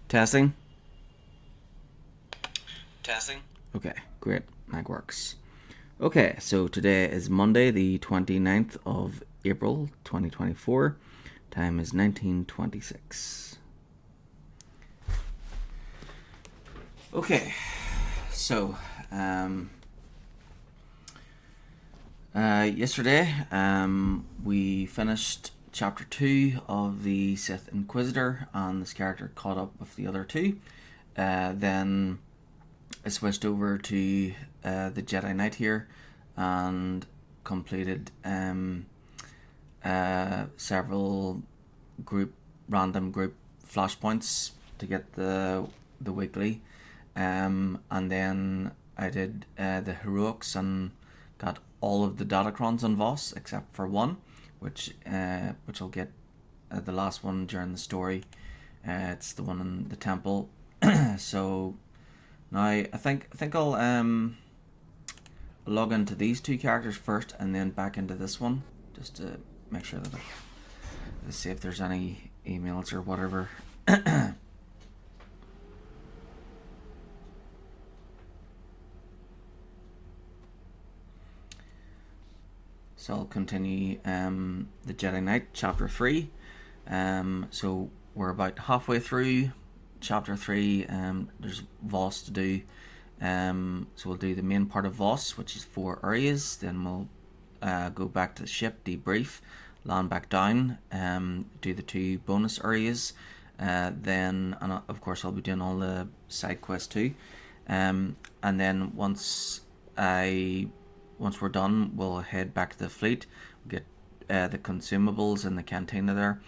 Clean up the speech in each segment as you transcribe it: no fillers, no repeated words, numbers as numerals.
Testing. Testing. Okay, great. Mic works. Okay, so today is Monday, the 29th of April, 2024. Time is 19:26. Okay, so yesterday we finished chapter 2 of the Sith Inquisitor, and this character caught up with the other two. Then I switched over to the Jedi Knight here and completed several random group flashpoints to get the weekly, and then I did the heroics and got all of the Datacrons on Voss except for one, which I'll get the last one during the story. It's the one in the temple. So now I think I'll log into these two characters first and then back into this one just to make sure that let's see if there's any emails or whatever. So I'll continue the Jedi Knight chapter 3. So we're about halfway through chapter 3. There's Voss to do. So we'll do the main part of Voss, which is 4 areas. Then we'll go back to the ship, debrief, land back down, do the 2 bonus areas. Then, and of course, I'll be doing all the side quests too. And then once we're done, we'll head back to the fleet, get the consumables in the cantina there,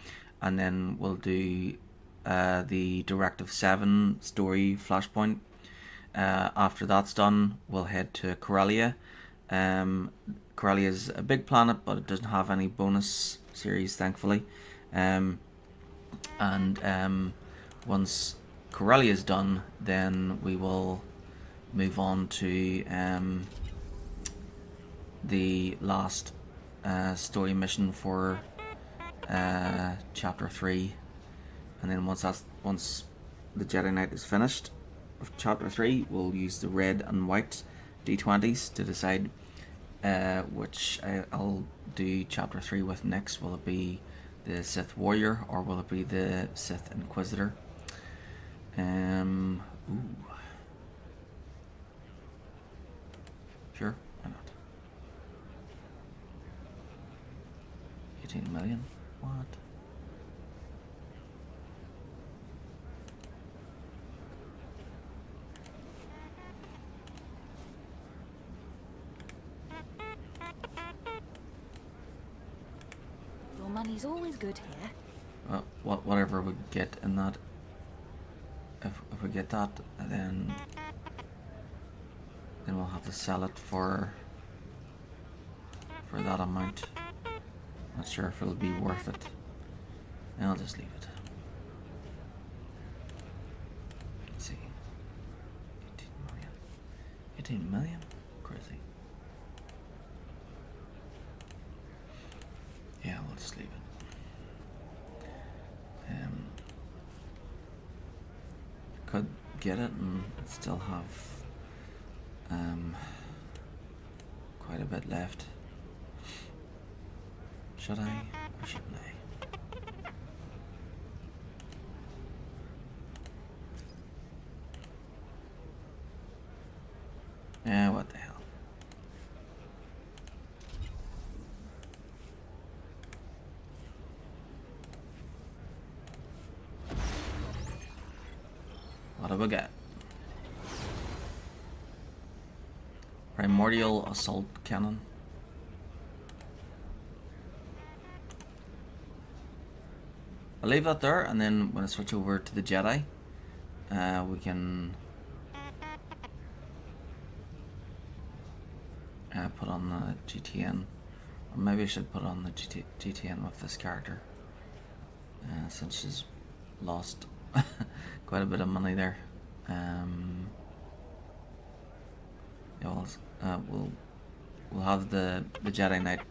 and then we'll do the Directive 7 story flashpoint. After that's done, we'll head to Corellia. Corellia is a big planet, but it doesn't have any bonus series, thankfully. Once Corellia is done, then we will move on to the last story mission for chapter 3, and then once the Jedi Knight is finished with chapter 3, we'll use the red and white d20s to decide which I'll do chapter 3 with next. Will it be the Sith Warrior or will it be the Sith Inquisitor? Sure, why not? 18 million? What? Your money's always good here. Whatever we get in that, if we get that, then we'll have to sell it for that amount. Not sure if it'll be worth it. And I'll just leave it. Let's see. 18 million. 18 million? Crazy. Yeah, we'll just leave it. Could get it and still have quite a bit left. Should I or shouldn't I? Yeah, what the hell. What do we get? Primordial Assault Cannon. I'll leave that there, and then when I switch over to the Jedi, we can put on the GTN. Or maybe I should put on the GTN with this character, since she's lost quite a bit of money there. Yeah, we'll have the Jedi Knight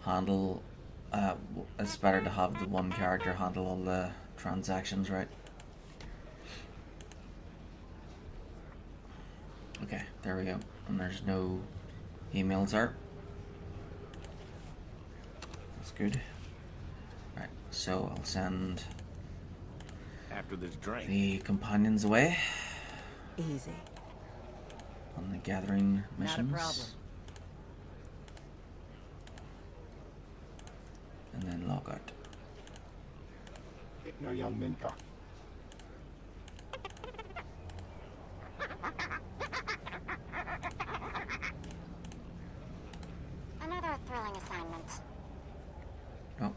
handle. It's better to have the one character handle all the transactions, right? There we go. And there's no emails there. That's good. Right, so I'll send After this drink. the companions away Easy. on the gathering missions. Not a problem. And then log out. Another thrilling assignment. Oh,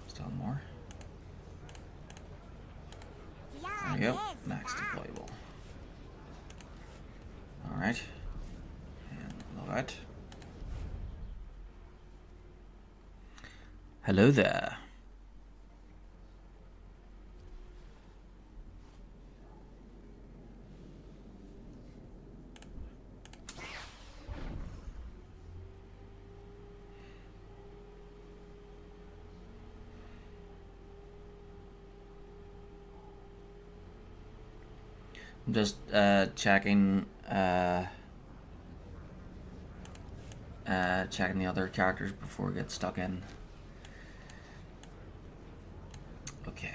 still more. Yeah, There we go. Max deployable. Alright. And log out. Hello there. I'm just checking checking the other characters before we get stuck in. Okay.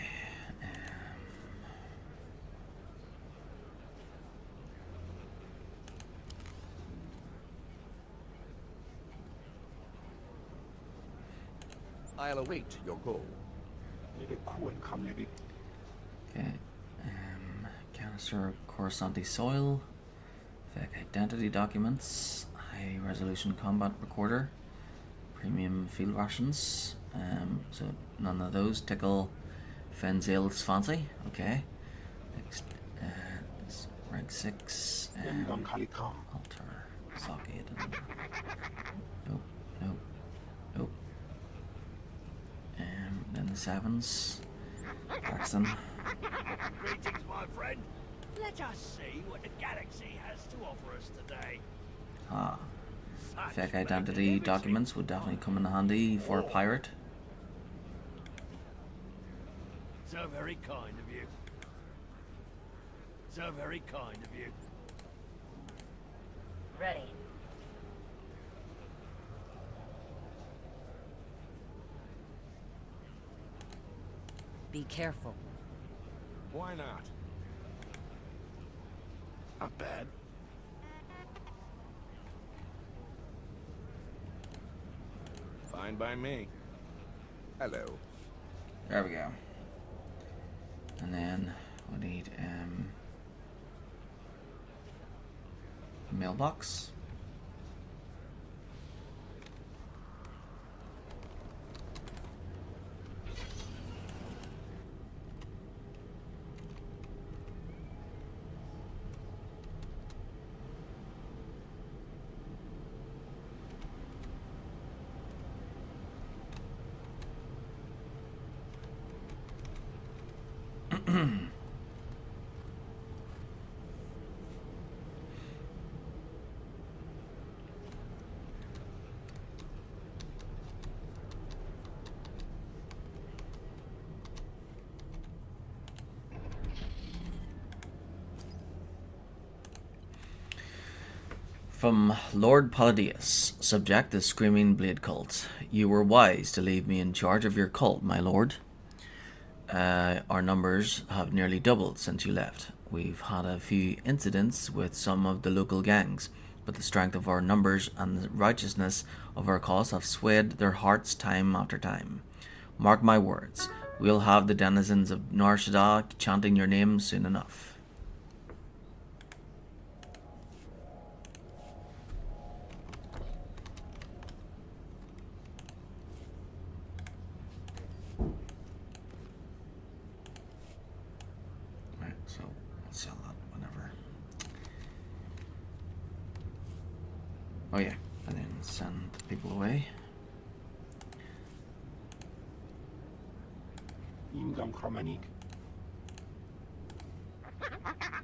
I'll await your goal. Okay. Canister of Coruscanti soil. Fake identity documents. High resolution combat recorder. Premium field rations. So none of those tickle Fenzale's fancy. Okay. Next is rank 6. Altar. Socket. Nope. Nope. Nope. Then the 7s. Paxton. Greetings, my friend. Let us see what the galaxy has to offer us today. Ah. Such Fake identity magnanimity. documents would definitely come in handy for a pirate. So very kind of you. So very kind of you. Ready. Be careful. Why not? Not bad. Fine by me. Hello. There we go. And then we need a mailbox. From Lord Palladius, subject the Screaming Blade Cult. You were wise to leave me in charge of your cult, my lord. Our numbers have nearly doubled since you left. We've had a few incidents with some of the local gangs, but the strength of our numbers and the righteousness of our cause have swayed their hearts time after time. Mark my words, we'll have the denizens of Nar Shaddaa chanting your name soon enough. So let's sell that whenever. Oh yeah, and then send people away.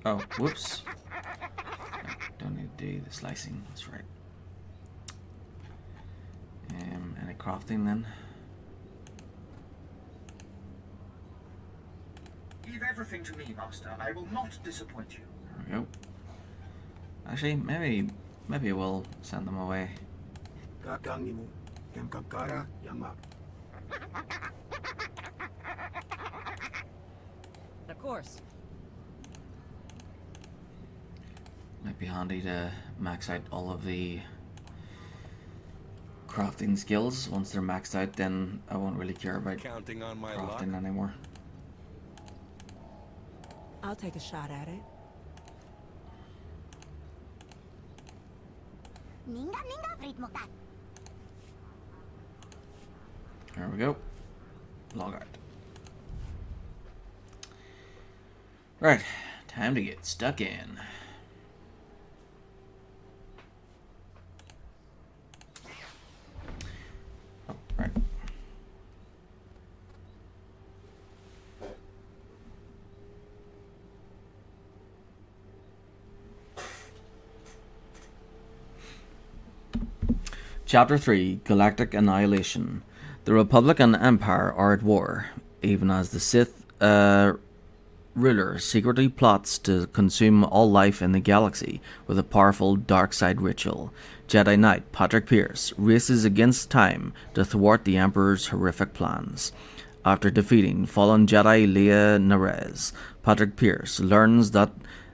Oh, whoops. No, don't need to do the slicing, that's right. Any crafting then? Leave everything to me, Master. I will not disappoint you. There we go. Actually, maybe we'll send them away. Kakangimu, Kemkakara, Yama. Of course. Might be handy to max out all of the crafting skills. Once they're maxed out, then I won't really care about Counting on my luck. crafting anymore. I'll take a shot at it. Ninga ritmo ka. There we go. Log out. Right, time to get stuck in. Oh, right. Chapter 3, Galactic Annihilation. The Republic and Empire are at war, even as the Sith ruler secretly plots to consume all life in the galaxy with a powerful dark side ritual. Jedi Knight PatrickPearce races against time to thwart the Emperor's horrific plans. After defeating fallen Jedi Leia Nerez, PatrickPearce learns that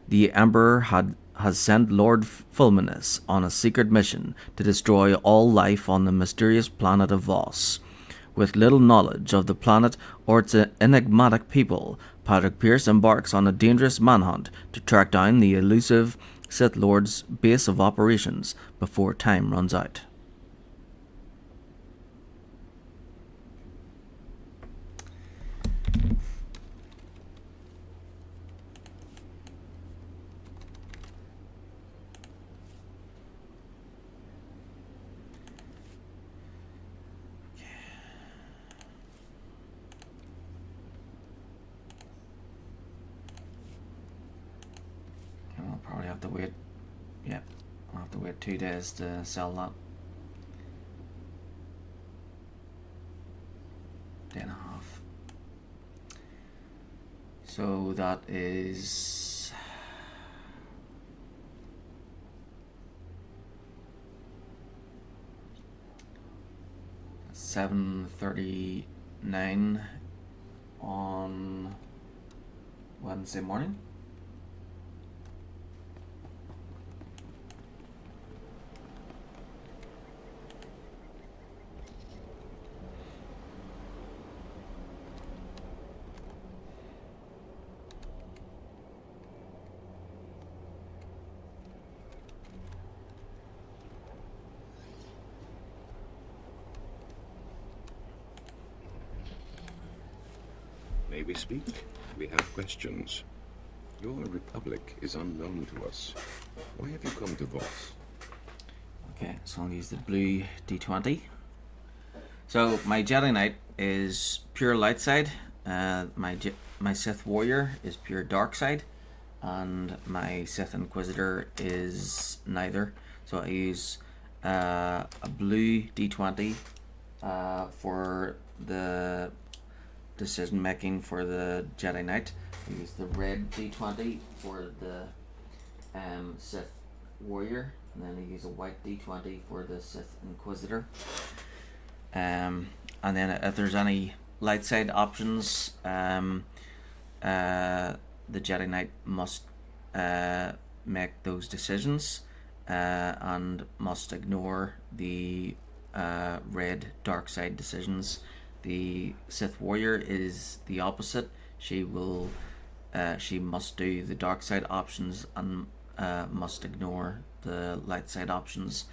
the Emperor has sent Lord Fulminus on a secret mission to destroy all life on the mysterious planet of Voss. With little knowledge of the planet or its enigmatic people, PatrickPearce embarks on a dangerous manhunt to track down the elusive Sith Lord's base of operations before time runs out. I'll probably have to wait. Yeah, I'll have to wait 2 days to sell that. Day and a half. So that is 7:39 on Wednesday morning. May we speak? We have questions. Your republic is unknown to us. Why have you come to Voss? Okay, so I'll use the blue D20. So my Jedi Knight is pure light side. My Sith Warrior is pure dark side, and my Sith Inquisitor is neither. So I use a blue D20 for the decision making for the Jedi Knight. I use the red D20 for the Sith Warrior, and then I use a white D20 for the Sith Inquisitor. And then if there's any light side options, the Jedi Knight must make those decisions and must ignore the red dark side decisions. The Sith Warrior is the opposite. She must do the dark side options and must ignore the light side options.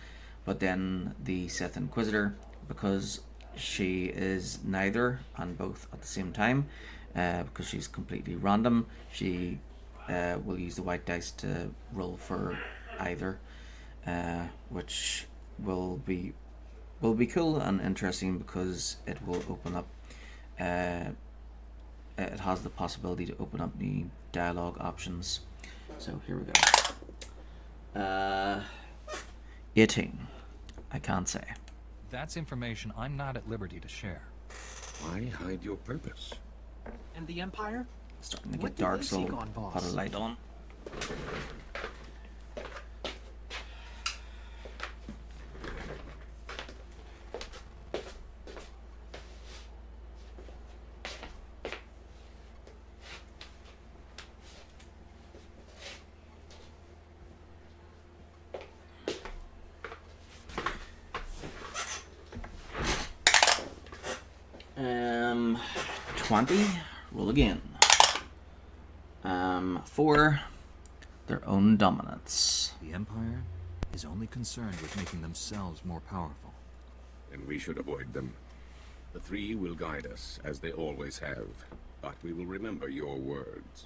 But then the Sith Inquisitor, because she is neither and both at the same time, because she's completely random, she will use the white dice to roll for either, which will be cool and interesting because it will open up. It has the possibility to open up new dialogue options. So here we go. 18. I can't say. That's information I'm not at liberty to share. Why hide your purpose? And the Empire? Starting to What get do dark, they so seek on Voss? put a light on. 20. Roll again. 4. Their own dominance. The Empire is only concerned with making themselves more powerful. And we should avoid them. The 3 will guide us, as they always have. But we will remember your words.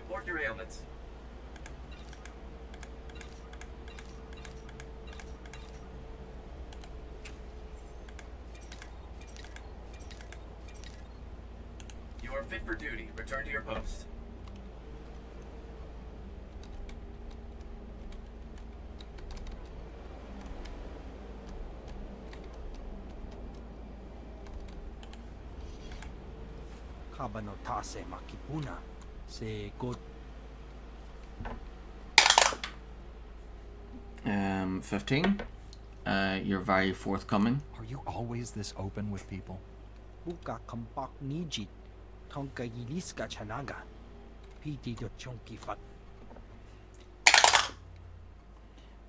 Report your ailments. You are fit for duty. Return to your post. Kabanotase makipuna. Se good. 15. You're very forthcoming. Are you always this open with people? Buka kampak nijit. Tonka yiliska chanaga. Piti do chunky fat.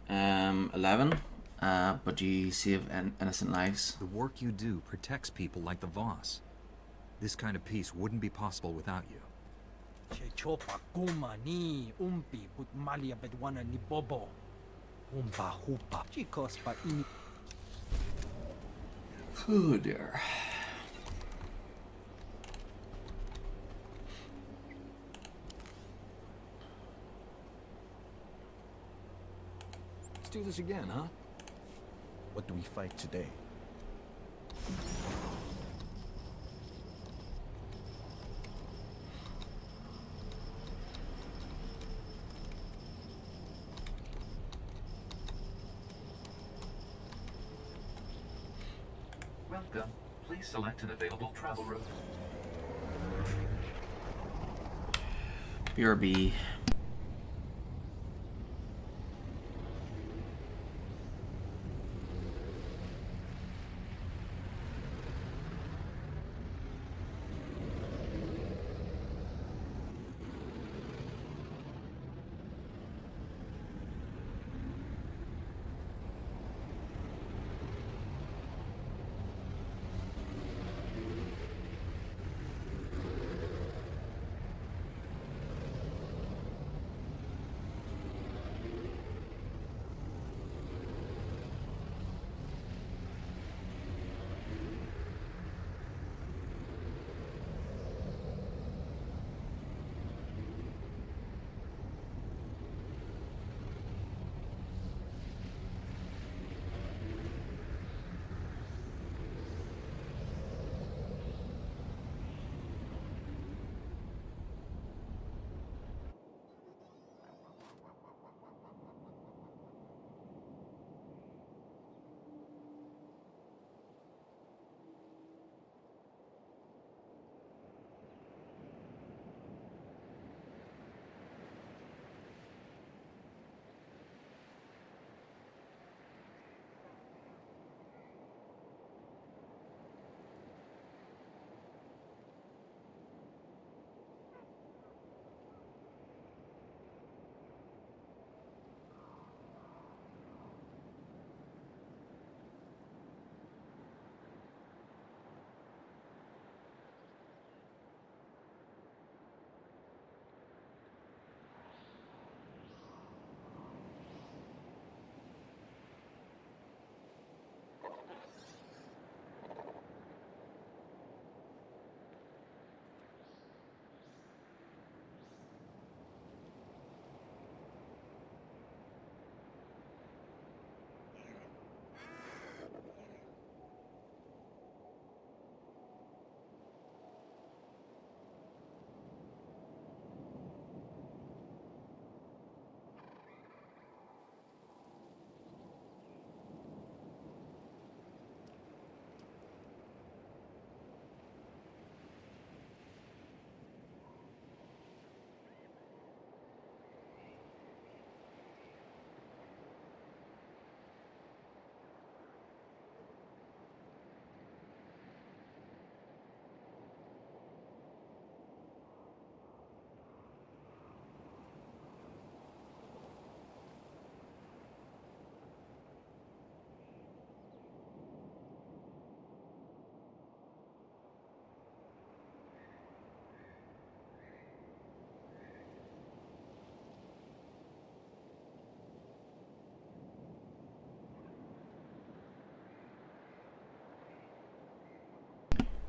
11. But you save innocent lives. The work you do protects people like the Voss. This kind of peace wouldn't be possible without you. Che chopa kuma ni umpi put malia bedwana ni bobo. Umpa hupa. Chikos pa ini. Oh dear. Let's do this again, huh? What do we fight today? Welcome. Please select an available travel route. BRB.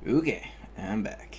Okay, I'm back.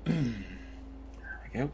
There we go.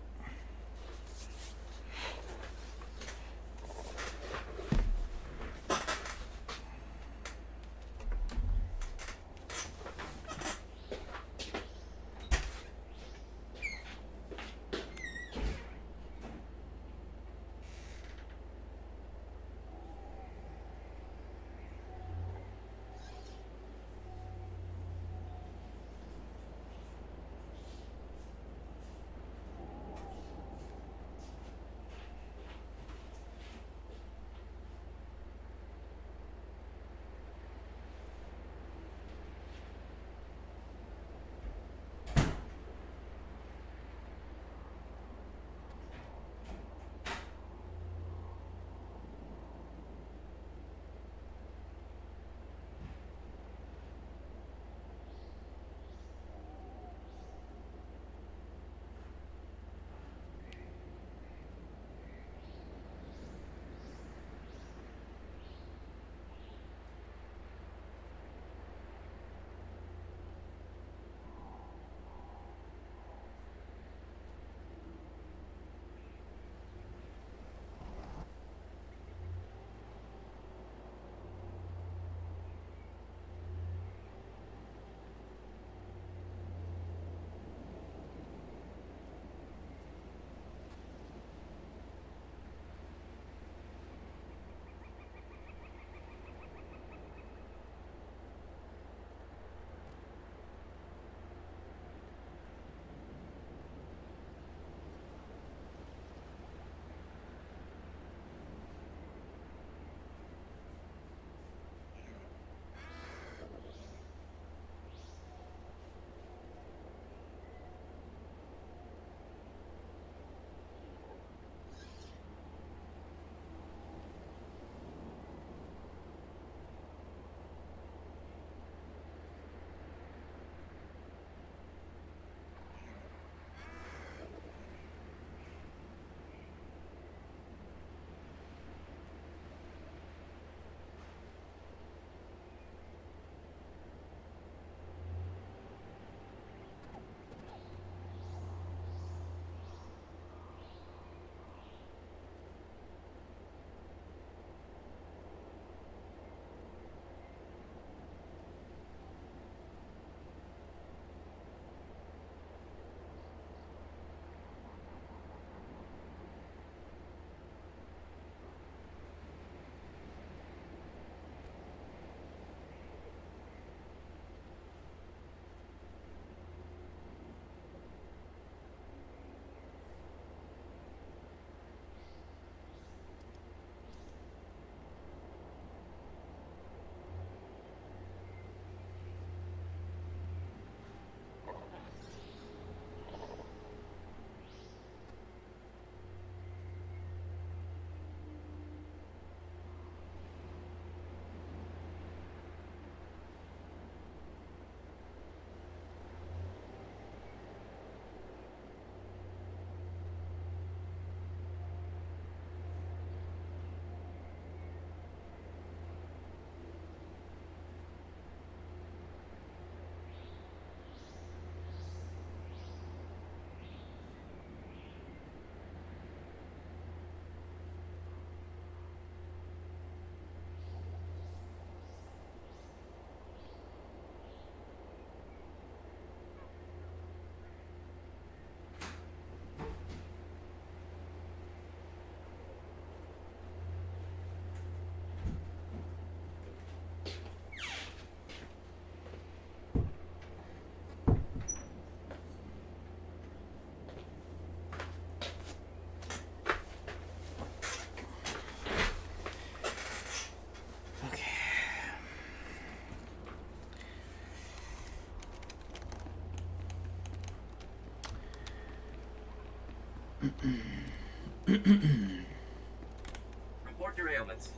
Report your ailments.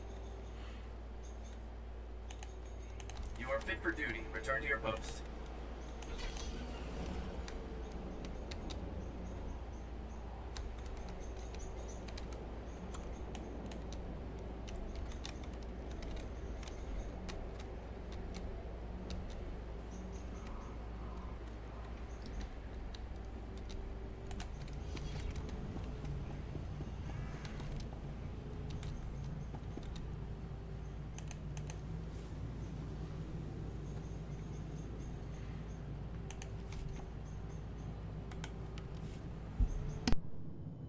You are fit for duty. Return to your post.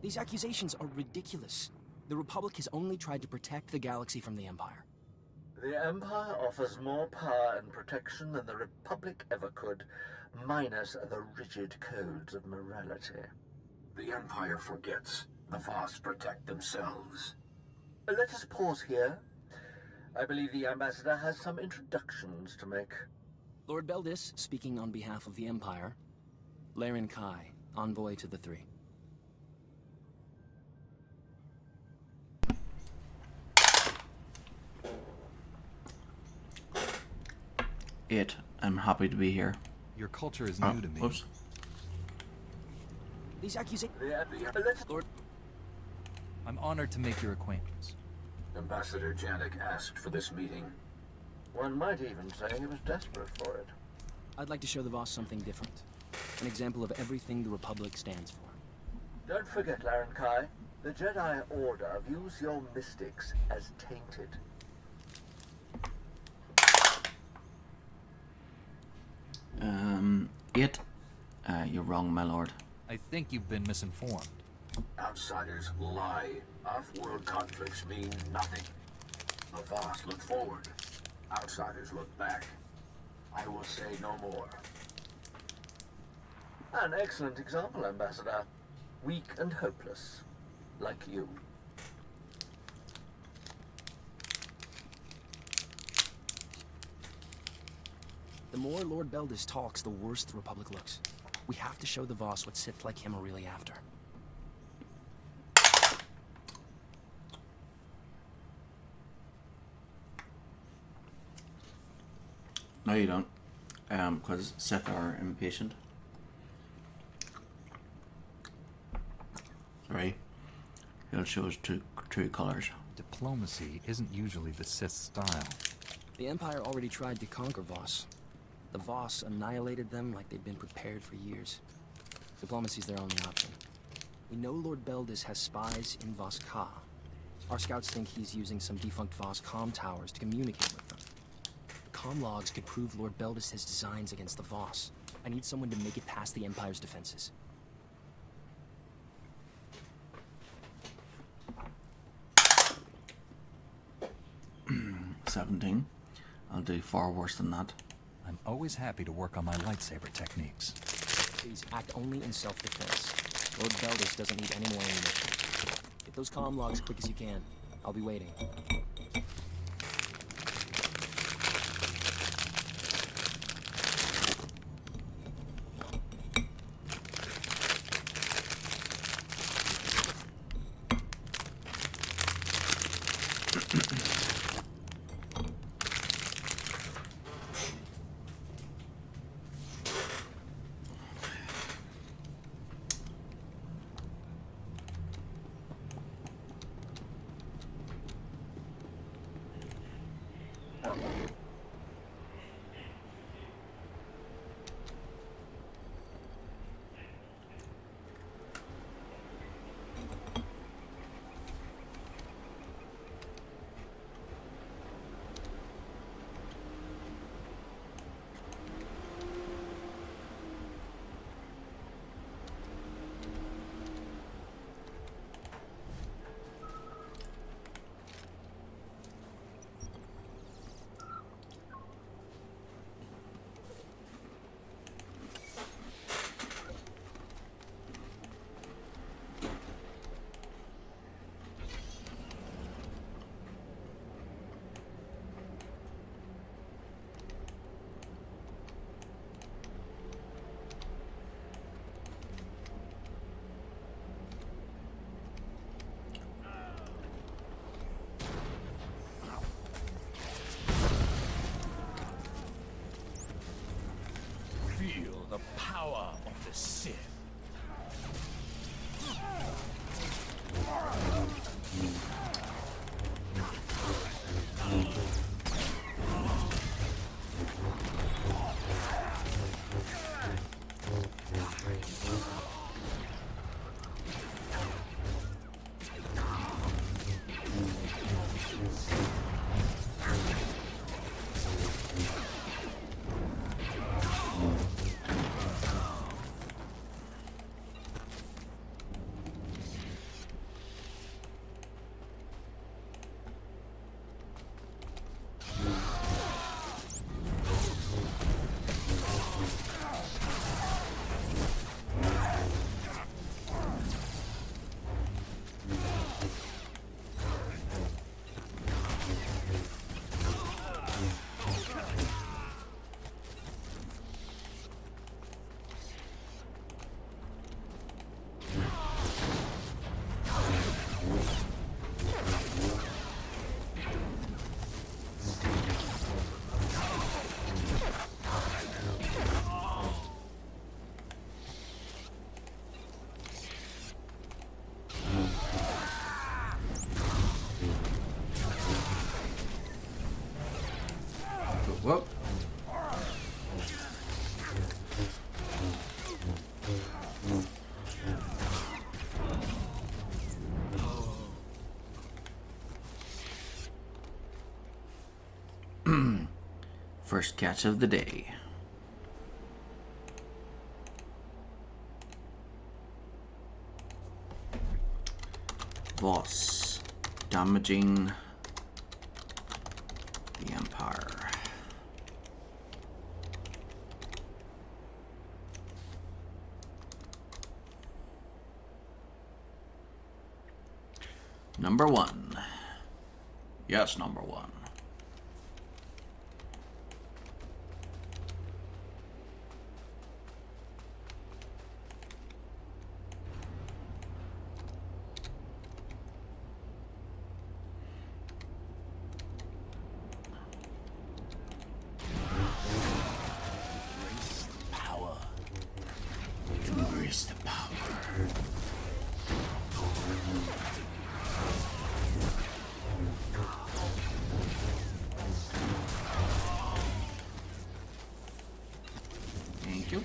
These accusations are ridiculous. The Republic has only tried to protect the galaxy from the Empire. The Empire offers more power and protection than the Republic ever could, minus the rigid codes of morality. The Empire forgets. The Voss protect themselves. Let us pause here. I believe the Ambassador has some introductions to make. Lord Beldis, speaking on behalf of the Empire. Laren Kai, envoy to the Three. I'm happy to be here. Your culture is new to me. Whoops. These accusations... Lord... I'm honored to make your acquaintance. Ambassador Janik asked for this meeting. One might even say he was desperate for it. I'd like to show the Voss something different. An example of everything the Republic stands for. Don't forget, Laren Kai. The Jedi Order views your mystics as tainted. You're wrong, my lord. I think you've been misinformed. Outsiders lie. Off-world conflicts mean nothing. The Voss look forward. Outsiders look back. I will say no more. An excellent example, Ambassador. Weak and hopeless. Like you. The more Lord Beldis talks, the worse the Republic looks. We have to show the Voss what Sith like him are really after. No, you don't. Because Sith are impatient. Sorry. He'll show us true colors. Diplomacy isn't usually the Sith style. The Empire already tried to conquer Voss. The Voss annihilated them like they'd been prepared for years. Diplomacy's their only option. We know Lord Beldis has spies in Voss Ka. Our scouts think he's using some defunct Voss comm towers to communicate with them. The comm logs could prove Lord Beldis' designs against the Voss. I need someone to make it past the Empire's defenses. $17. I'll do far worse than that. I'm always happy to work on my lightsaber techniques. Please act only in self-defense. Lord Beldis doesn't need any more ammunition. Get those comm logs quick as you can. I'll be waiting. the Sith. Whoop. First catch of the day. Voss damaging the Empire. Number one. Yes, number one. Embrace the power. Thank you.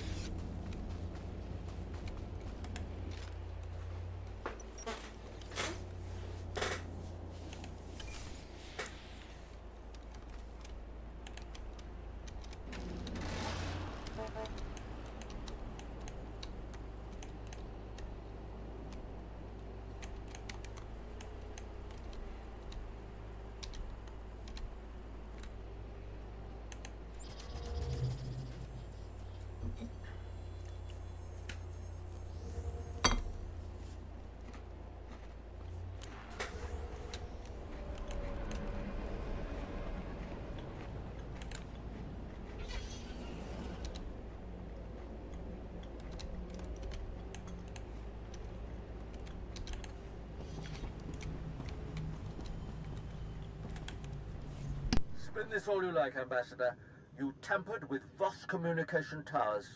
Spin this all you like, Ambassador. You tampered with Voss communication towers.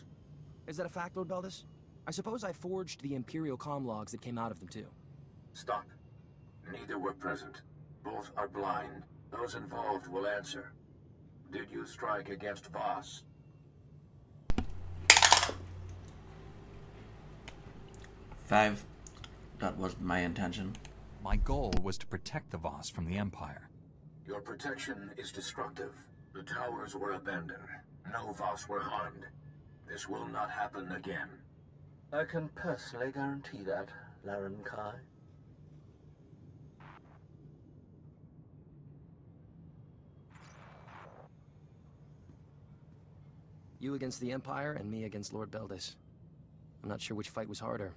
Is that a fact, Lord Beldis? I suppose I forged the Imperial comm logs that came out of them, too. Stop. Neither were present. Both are blind. Those involved will answer. Did you strike against Voss? Five. That was my intention. My goal was to protect the Voss from the Empire. Your protection is destructive. The towers were abandoned. No Voss were harmed. This will not happen again. I can personally guarantee that, Laren Kai. You against the Empire, and me against Lord Beldis. I'm not sure which fight was harder.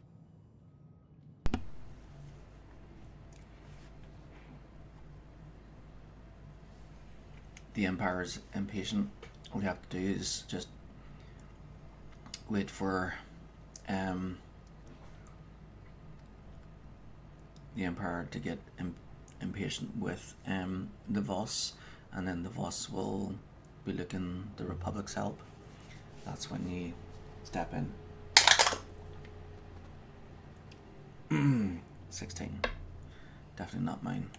The Empire is impatient. All you have to do is just wait for the Empire to get impatient with the Voss, and then the Voss will be looking the Republic's help. That's when you step in. 16. Definitely not mine.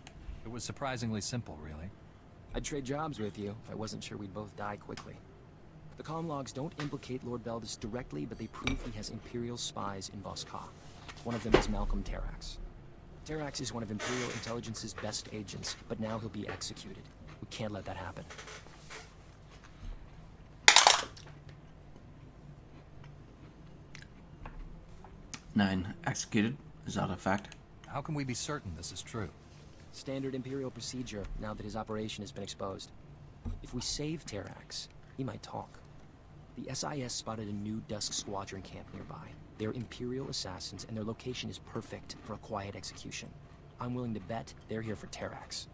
It was surprisingly simple, really. I'd trade jobs with you if I wasn't sure we'd both die quickly. The comm logs don't implicate Lord Beldis directly, but they prove he has Imperial spies in Voska. One of them is Malcolm Terrax. Terrax is one of Imperial Intelligence's best agents, but now he'll be executed. We can't let that happen. Nine. Executed. Is that a fact? How can we be certain this is true? Standard Imperial procedure, now that his operation has been exposed. If we save Terrax, he might talk. The SIS spotted a new Dusk Squadron camp nearby. They're Imperial assassins, and their location is perfect for a quiet execution. I'm willing to bet they're here for Terrax.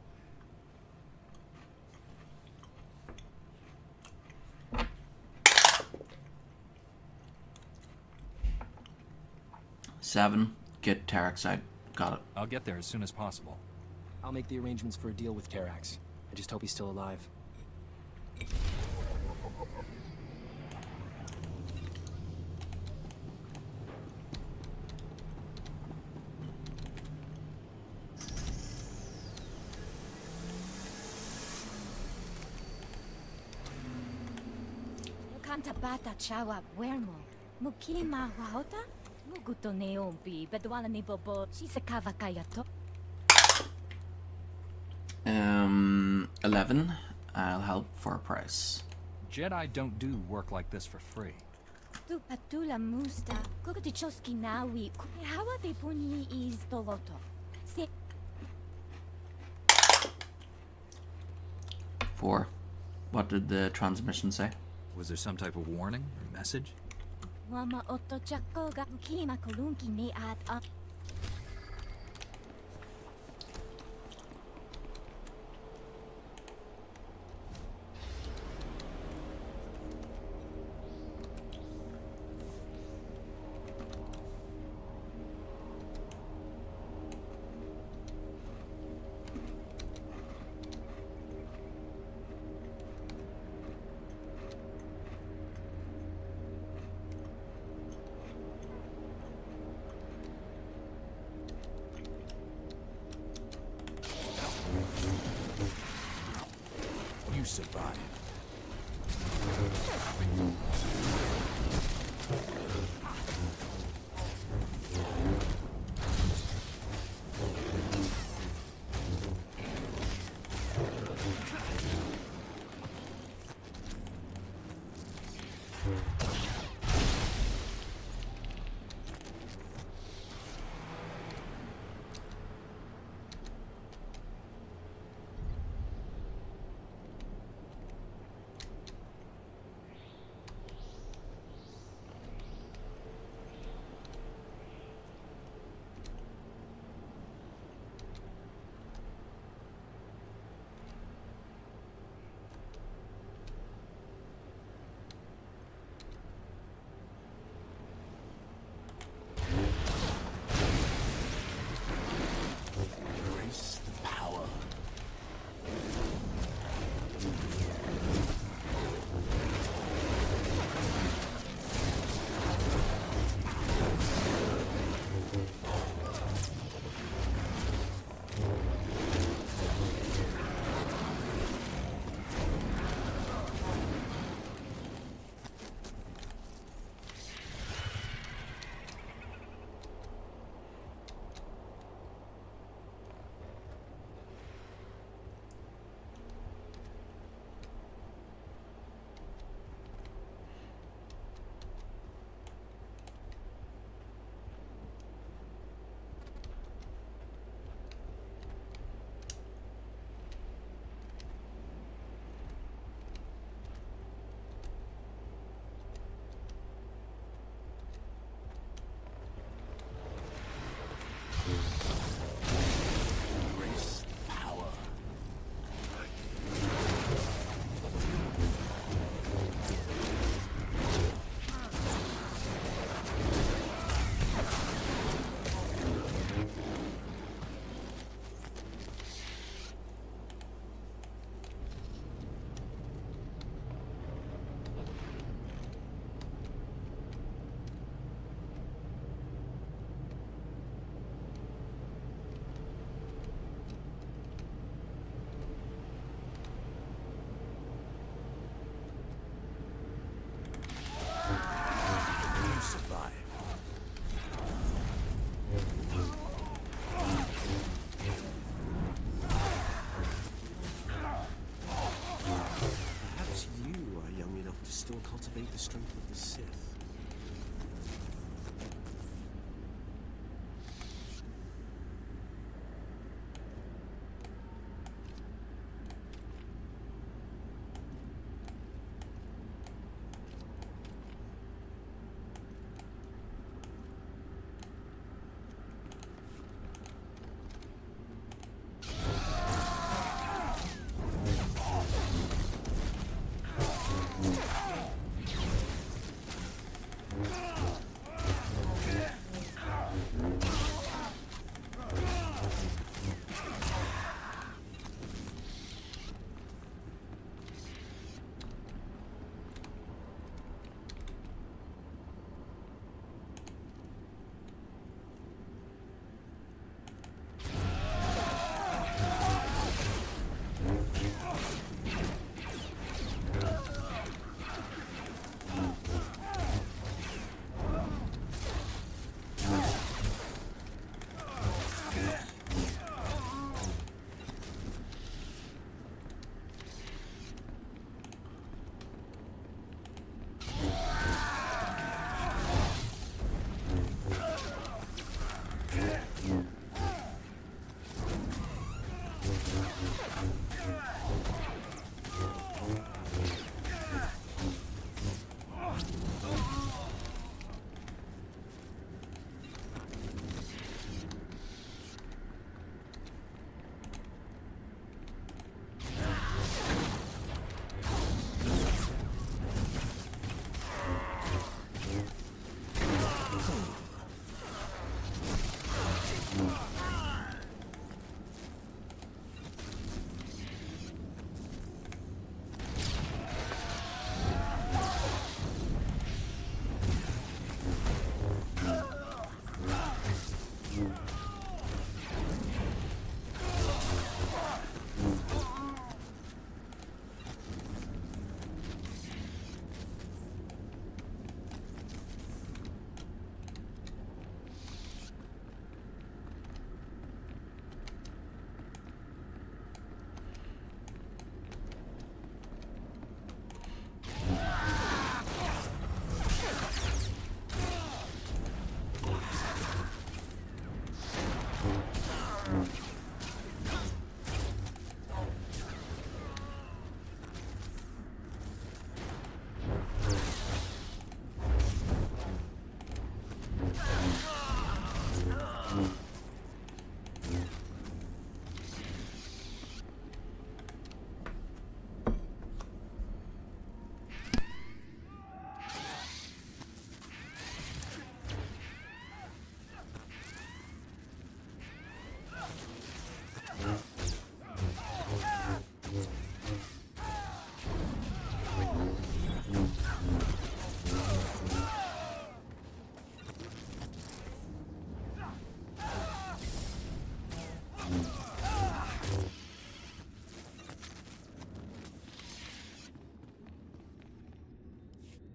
Seven. Get Terrax out. Got it. I'll get there as soon as possible. I'll make the arrangements for a deal with Terrax. I just hope he's still alive. Kanta bata chawa wermo. Mukima wahota? Muguto neompi, bedwala ni bobo, shisakava kayato. 11. I'll help for a price. Jedi don't do work like this for free. Tu patula musta, kukutichoski nawi, hawa de puni is tovoto. Se 4. What did the transmission say? Was there some type of warning or message? Wama otto chakko ga mukima kolunki ne at. You survived.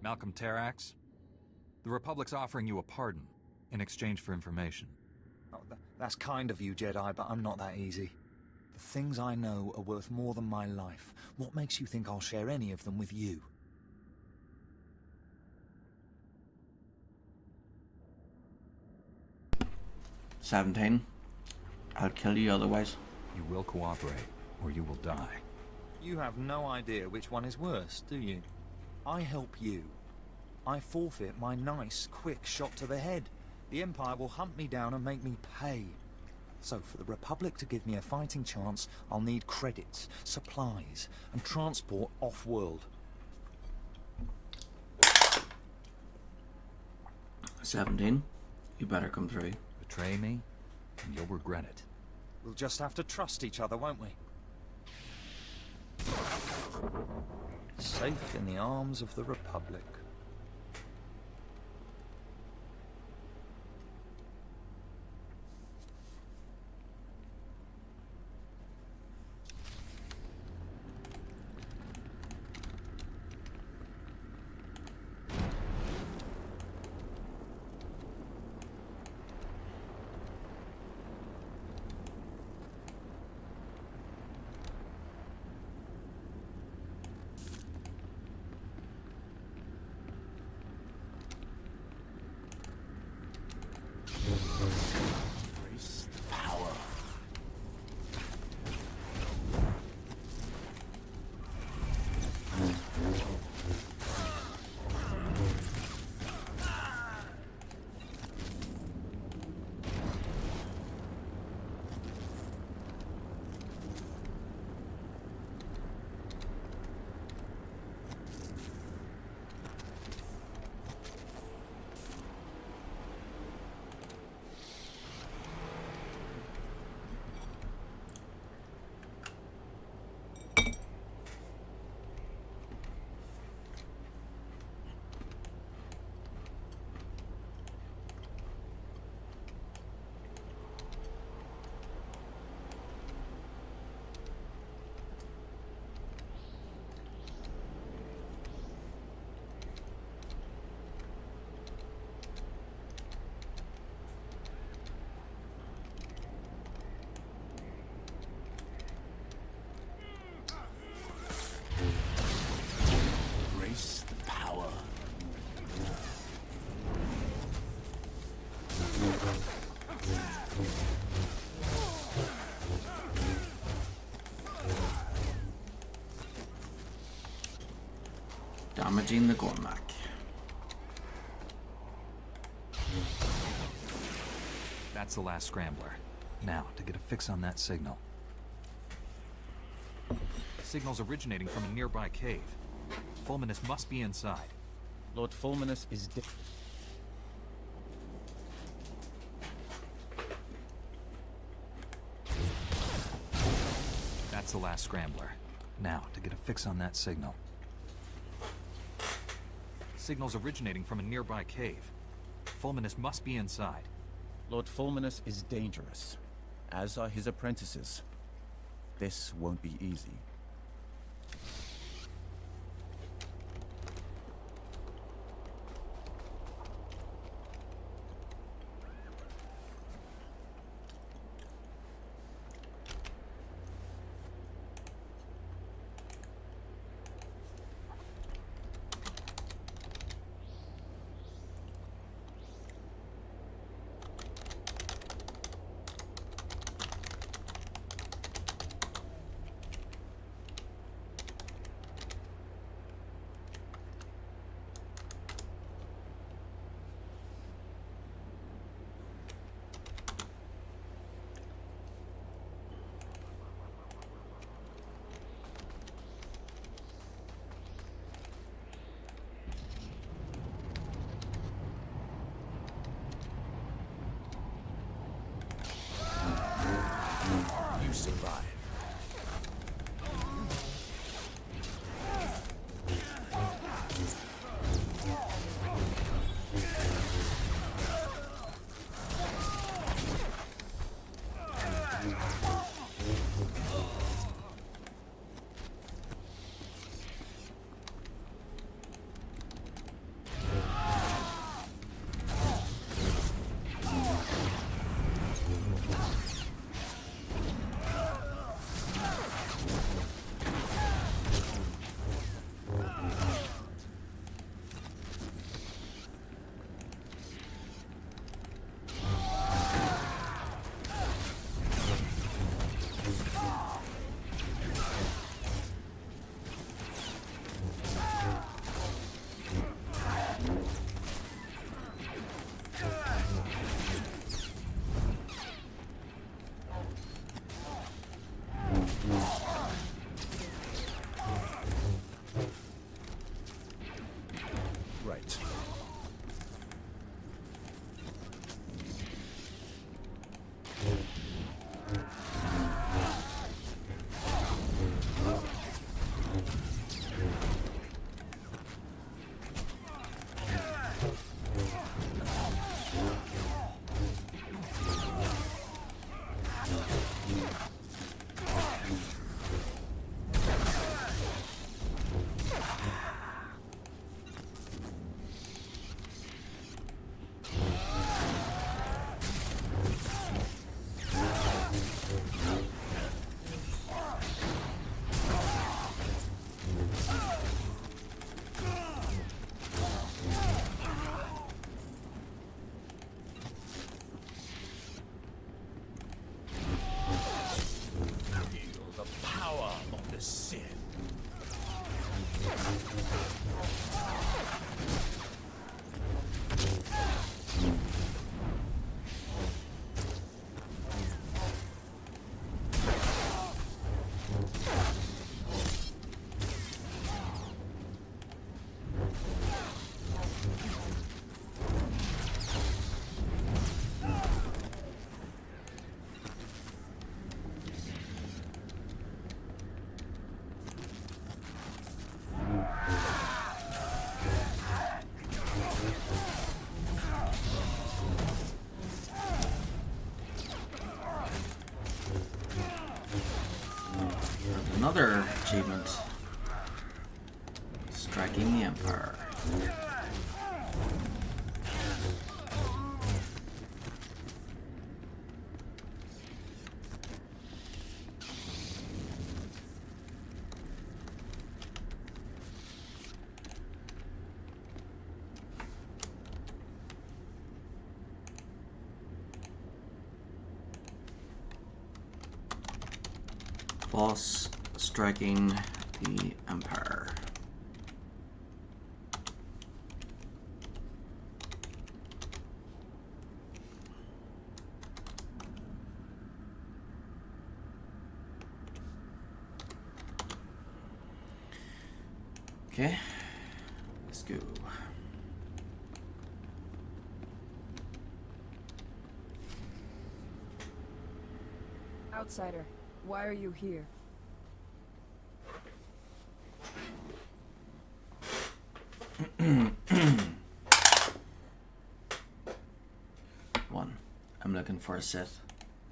Malcolm Terrax, the Republic's offering you a pardon in exchange for information. Oh, that's kind of you, Jedi, but I'm not that easy. The things I know are worth more than my life. What makes you think I'll share any of them with you? "17. I'll kill you otherwise." You will cooperate, or you will die. You have no idea which one is worse, do you? I help you. I forfeit my nice, quick shot to the head. The Empire will hunt me down and make me pay. So for the Republic to give me a fighting chance, I'll need credits, supplies, and transport off-world. 17. You better come through. Betray me, and you'll regret it. We'll just have to trust each other, won't we? Safe in the arms of the Republic. Embrace the power. Embrace the power. Damaging the Gormak. That's the last scrambler. Now, to get a fix on that signal. Signal's originating from a nearby cave. Fulminus must be inside. Lord Fulminus is dead. That's the last scrambler. Now, to get a fix on that signal. Signal's originating from a nearby cave. Fulminus must be inside. Lord Fulminus is dangerous, as are his apprentices. This won't be easy. You survive. Right. Feel the power of the Sith. Another achievement. Striking the Empire. Boss striking the Empire. Okay, let's go. Outsider, why are you here? One. I'm looking for a Sith.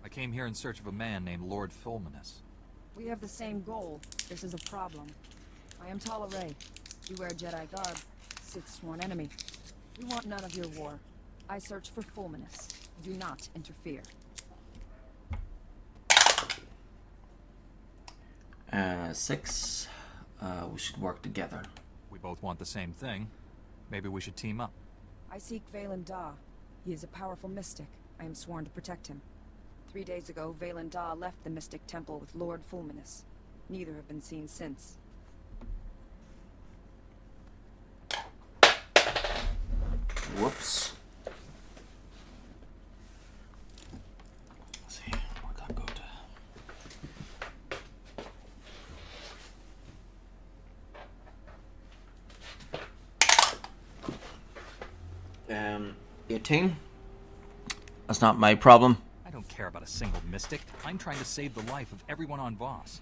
I came here in search of a man named Lord Fulminus. We have the same goal. This is a problem. I am Tala Ray. You wear Jedi garb. Sith's sworn enemy. We want none of your war. I search for Fulminus. Do not interfere. 6. We should work together. We both want the same thing. Maybe we should team up. I seek Valen Da. He is a powerful mystic. I am sworn to protect him. 3 days ago, Valen Da left the Mystic Temple with Lord Fulminus. Neither have been seen since. Whoops. Let's see, where'd that go to? 18. That's not my problem. I don't care about a single mystic. I'm trying to save the life of everyone on Voss.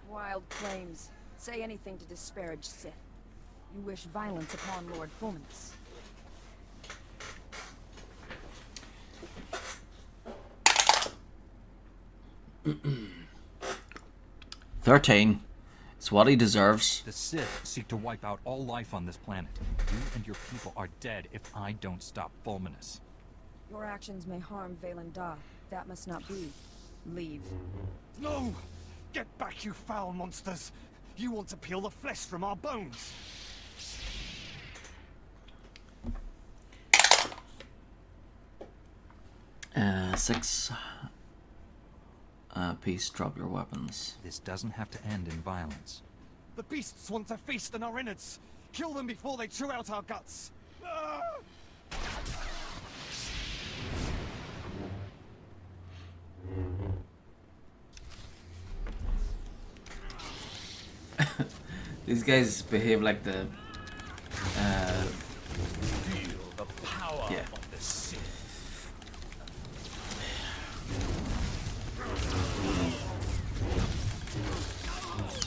Wild claims. Say anything to disparage Sith. You wish violence upon Lord Fulminus. 13. It's what he deserves. The Sith seek to wipe out all life on this planet. You and your people are dead if I don't stop Fulminus. Your actions may harm Valen Da. That must not be. Leave. No! Get back, you foul monsters! You want to peel the flesh from our bones! Six. Peace, drop your weapons. This doesn't have to end in violence. The beasts want to feast on our innards! Kill them before they chew out our guts! Ah! These guys behave like the Feel the power yeah. of the Sith.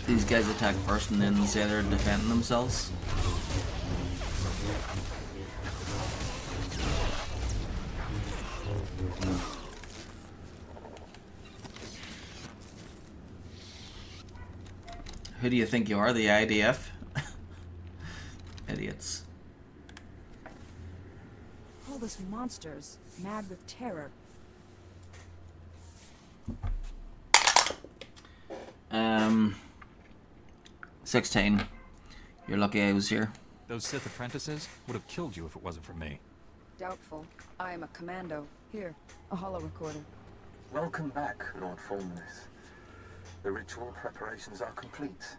These guys attack first and then say they're defending themselves. Who do you think you are, the IDF? Idiots. All those monsters, mad with terror. 16. You're lucky I was here. Those Sith apprentices would have killed you if it wasn't for me. Doubtful. I am a commando. Here, a holo recorder. Welcome back, Lord Fulminus. The ritual preparations are complete.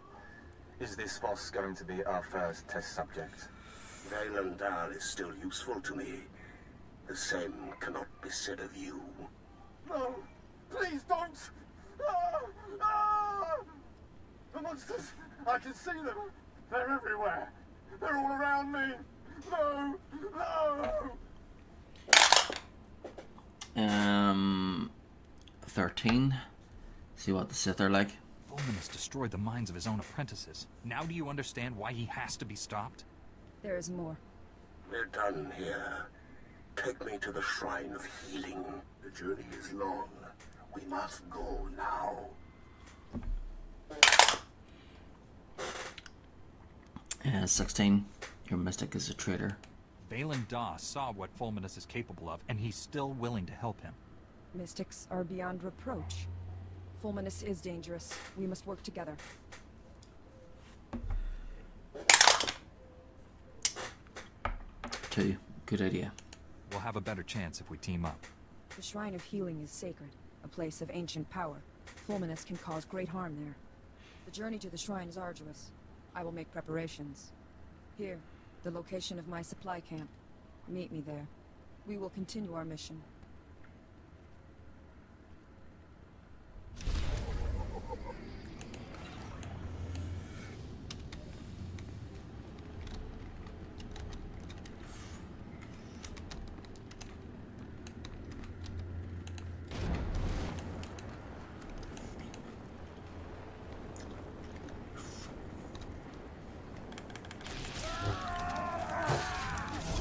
Is this Voss going to be our first test subject? Valen Da is still useful to me. The same cannot be said of you. No! Please don't! Ah! Ah! The monsters! I can see them! They're everywhere! They're all around me! No! No! 13. See what the Sith are like. Fulminus destroyed the minds of his own apprentices. Now do you understand why he has to be stopped? There is more. We're done here. Take me to the Shrine of Healing. The journey is long. We must go now. 16. Your mystic is a traitor. Valen Da saw what Fulminus is capable of, and he's still willing to help him. Mystics are beyond reproach. Fulminus is dangerous. We must work together. 2. Good idea. We'll have a better chance if we team up. The Shrine of Healing is sacred, a place of ancient power. Fulminus can cause great harm there. The journey to the shrine is arduous. I will make preparations. Here, the location of my supply camp. Meet me there. We will continue our mission.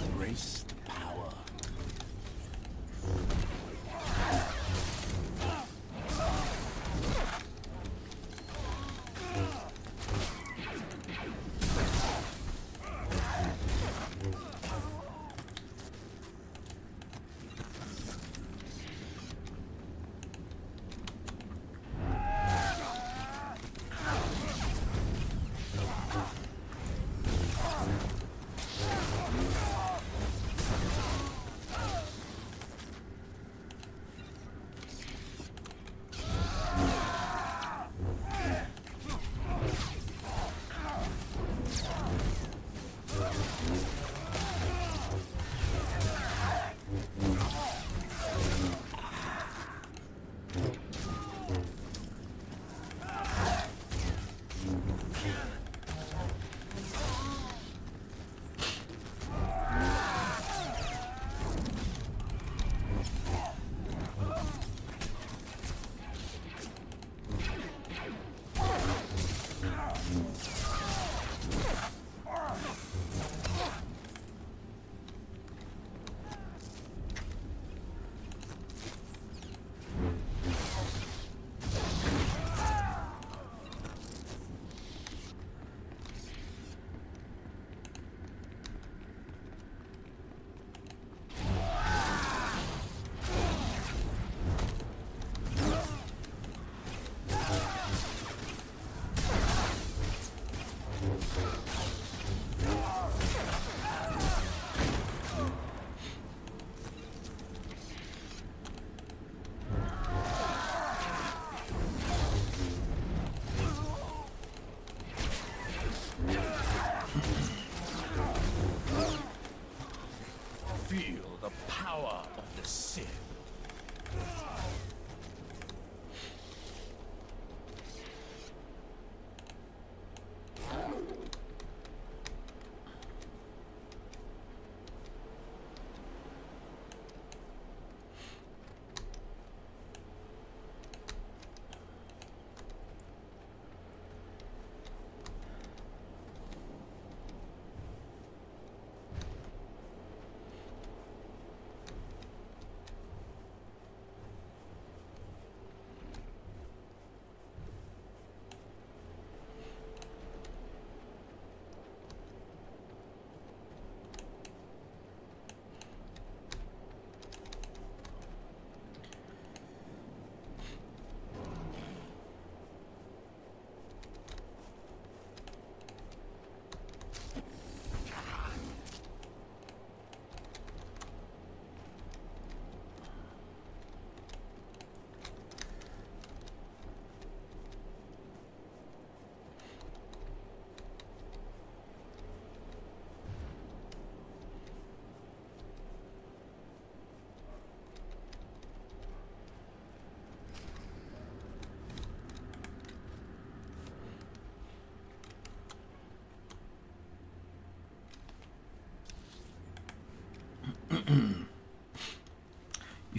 Embrace the power.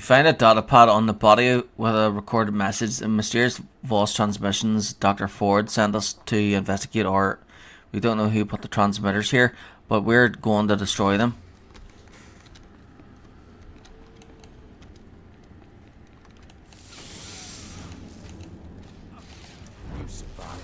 find a data pad on the body with a recorded message. In mysterious voice transmissions Dr. Ford sent us to investigate, or we don't know who put the transmitters here, but we're going to destroy them. You survived.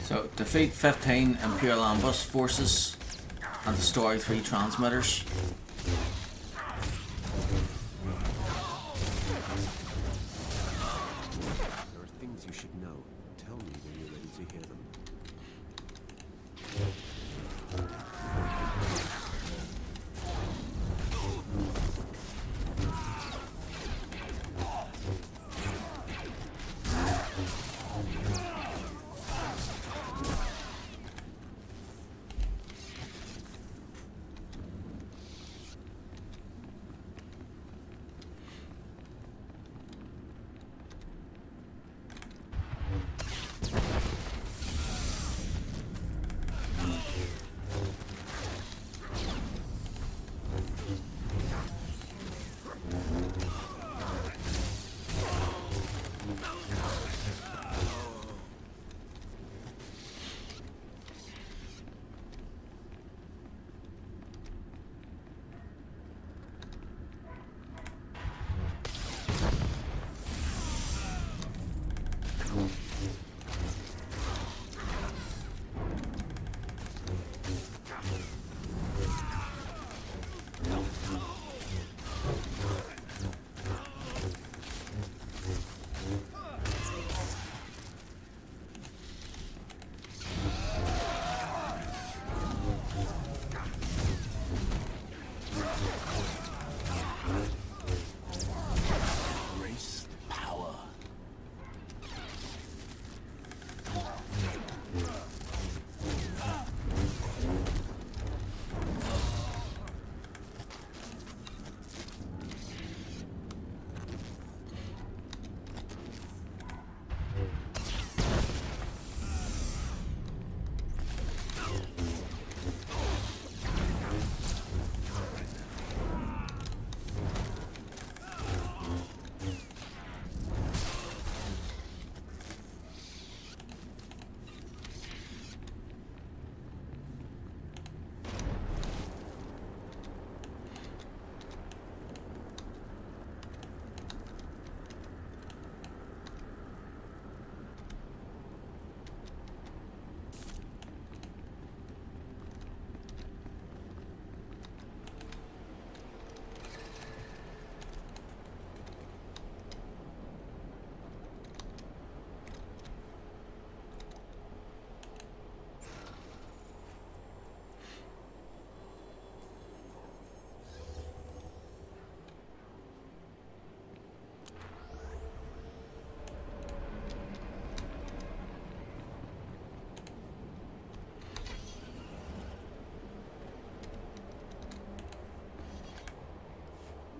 So, defeat 15 Imperial ambush forces and destroy 3 transmitters. There are things you should know. Tell me when you're ready to hear them.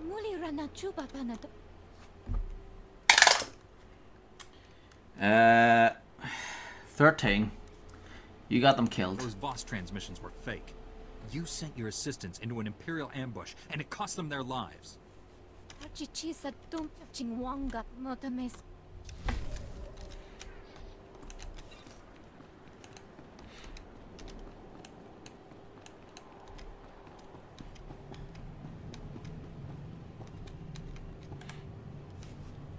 Muli rana chupa panato. 13. You got them killed. Those Voss transmissions were fake. You sent your assistants into an Imperial ambush, and it cost them their lives. Archichisa tum chingwanga motames.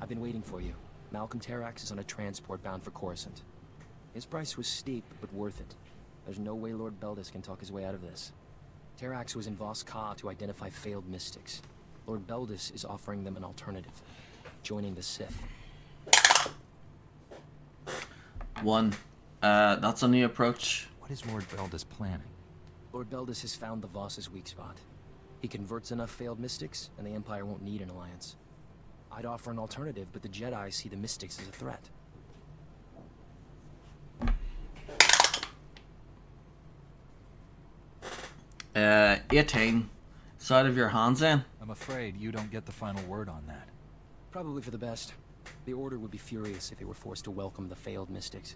I've been waiting for you. Malcolm Terrax is on a transport bound for Coruscant. His price was steep, but worth it. There's no way Lord Beldis can talk his way out of this. Terrax was in Vos Ka to identify failed mystics. Lord Beldis is offering them an alternative. Joining the Sith. 1. That's a new approach. What is Lord Beldis planning? Lord Beldis has found the Voss's weak spot. He converts enough failed mystics, and the Empire won't need an alliance. I'd offer an alternative, but the Jedi see the mystics as a threat. 18. It's out of your hands then. I'm afraid you don't get the final word on that. Probably for the best. The Order would be furious if they were forced to welcome the failed mystics.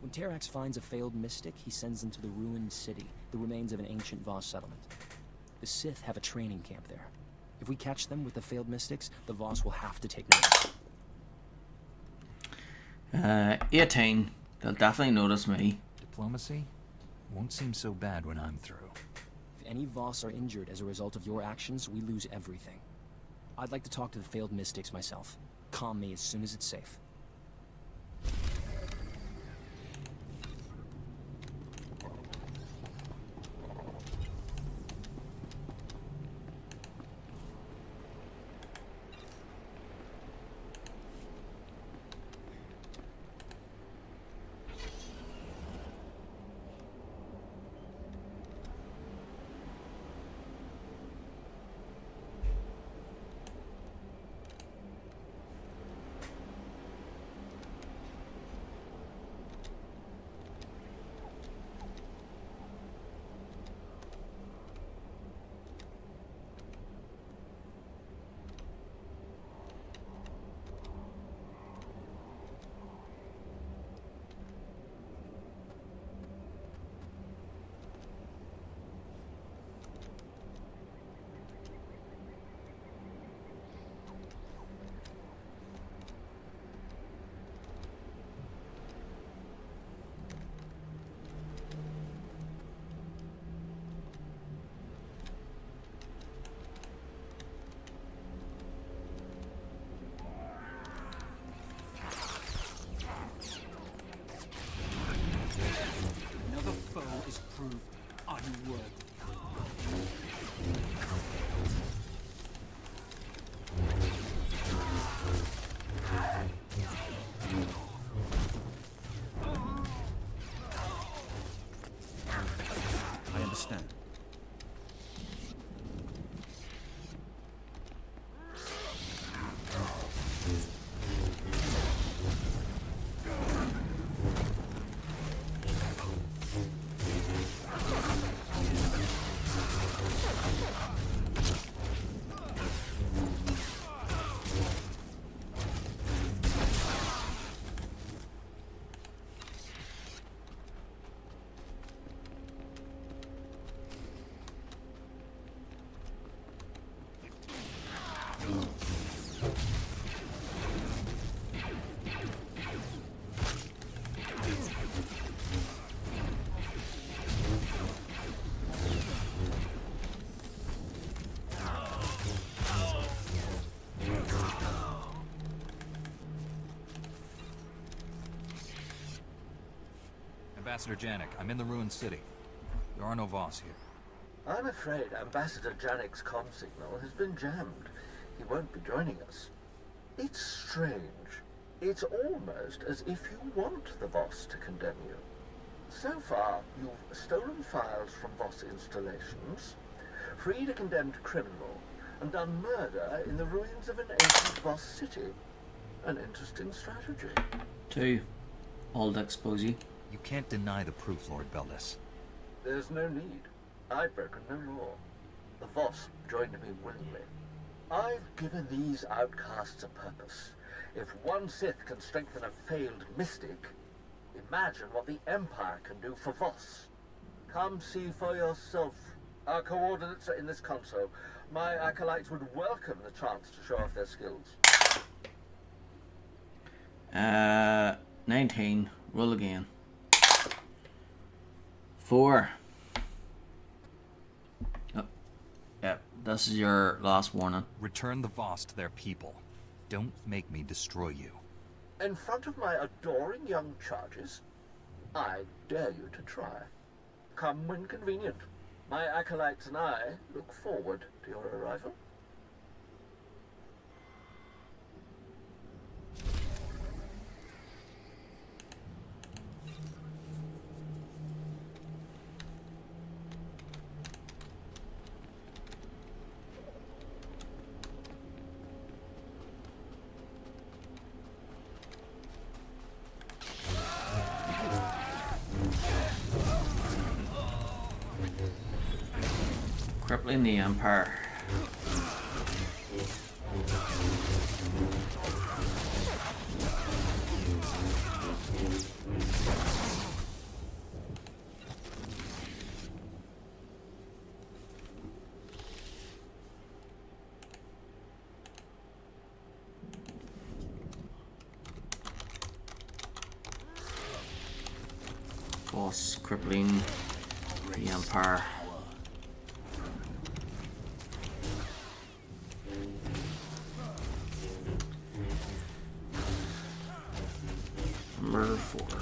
When Terax finds a failed mystic, he sends them to the ruined city, the remains of an ancient Voss settlement. The Sith have a training camp there. If we catch them with the failed mystics, the Voss will have to take notice. 18. They'll definitely notice me. Diplomacy won't seem so bad when I'm through. If any Voss are injured as a result of your actions, we lose everything. I'd like to talk to the failed mystics myself. Calm me as soon as it's safe. Proved unworthy. I understand. Ambassador Janik, I'm in the ruined city. There are no Voss here. I'm afraid Ambassador Janik's comm signal has been jammed. He won't be joining us. It's strange. It's almost as if you want the Voss to condemn you. So far, you've stolen files from Voss installations, freed a condemned criminal, and done murder in the ruins of an ancient Voss city. An interesting strategy. 2. Old exposé. You can't deny the proof, Lord Beldis. There's no need. I've broken no law. The Voss joined me willingly. I've given these outcasts a purpose. If one Sith can strengthen a failed mystic, imagine what the Empire can do for Voss. Come see for yourself. Our coordinates are in this console. My acolytes would welcome the chance to show off their skills. 19. Roll again. 4. Oh, yeah, this is your last warning. Return the Voss to their people. Don't make me destroy you. In front of my adoring young charges, I dare you to try. Come when convenient. My acolytes and I look forward to your arrival. Crippling the Empire. Boss crippling the Empire. Murder 4.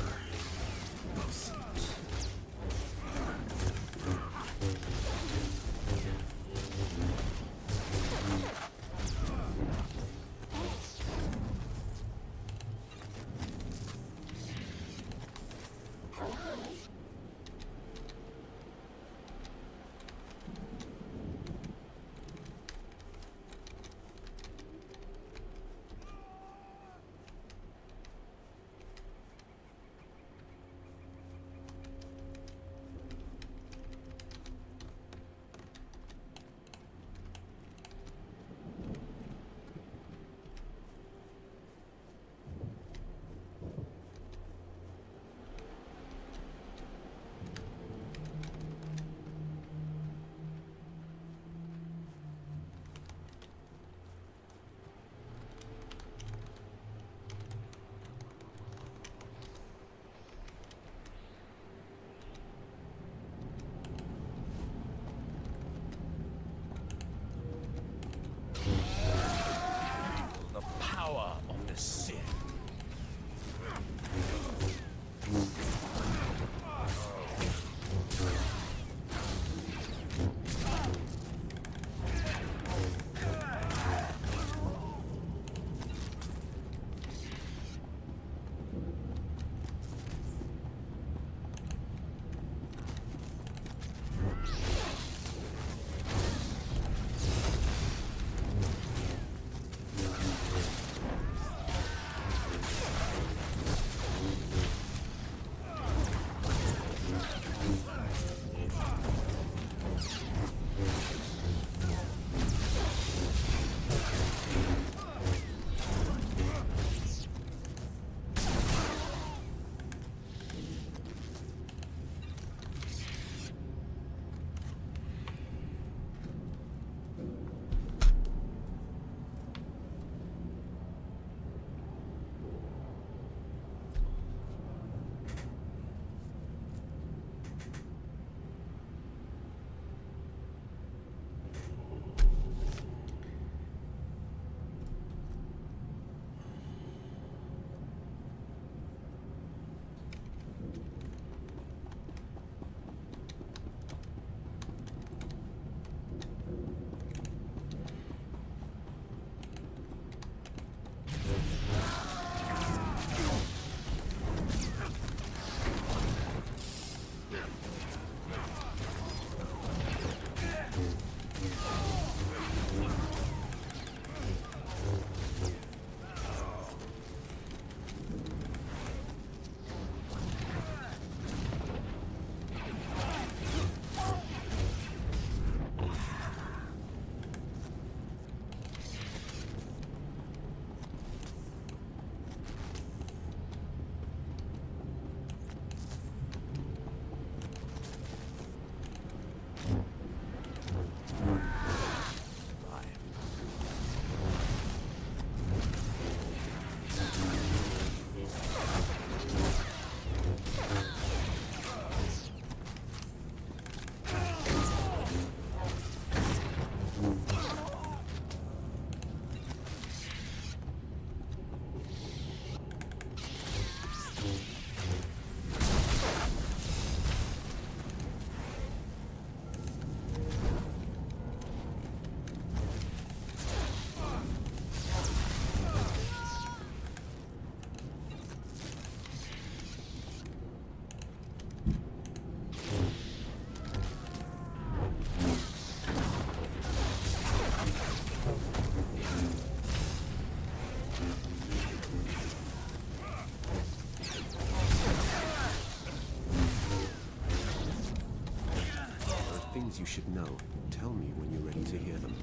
you should know. Tell me when you're ready to hear them.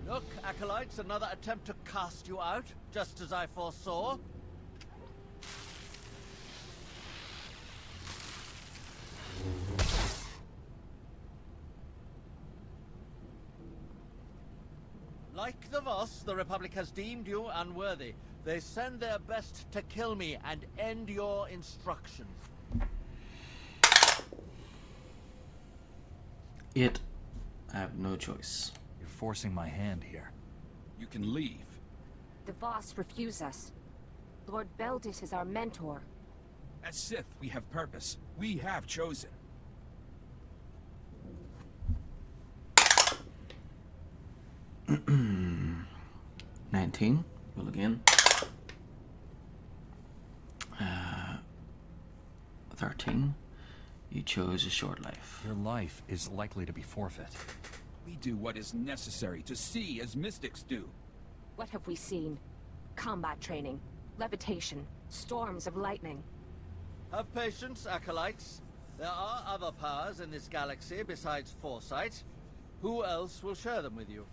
Look, Acolytes, another attempt to cast you out, just as I foresaw. Like the Voss, the Republic has deemed you unworthy. They send their best to kill me and end your instruction. I have no choice. You're forcing my hand here. You can leave. The Voss refuse us. Lord Beldis is our mentor. As Sith, we have purpose. We have chosen. Mm. 19. Roll again. 13. You chose a short life. Your life is likely to be forfeit. We do what is necessary to see as mystics do. What have we seen? Combat training, levitation, storms of lightning. Have patience, Acolytes. There are other powers in this galaxy besides foresight. Who else will share them with you?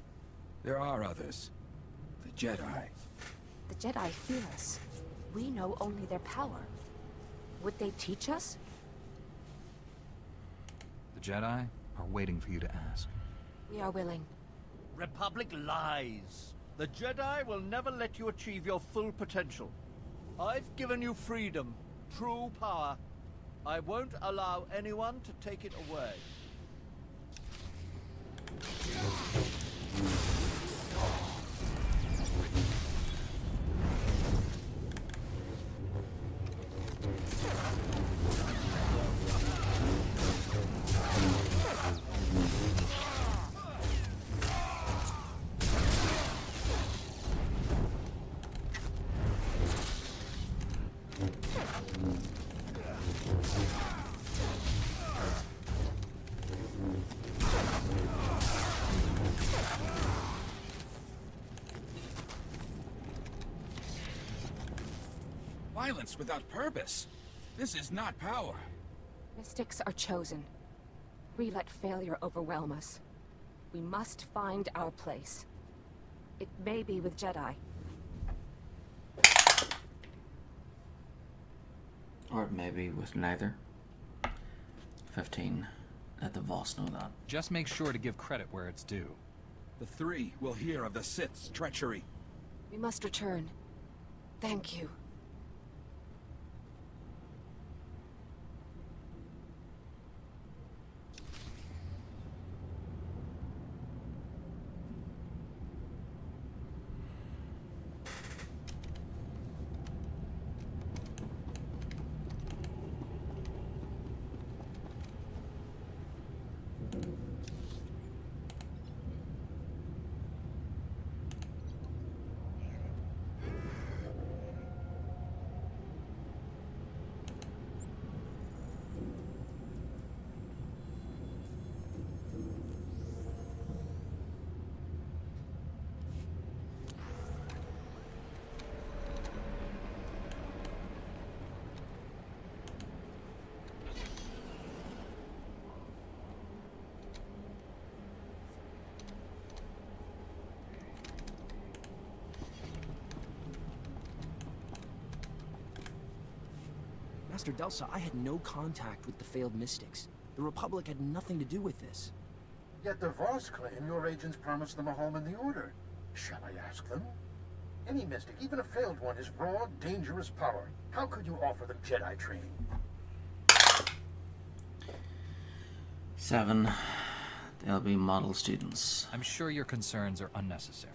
There are others. The Jedi. The Jedi fear us. We know only their power. Would they teach us? The Jedi are waiting for you to ask. We are willing. Republic lies. The Jedi will never let you achieve your full potential. I've given you freedom, true power. I won't allow anyone to take it away. Violence without purpose. This is not power. Mystics are chosen. We let failure overwhelm us. We must find our place. It may be with Jedi. Or maybe with neither. 15. Let the Voss know that. Just make sure to give credit where it's due. The three will hear of the Sith's treachery. We must return. Thank you. Master Delsa, I had no contact with the failed mystics. The Republic had nothing to do with this. Yet the Voss claim your agents promised them a home in the Order. Shall I ask them? Any mystic, even a failed one, is raw, dangerous power. How could you offer them Jedi training? 7. They'll be model students. I'm sure your concerns are unnecessary.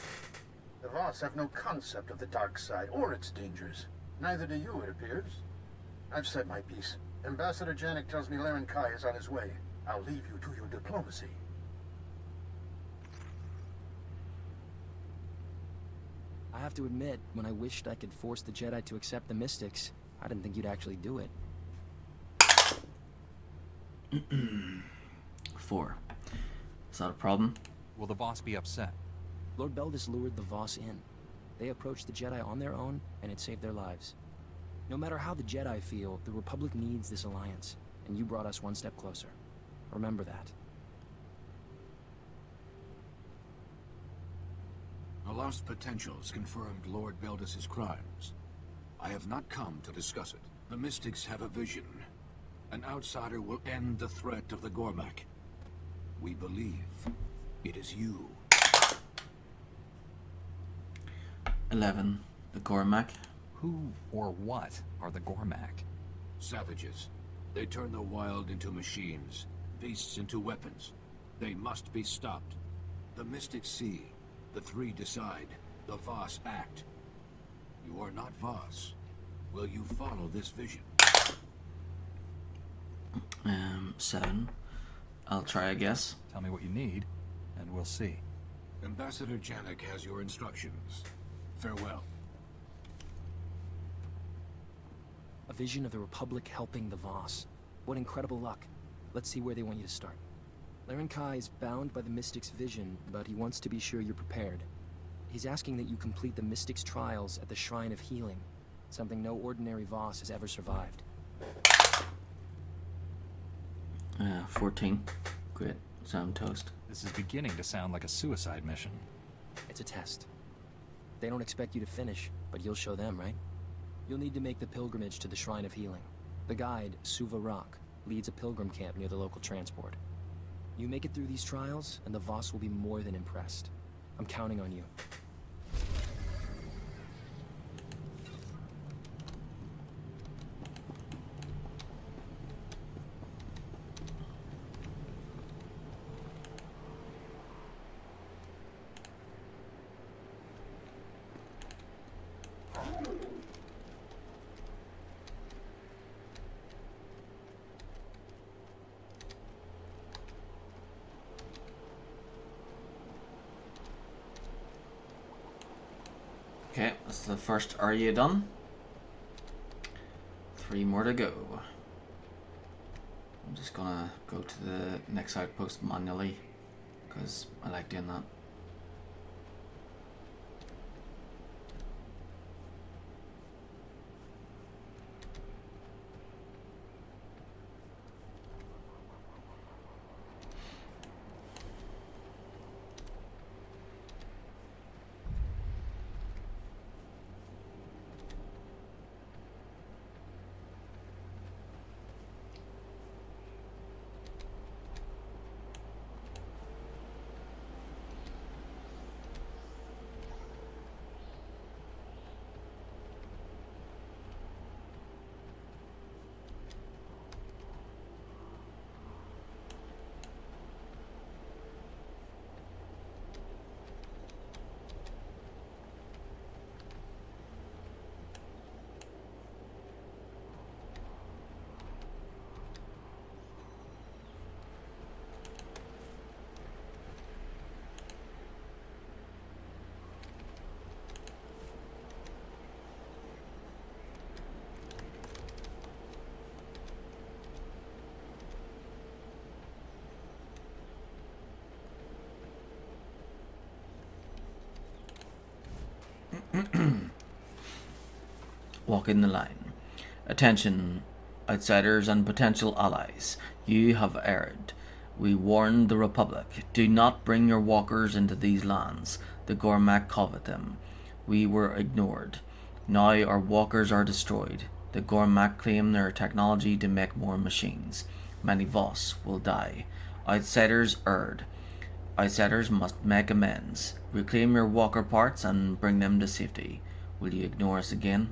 The Voss have no concept of the dark side or its dangers. Neither do you, it appears. I've said my piece. Ambassador Janik tells me Laren Kai is on his way. I'll leave you to your diplomacy. I have to admit, when I wished I could force the Jedi to accept the mystics, I didn't think you'd actually do it. 4. Is that a problem? Will the Voss be upset? Lord Beldis lured the Voss in. They approached the Jedi on their own, and it saved their lives. No matter how the Jedi feel, the Republic needs this alliance, and you brought us one step closer. Remember that. A lost potentials confirmed Lord Beldis' crimes. I have not come to discuss it. The Mystics have a vision. An outsider will end the threat of the Gormak. We believe it is you. 11. The Gormak. Who or what are the Gormak? Savages. They turn the wild into machines, beasts into weapons. They must be stopped. The Mystics see. The three decide. The Voss act. You are not Voss. Will you follow this vision? 7. I'll try, I guess. Tell me what you need, and we'll see. Ambassador Janik has your instructions. Farewell. A vision of the Republic helping the Voss. What incredible luck. Let's see where they want you to start. Laren Kai is bound by the Mystic's vision, but he wants to be sure you're prepared. He's asking that you complete the Mystic's trials at the Shrine of Healing, something no ordinary Voss has ever survived. 14. Great. So I'm toast. This is beginning to sound like a suicide mission. It's a test. They don't expect you to finish, but you'll show them, right? You'll need to make the pilgrimage to the Shrine of Healing. The guide, Suva Rock, leads a pilgrim camp near the local transport. You make it through these trials, and the Voss will be more than impressed. I'm counting on you. Okay, that's the first area done. 3 more to go. I'm just gonna go to the next outpost manually, because I like doing that. Walking the line. Attention, outsiders and potential allies. You have erred. We warned the Republic. Do not bring your walkers into these lands. The Gormak covet them. We were ignored. Now our walkers are destroyed. The Gormak claim their technology to make more machines. Many Voss will die. Outsiders erred. Outsiders must make amends. Reclaim your walker parts and bring them to safety. Will you ignore us again?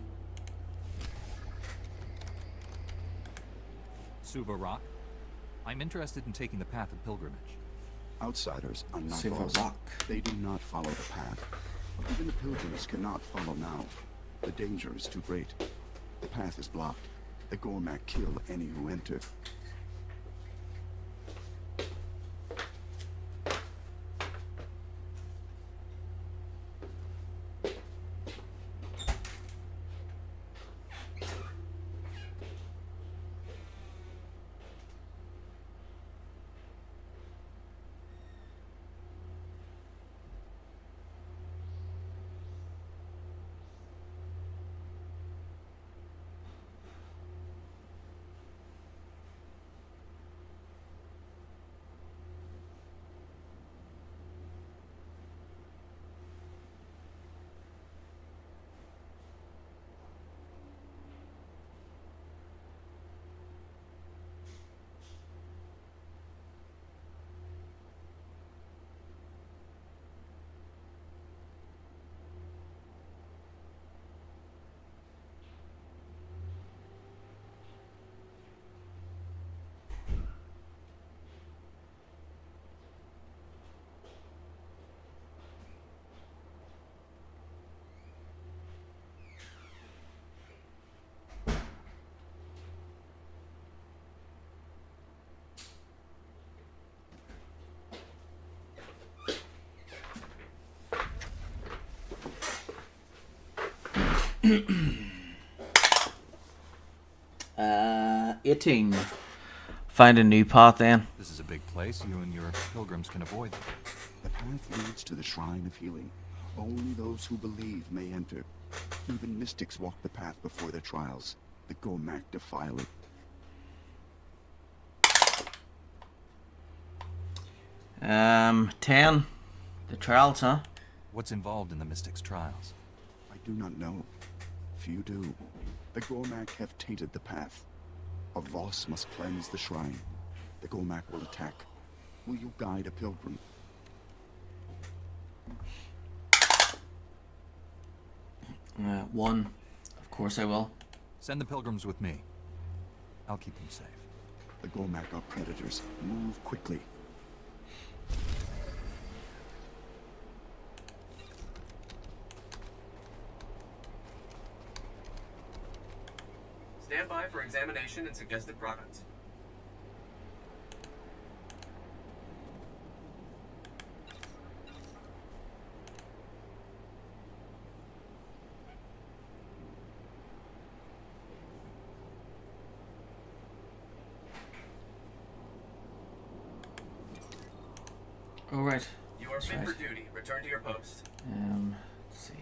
Suva Rock. I'm interested in taking the path of pilgrimage. Outsiders are not Suva lost. Rock. They do not follow the path. Even the pilgrims cannot follow now. The danger is too great. The path is blocked. The Gormak kill any who enter. Uh, 18. Find a new path then. This is a big place. You and your pilgrims can avoid them. The path leads to the Shrine of Healing. Only those who believe may enter. Even mystics walk the path before their trials. The Gormak defile it. Ten. The trials, huh? What's involved in the Mystic's trials? I do not know. Few do. The Gormak have tainted the path. A Voss must cleanse the shrine. The Gormak will attack. Will you guide a pilgrim? One. Of course I will. Send the pilgrims with me. I'll keep them safe. The Gormak are predators. Move quickly. Stand by for examination and suggested products. All right. You are fit for duty. Return to your post. Let's see.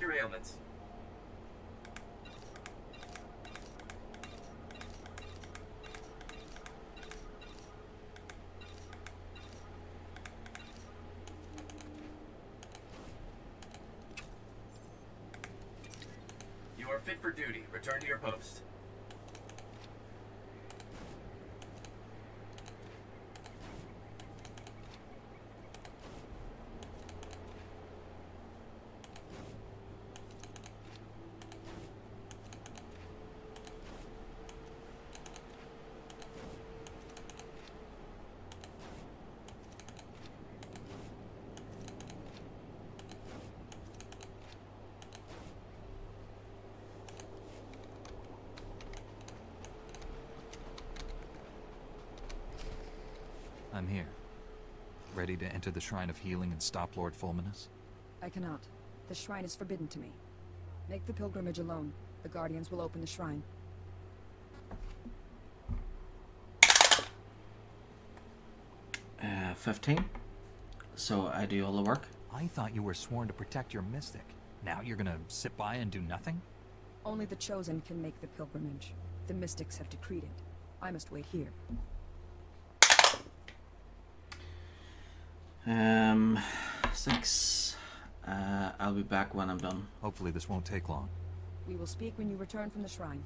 your ailments. You are fit for duty. Return to your post. I'm here. Ready to enter the Shrine of Healing and stop Lord Fulminus? I cannot. The shrine is forbidden to me. Make the pilgrimage alone. The Guardians will open the shrine. 15. So I do all the work. I thought you were sworn to protect your mystic. Now you're gonna sit by and do nothing? Only the Chosen can make the pilgrimage. The mystics have decreed it. I must wait here. 6. I'll be back when I'm done. Hopefully this won't take long. We will speak when you return from the shrine.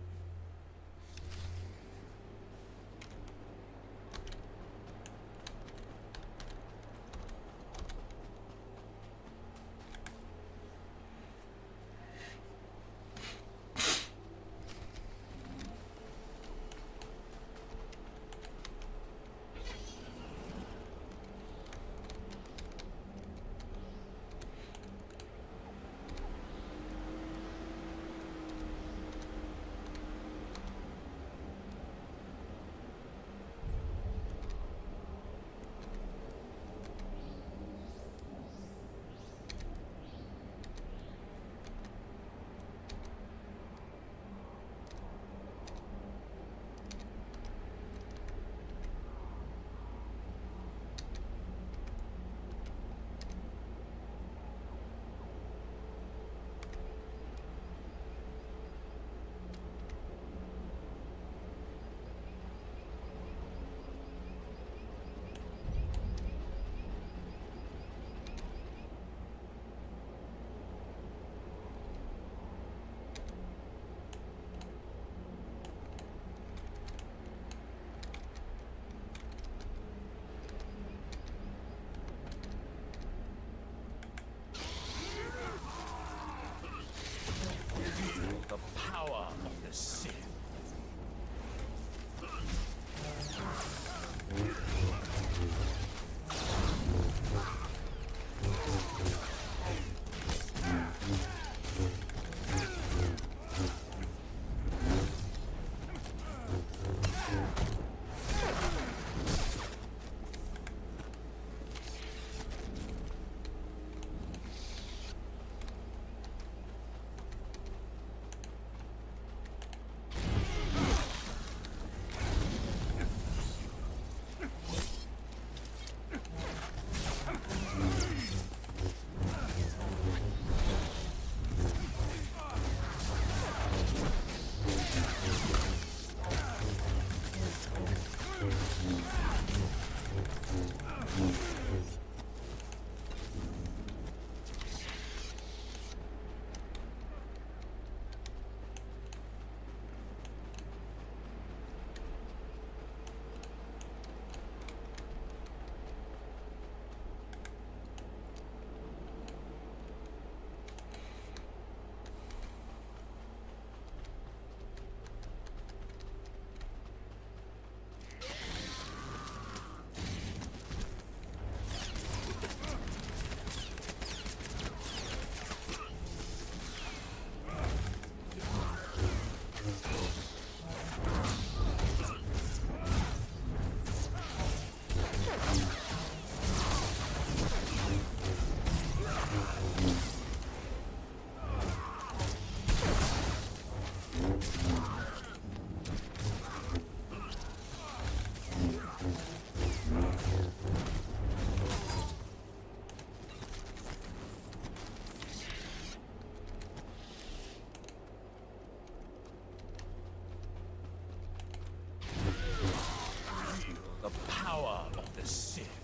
Sith.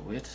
wait.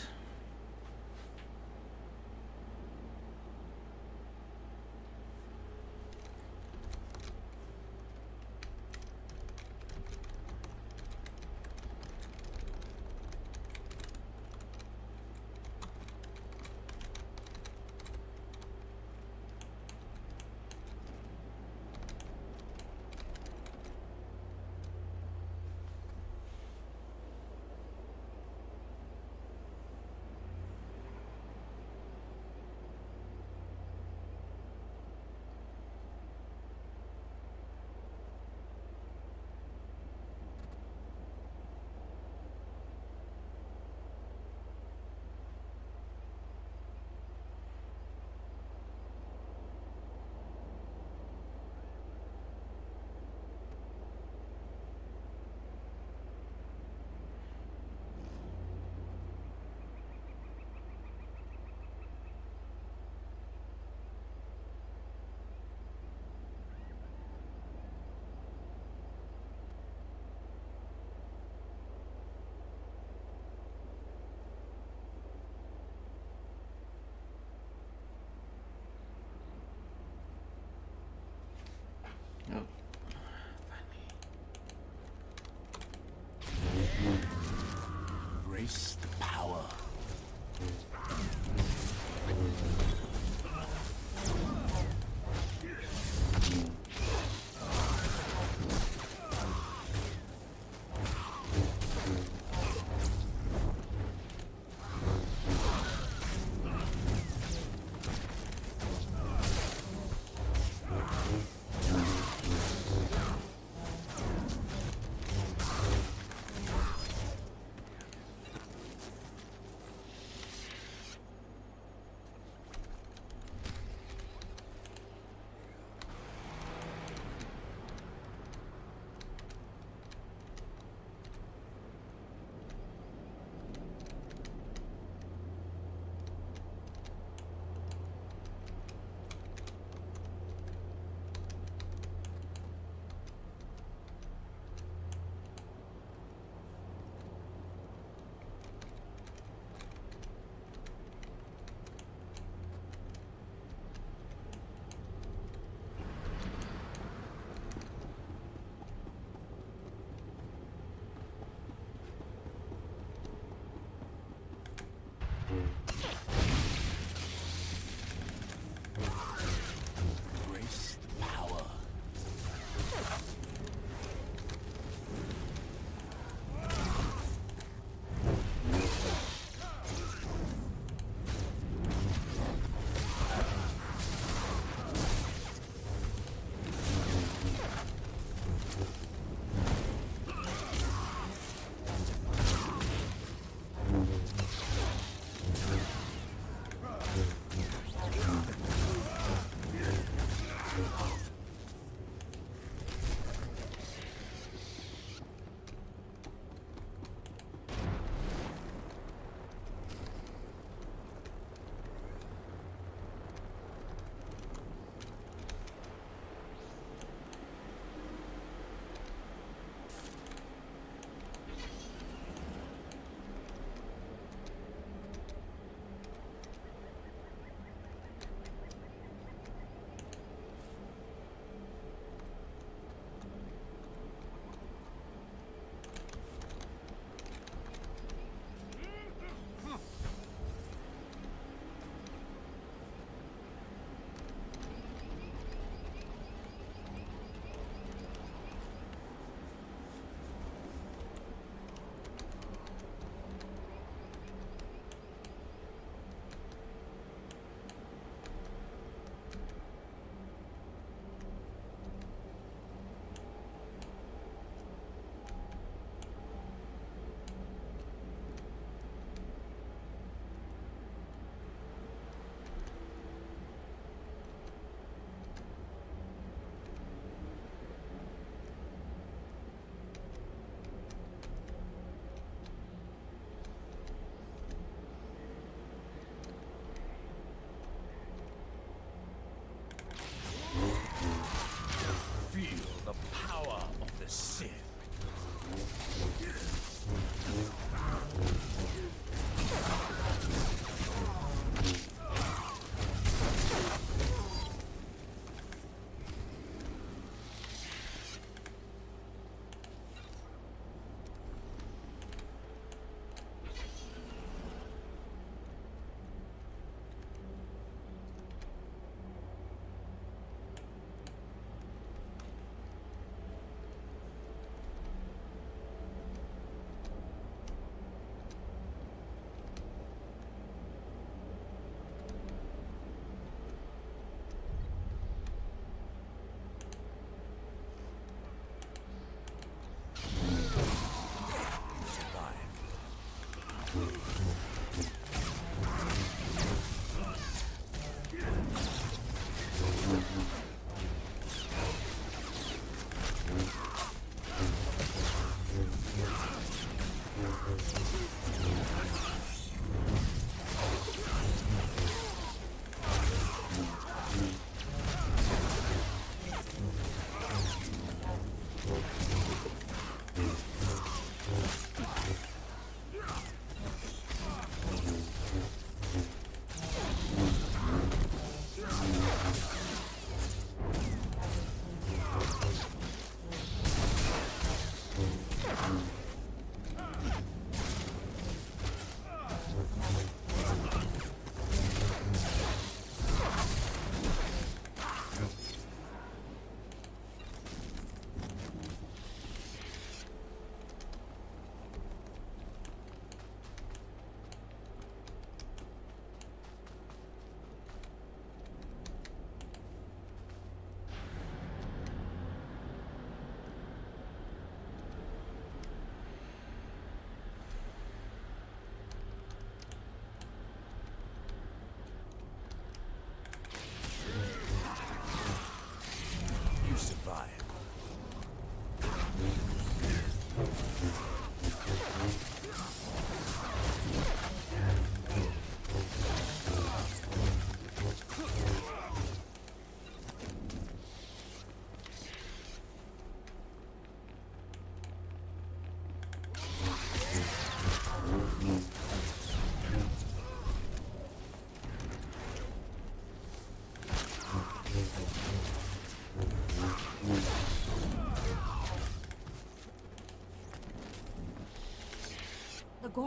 Oh. Embrace the power.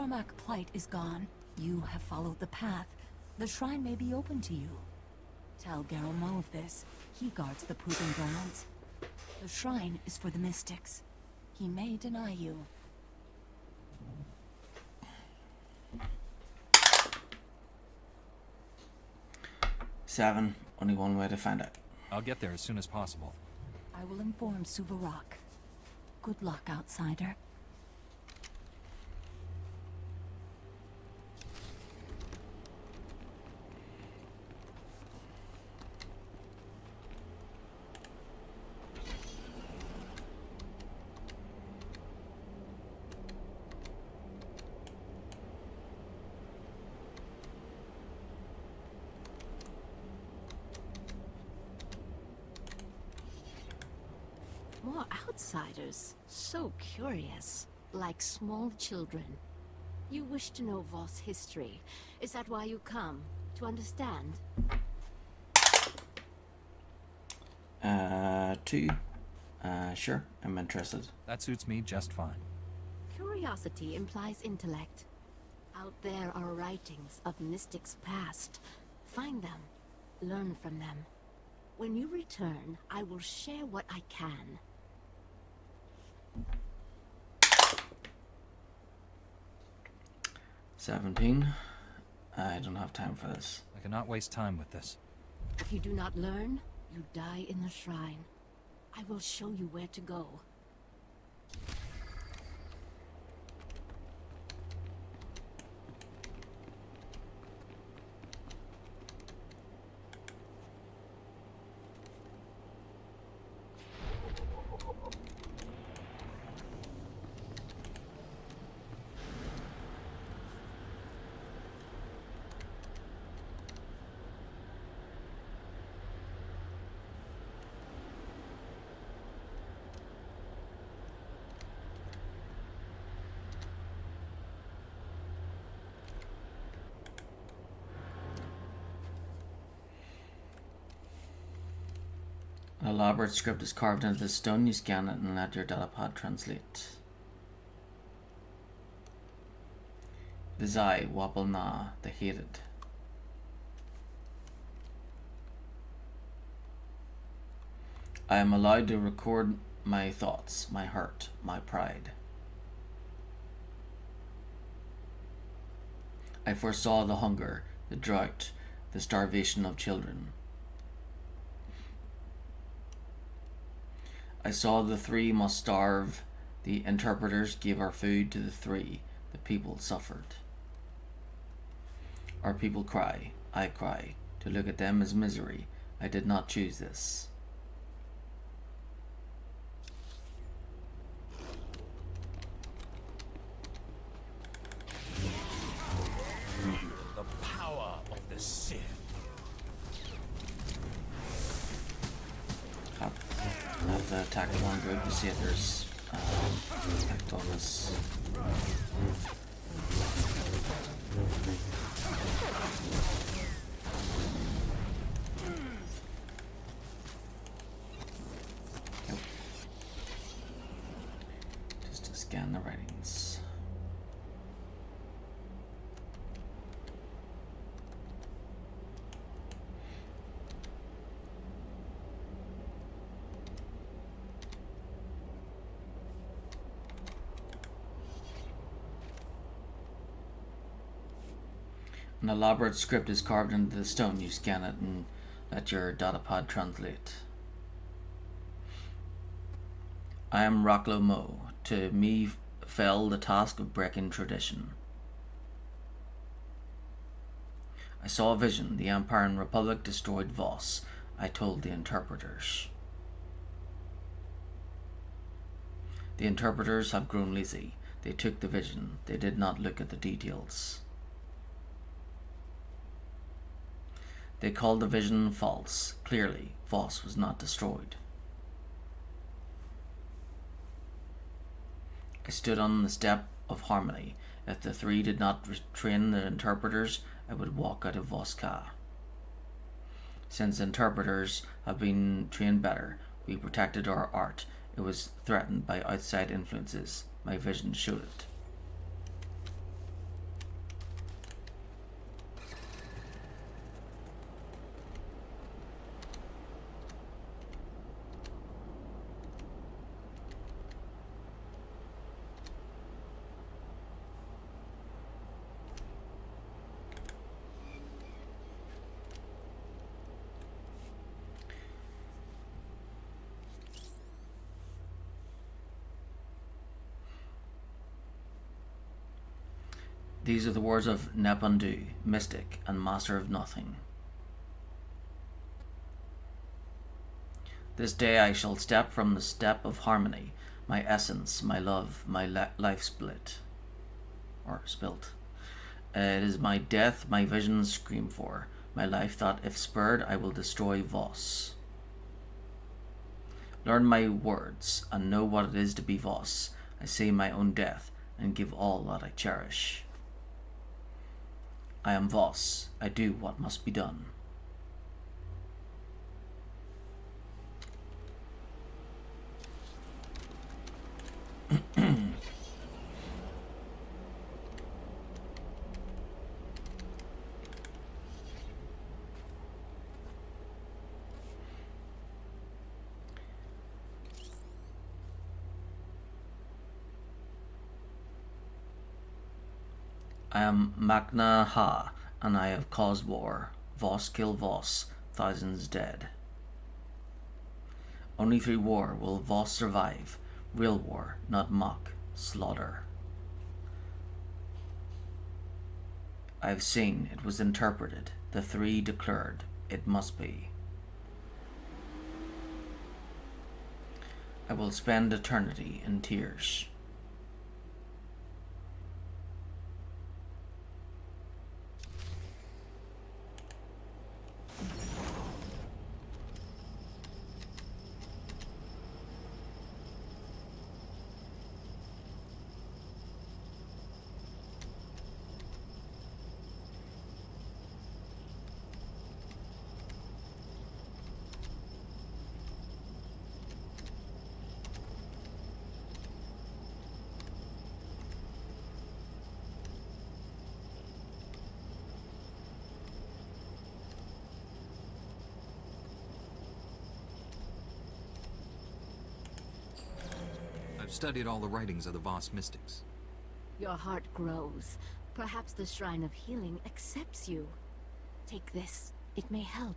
Gormak plight is gone, you have followed the path. The shrine may be open to you. Tell Garamo of this. He guards the proving grounds. The shrine is for the mystics. He may deny you. Seven. Only one way to find out. I'll get there as soon as possible. I will inform Suvarak. Good luck, outsider. More outsiders. So curious. Like small children. You wish to know Voss history. Is that why you come? To understand? 2. Sure, I'm interested. That suits me just fine. Curiosity implies intellect. Out there are writings of mystics past. Find them. Learn from them. When you return, I will share what I can. $17. I don't have time for this. I cannot waste time with this. If you do not learn, you die in the shrine. I will show you where to go. An elaborate script is carved into the stone. You scan it and let your datapad translate. It is I, Wapel Na, the Hated. I am allowed to record my thoughts, my hurt, my pride. I foresaw the hunger, the drought, the starvation of children. I saw the 3 must starve. The interpreters gave our food to the 3. The people suffered. Our people cry. I cry. To look at them is misery. I did not choose this. The power of the Sith. Have to attack one group to see if there's effect on this. Yep. Just to scan the writings. An elaborate script is carved into the stone. You scan it and let your datapad translate. I am Rocklo Mo. To me fell the task of breaking tradition. I saw a vision. The Empire and Republic destroyed Voss. I told the interpreters. The interpreters have grown lazy. They took the vision. They did not look at the details. They called the vision false. Clearly, Voss was not destroyed. I stood on the step of harmony. If the 3 did not train the interpreters, I would walk out of Voss-Ka. Since interpreters have been trained better, we protected our art. It was threatened by outside influences. My vision showed it. These are the words of Nepundu, mystic and master of nothing. This day I shall step from the step of harmony, my essence, my love, my life split. Or spilt. It is my death my visions scream for, my life that, if spurred, I will destroy Voss. Learn my words, and know what it is to be Voss. I say my own death, and give all that I cherish. I am Voss. I do what must be done. I am Magna Ha, and I have caused war. Voss kill Voss, thousands dead. Only through war will Voss survive. Real war, not mock, slaughter. I have seen, it was interpreted. The three declared, it must be. I will spend eternity in tears. I've studied all the writings of the Voss mystics. Your heart grows. Perhaps the Shrine of Healing accepts you. Take this. It may help.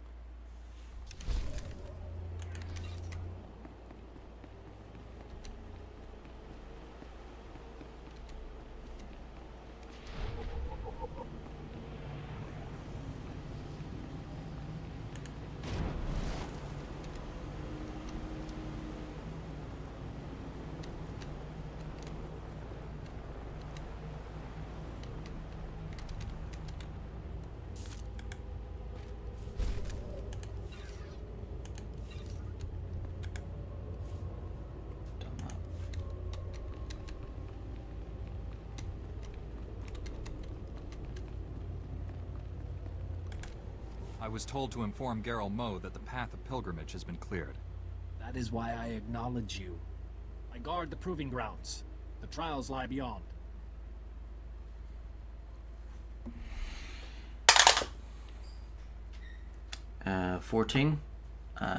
I was told to inform Geralt Mo that the path of pilgrimage has been cleared. That is why I acknowledge you. I guard the proving grounds. The trials lie beyond. 14.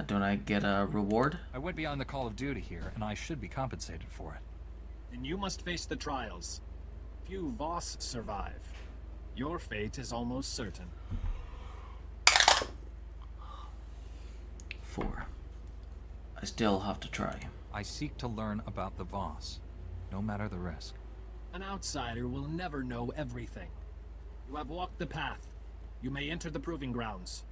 Don't I get a reward? I went beyond the call of duty here, and I should be compensated for it. Then you must face the trials. Few Voss survive. Your fate is almost certain. 4. I still have to try. I seek to learn about the Voss, no matter the risk. An outsider will never know everything. You have walked the path. You may enter the proving grounds.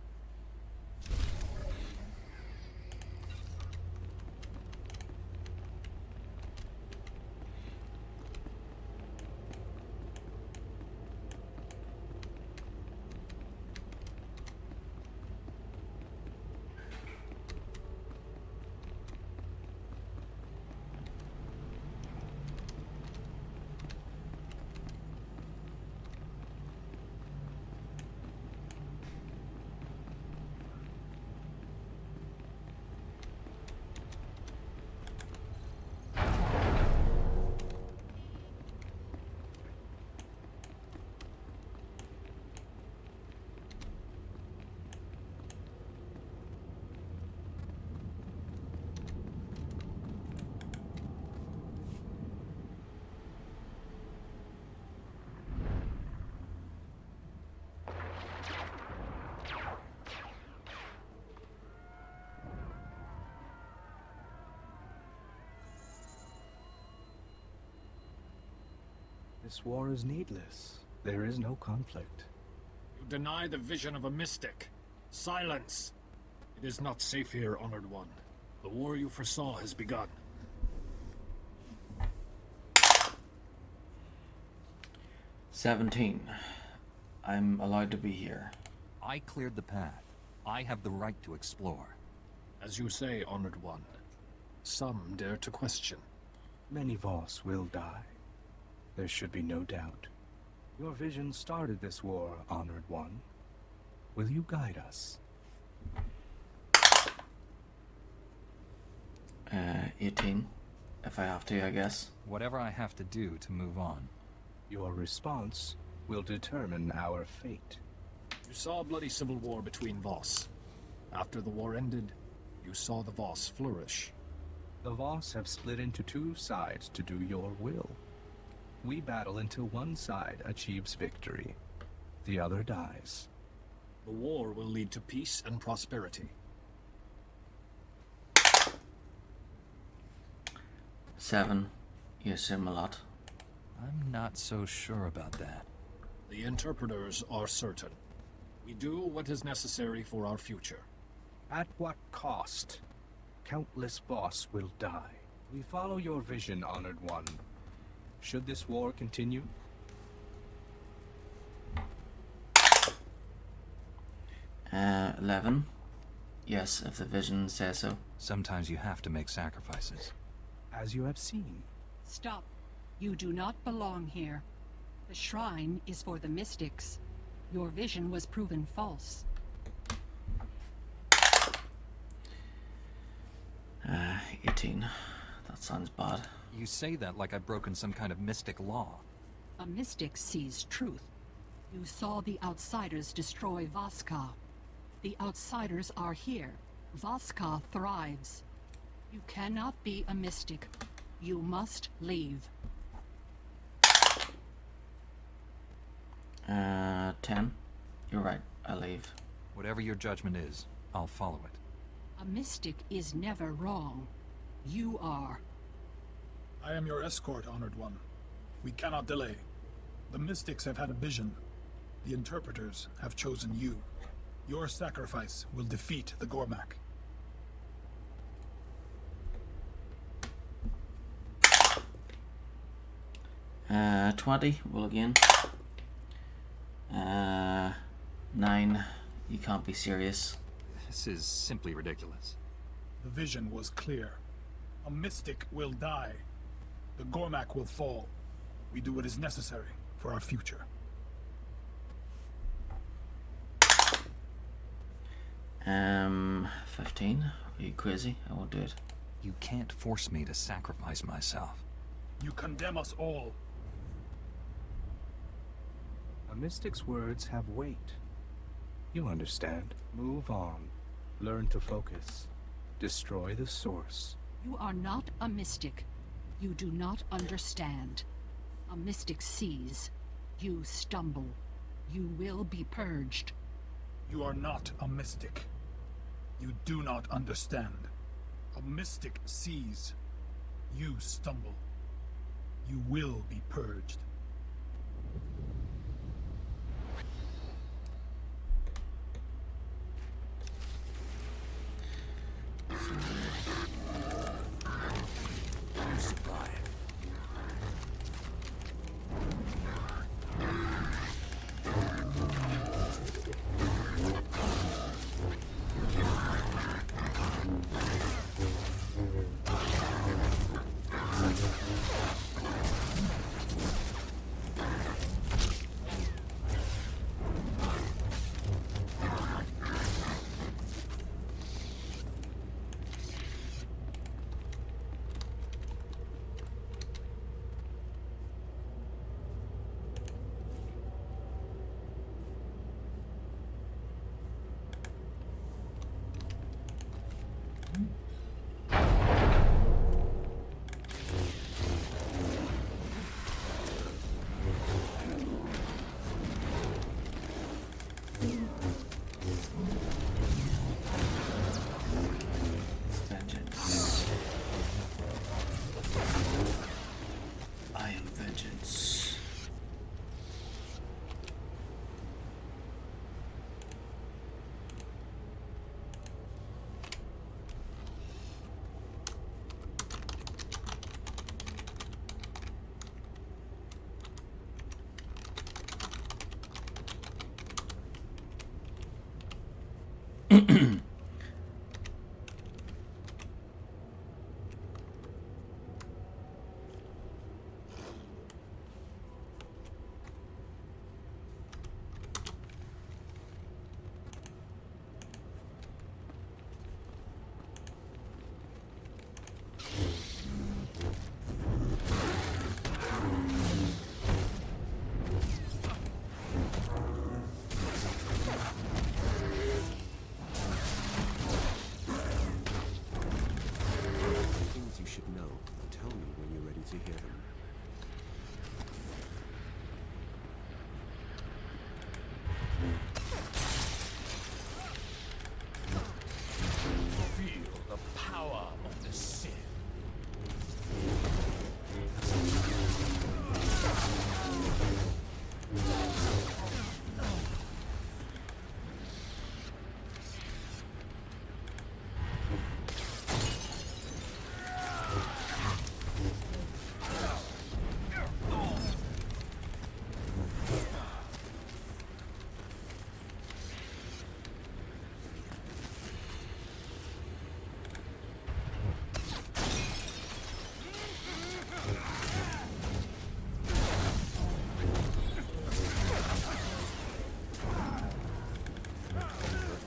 This war is needless. There is no conflict. You deny the vision of a mystic. Silence! It is not safe here, Honored One. The war you foresaw has begun. "17. I'm allowed to be here." I cleared the path. I have the right to explore. As you say, Honored One. Some dare to question. Many Voss will die. There should be no doubt. Your vision started this war, Honored One. Will you guide us? 18. If I have to, I guess. Whatever I have to do to move on. Your response will determine our fate. You saw a bloody civil war between Voss. After the war ended, you saw the Voss flourish. The Voss have split into two sides to do your will. We battle until one side achieves victory. The other dies. The war will lead to peace and prosperity. 7. You assume a lot. I'm not so sure about that. The interpreters are certain. We do what is necessary for our future. At what cost? Countless Voss will die. We follow your vision, Honored One. Should this war continue? Uh, 11. Yes, if the vision says so. Sometimes you have to make sacrifices. As you have seen. Stop. You do not belong here. The shrine is for the mystics. Your vision was proven false. 18. That sounds bad. You say that like I've broken some kind of mystic law. A mystic sees truth. You saw the outsiders destroy Voska. The outsiders are here. Voska thrives. You cannot be a mystic. You must leave. 10. You're right. I leave. Whatever your judgment is, I'll follow it. A mystic is never wrong. You are. I am your escort, Honored One. We cannot delay. The mystics have had a vision. The interpreters have chosen you. Your sacrifice will defeat the Gormak. Uh, 20. Roll again. 9. You can't be serious. This is simply ridiculous. The vision was clear. A mystic will die. The Gormak will fall. We do what is necessary for our future. 15. Are you crazy? I won't do it. You can't force me to sacrifice myself. You condemn us all. A mystic's words have weight. You understand. Move on. Learn to focus. Destroy the source. You are not a mystic. You do not understand. A mystic sees. You stumble. You will be purged. You are not a mystic. You do not understand. A mystic sees. You stumble. You will be purged. You survive.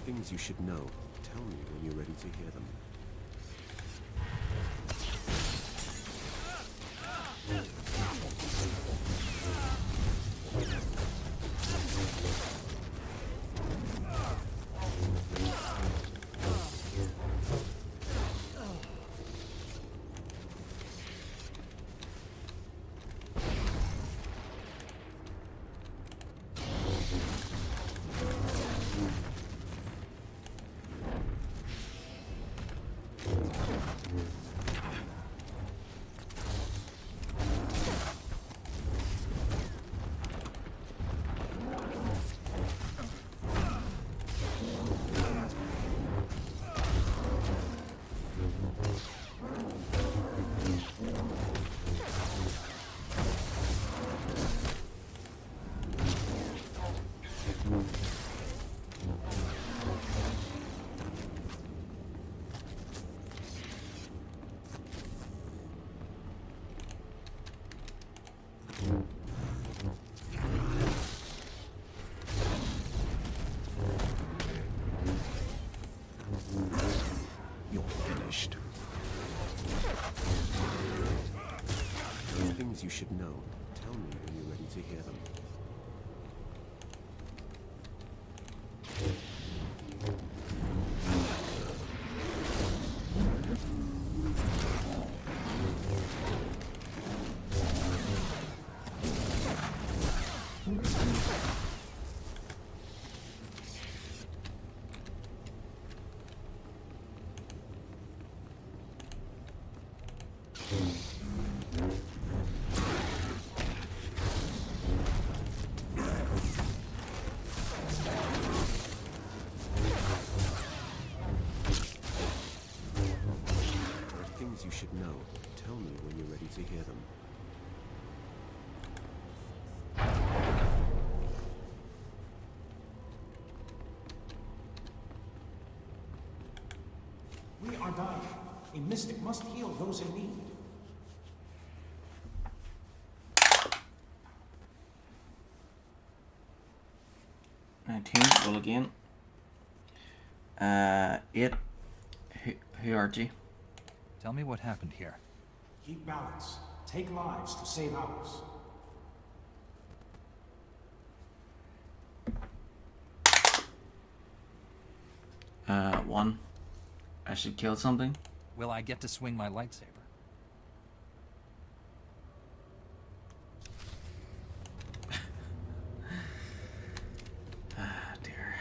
things you should know. Tell me when you're ready to hear them. You're finished. Things you should know. Tell me when you're ready to hear them. You should know. Tell me when you're ready to hear them. We are dying. A mystic must heal those in need. Roll again. 8. Who are you? Tell me what happened here. Keep balance. Take lives to save ours. One. I should kill something. Will I get to swing my lightsaber? Ah, dear.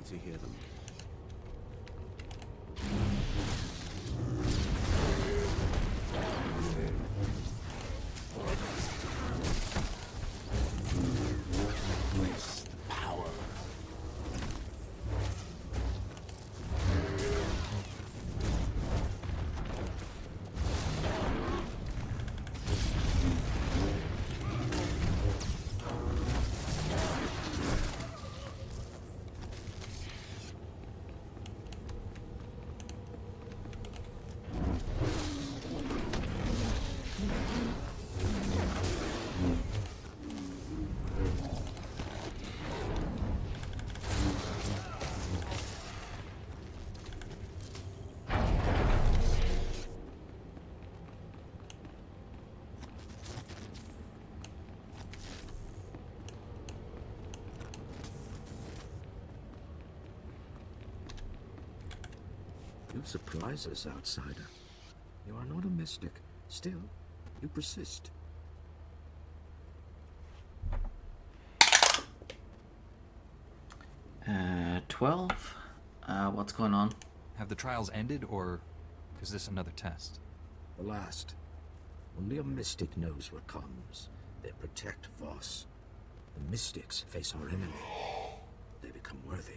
To hear them. Where's the power? You surprise us, outsider. You are not a mystic. Still, you persist. 12. What's going on? Have the trials ended, or is this another test? The last. Only a mystic knows what comes. They protect Voss. The mystics face our enemy. They become worthy.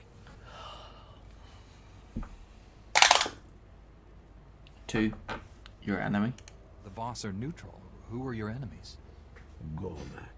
2. Your enemy. The Voss are neutral. Who are your enemies? Gormak.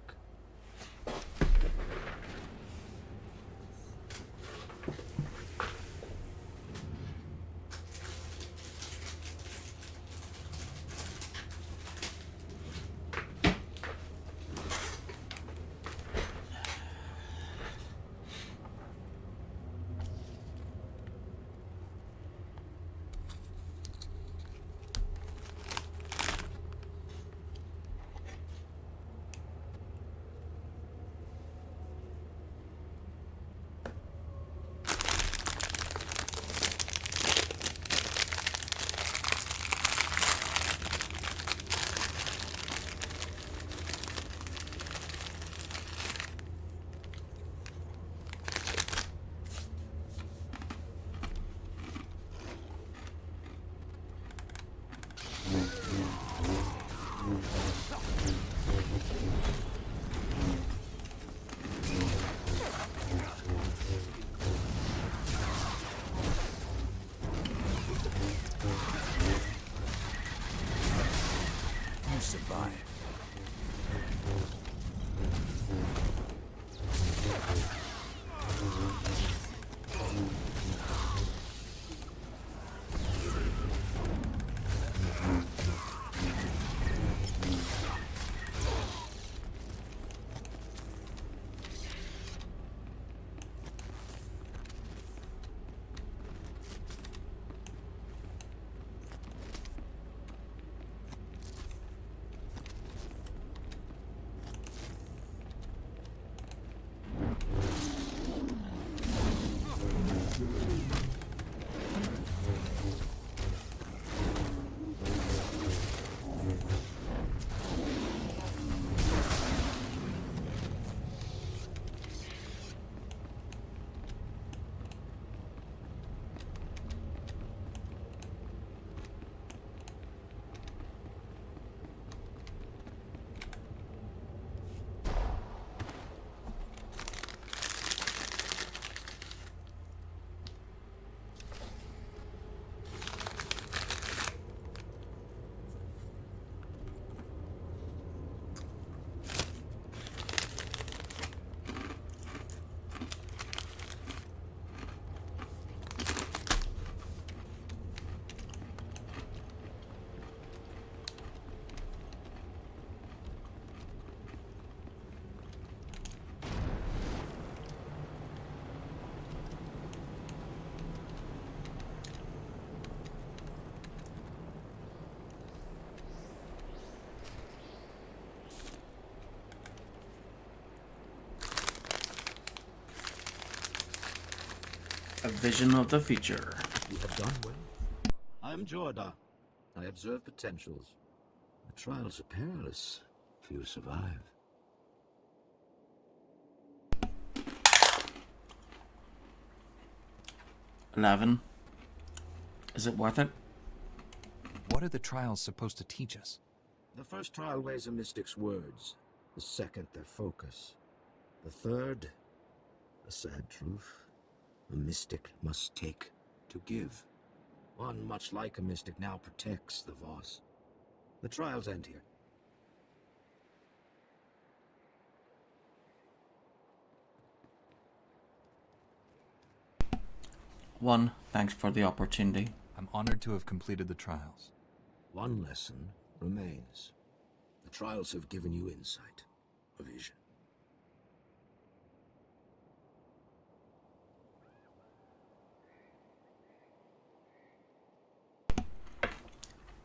A vision of the future. You have done well. I am Jorda. I observe potentials. The trials are perilous. Few survive. $11. Is it worth it? What are the trials supposed to teach us? The first trial weighs a mystic's words. The second, their focus. The third, a sad truth. A mystic must take to give. One, much like a mystic, now protects the Voss. The trials end here. One, thanks for the opportunity. I'm honored to have completed the trials. One lesson remains. The trials have given you insight, a vision.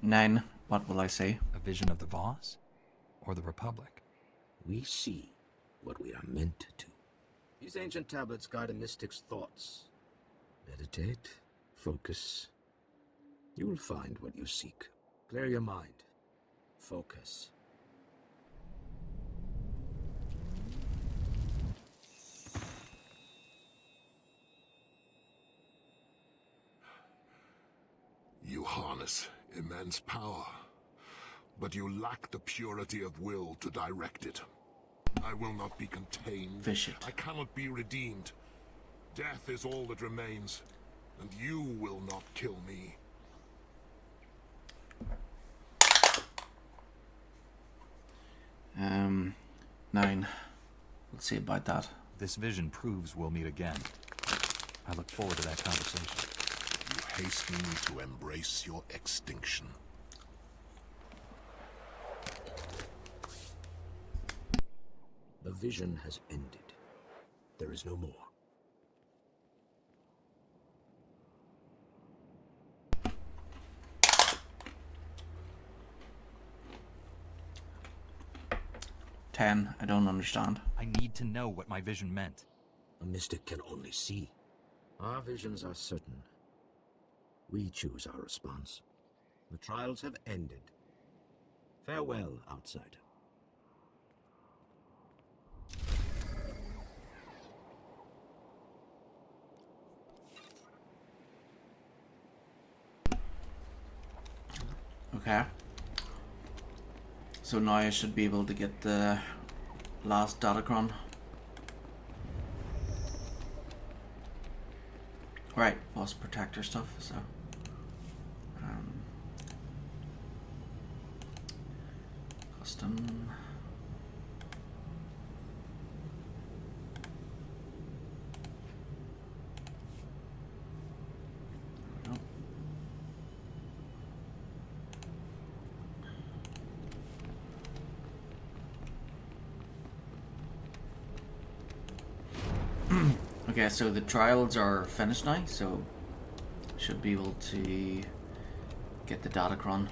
$9. What will I say? A vision of the Voss? Or the Republic? We see what we are meant to. These ancient tablets guide a mystic's thoughts. Meditate, focus. You will find what you seek. Clear your mind. Focus. You harness immense power, but you lack the purity of will to direct it. I will not be contained. Fish it. I cannot be redeemed. Death is all that remains, and you will not kill me. $9. Let's see about that. This vision proves we'll meet again. I look forward to that conversation. You hasten to embrace your extinction. The vision has ended. There is no more. $10. I don't understand. I need to know what my vision meant. A mystic can only see. Our visions are certain. We choose our response. The trials have ended. Farewell, outsider. Okay. So now I should be able to get the last Datacron. Right, Voss Protector stuff, so... custom... Okay, so the trials are finished now, so should be able to get the Datacron,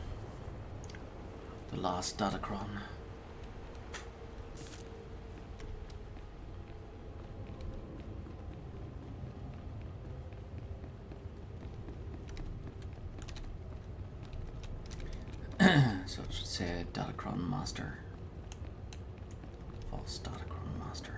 the last Datacron. So it should say Datacron Master, false Datacron Master.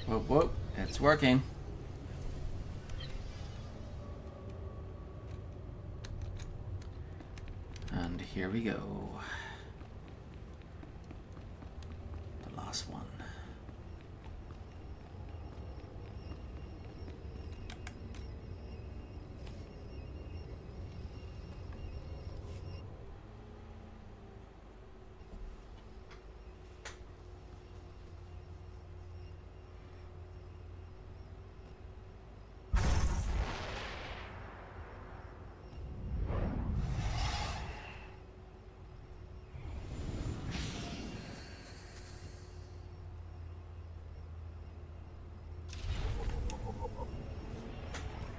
Whoop whoop, it's working. And here we go. The last one.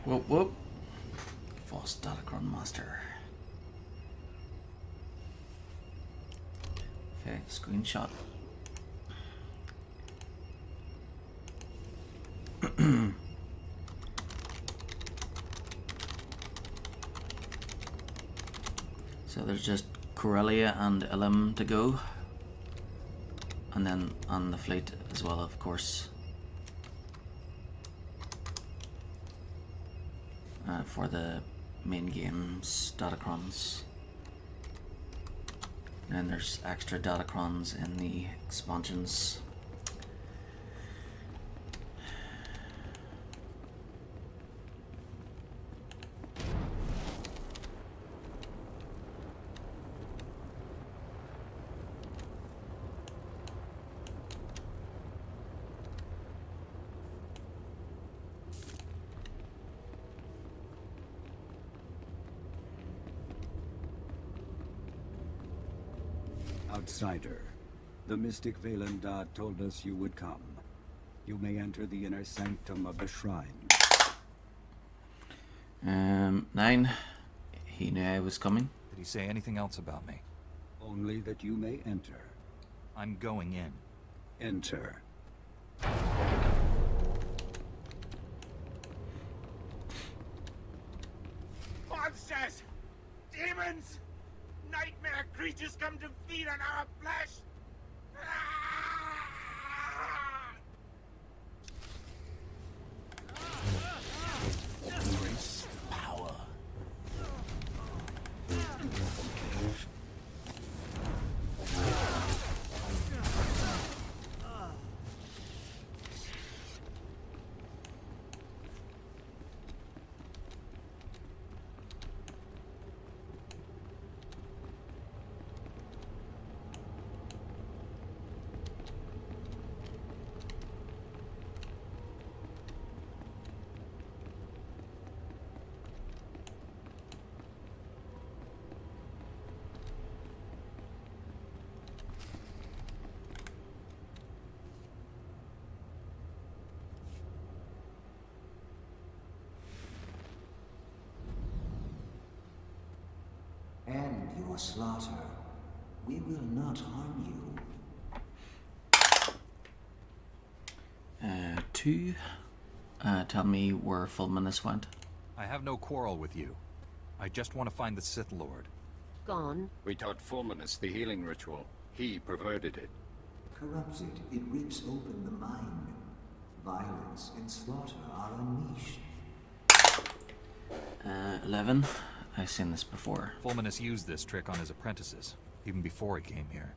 Whoop whoop. False Datacron Master. Okay, screenshot. So there's just Corellia and Ilum to go. And then on the fleet as well, of course. For the main games, Datacrons. And there's extra Datacrons in the expansions. Outsider, the mystic Vaylendar told us you would come. You may enter the inner sanctum of the shrine. 9. He knew I was coming. Did he say anything else about me? Only that you may enter. I'm going in. Enter. Monsters! Demons! Nightmare creatures come to feed on our flesh! Embrace the power. End your slaughter. We will not harm you. 2. Tell me where Fulminus went. I have no quarrel with you. I just want to find the Sith Lord. Gone. We taught Fulminus the healing ritual. He perverted it. Corrupts it, it rips open the mind. Violence and slaughter are unleashed. 11. I've seen this before. Fulminus used this trick on his apprentices, even before he came here.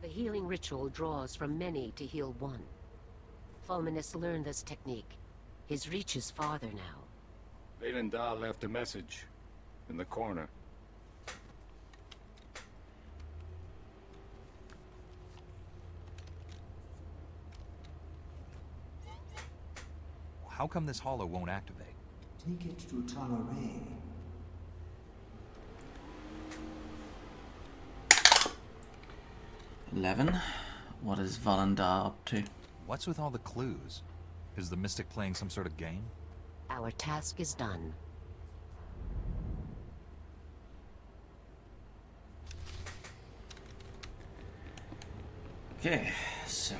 The healing ritual draws from many to heal one. Fulminus learned this technique. His reach is farther now. Vaylendar left a message in the corner. How come this hollow won't activate? Take it to Talaray. 11. What is Vaylendar up to? What's with all the clues? Is the Mystic playing some sort of game? Our task is done. Okay, so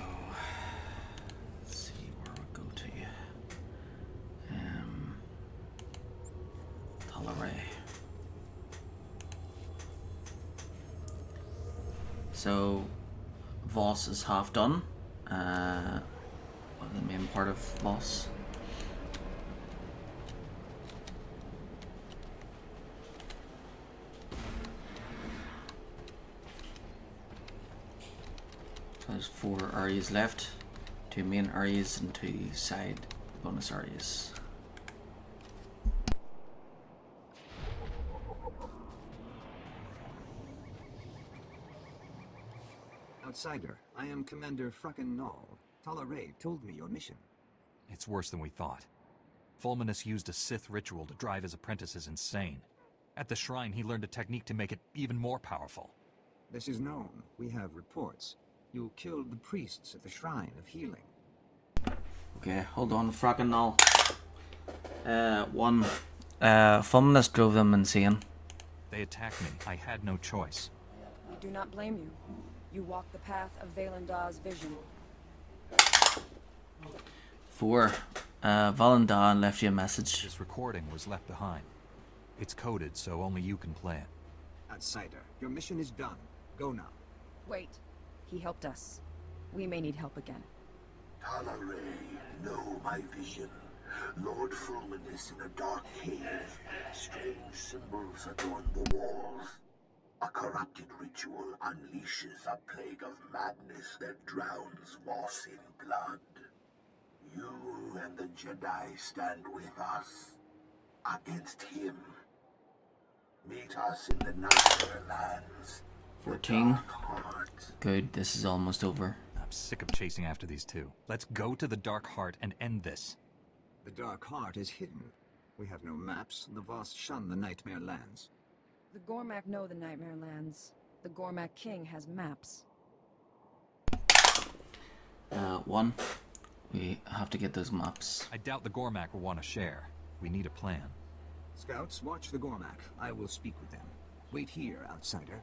let's see where we go to. Talaray. So Voss is half done. The main part of Voss. So there's 4 areas left, 2 main areas and 2 side bonus areas. Outsider, I am Commander Fracken Null. Talaray told me your mission. It's worse than we thought. Fulminus used a Sith ritual to drive his apprentices insane. At the shrine, he learned a technique to make it even more powerful. This is known. We have reports. You killed the priests at the Shrine of Healing. Okay, hold on, Fracken Null. One. Fulminus drove them insane. They attacked me. I had no choice. We do not blame you. You walk the path of Valendar's vision. 4. Valandar left you a message. This recording was left behind. It's coded, so only you can play it. Outsider, your mission is done. Go now. Wait. He helped us. We may need help again. Talaray, know my vision. Lord Fulminus in a dark cave. Strange symbols adorn the walls. A corrupted ritual unleashes a plague of madness that drowns Voss in blood. You and the Jedi stand with us. Against him. Meet us in the Nightmare Lands. 14. Good, this is almost over. I'm sick of chasing after these two. Let's go to the Dark Heart and end this. The Dark Heart is hidden. We have no maps. The Voss shun the Nightmare Lands. The Gormak know the Nightmare Lands. The Gormak King has maps. 1. We have to get those maps. I doubt the Gormak will want to share. We need a plan. Scouts, watch the Gormak. I will speak with them. Wait here, outsider.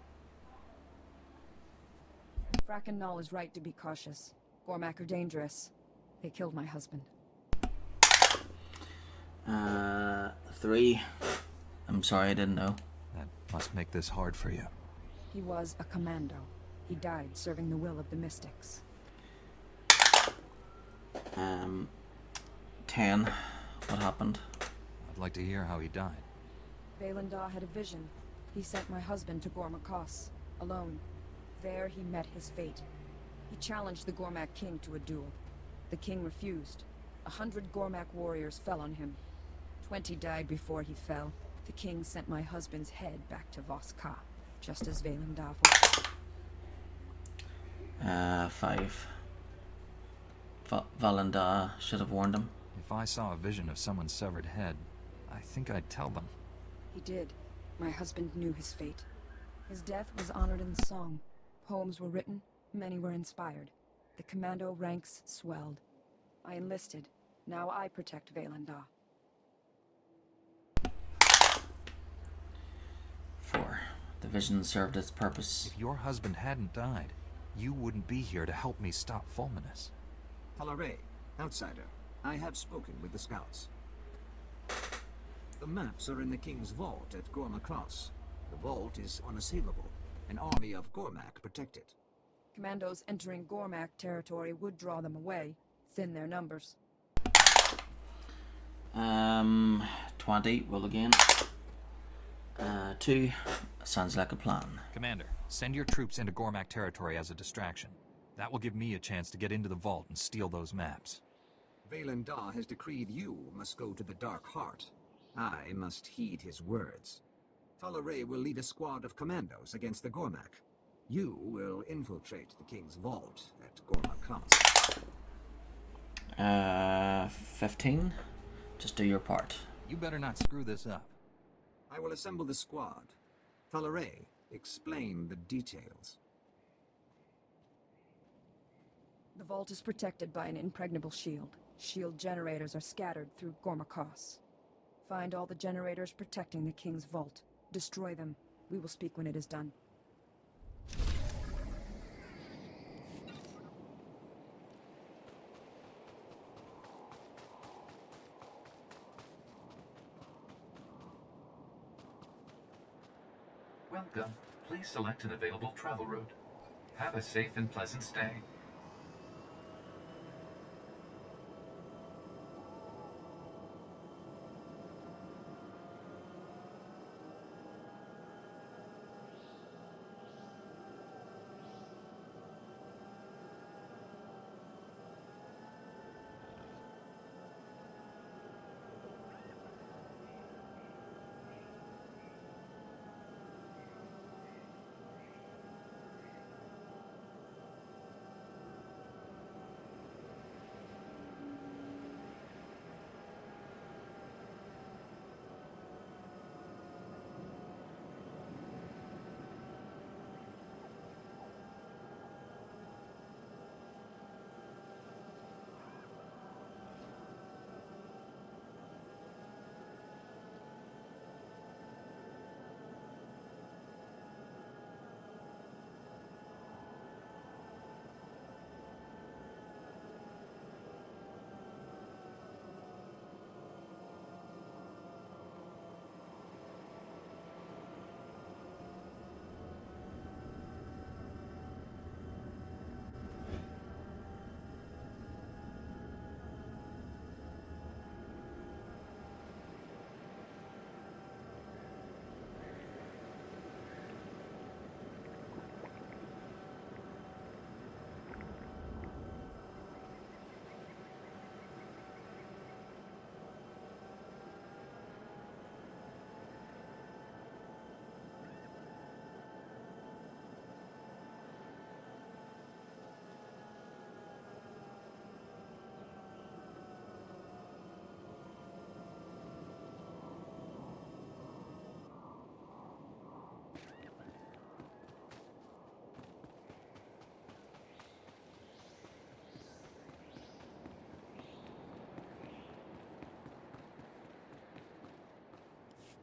Frakkenall is right to be cautious. Gormak are dangerous. They killed my husband. 3. I'm sorry, I didn't know. That must make this hard for you. He was a commando. He died serving the will of the Mystics. 10. What happened? I'd like to hear how he died. Valandar had a vision. He sent my husband to Gormakos, alone. There he met his fate. He challenged the Gormak King to a duel. The king refused. 100 Gormak warriors fell on him. 20 died before he fell. The king sent my husband's head back to Voss-Ka, just as Valandar was. 5. Valandar should have warned him. If I saw a vision of someone's severed head, I think I'd tell them. He did. My husband knew his fate. His death was honored in song. Poems were written, many were inspired. The commando ranks swelled. I enlisted. Now I protect Valandar. 4. The vision served its purpose. If your husband hadn't died, you wouldn't be here to help me stop Fulminus. Talaray, outsider, I have spoken with the scouts. The maps are in the king's vault at Gormakos. The vault is unassailable. An army of Gormak protect it. Commandos entering Gormak territory would draw them away, thin their numbers. 20. Roll again. 2. Sounds like a plan. Commander, send your troops into Gormak territory as a distraction. That will give me a chance to get into the vault and steal those maps. Valandar has decreed you must go to the Dark Heart. I must heed his words. Talaray will lead a squad of commandos against the Gormak. You will infiltrate the king's vault at Gormakos. 15. Just do your part. You better not screw this up. I will assemble the squad. Talaray, explain the details. The vault is protected by an impregnable shield. Shield generators are scattered through Gormakos. Find all the generators protecting the king's vault. Destroy them. We will speak when it is done. Welcome. Please select an available travel route. Have a safe and pleasant stay.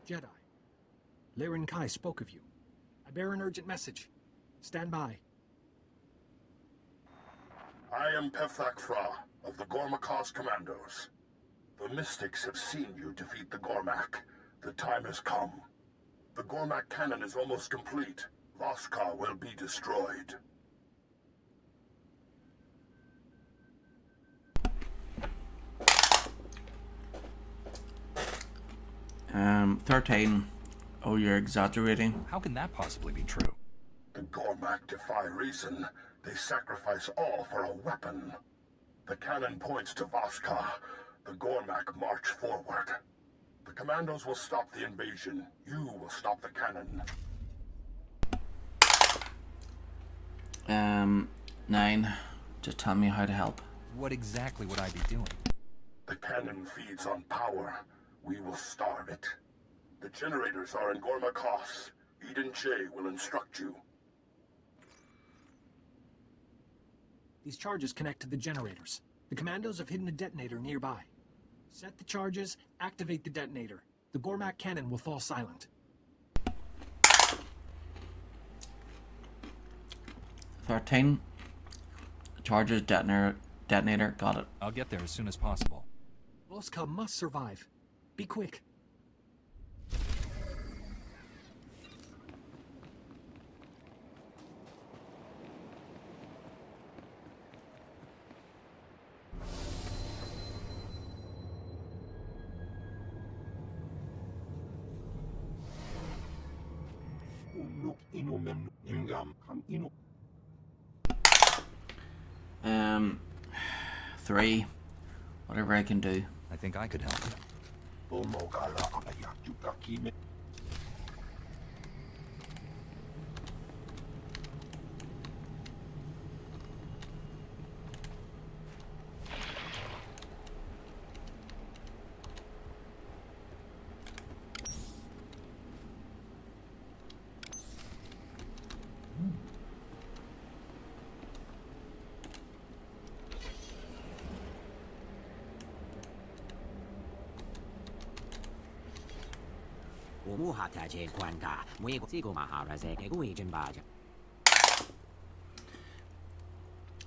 Jedi. Laren Kai spoke of you. I bear an urgent message. Stand by. I am Pefthak Fra of the Gormakos Commandos. The Mystics have seen you defeat the Gormak. The time has come. The Gormak cannon is almost complete. Voskar will be destroyed. Um, 13. Oh, you're exaggerating. How can that possibly be true? The Gormak defy reason. They sacrifice all for a weapon. The cannon points to Voskar. The Gormak march forward. The Commandos will stop the invasion. You will stop the cannon. 9. Just tell me how to help. What exactly would I be doing? The cannon feeds on power. We will starve it. The generators are in Gormakos. Eden J will instruct you. These charges connect to the generators. The Commandos have hidden a detonator nearby. Set the charges, activate the detonator. The Gormak cannon will fall silent. 13. Charges, detonator, got it. I'll get there as soon as possible. Voska must survive. Be quick. Um, 3. Whatever I can do. I think I could help you.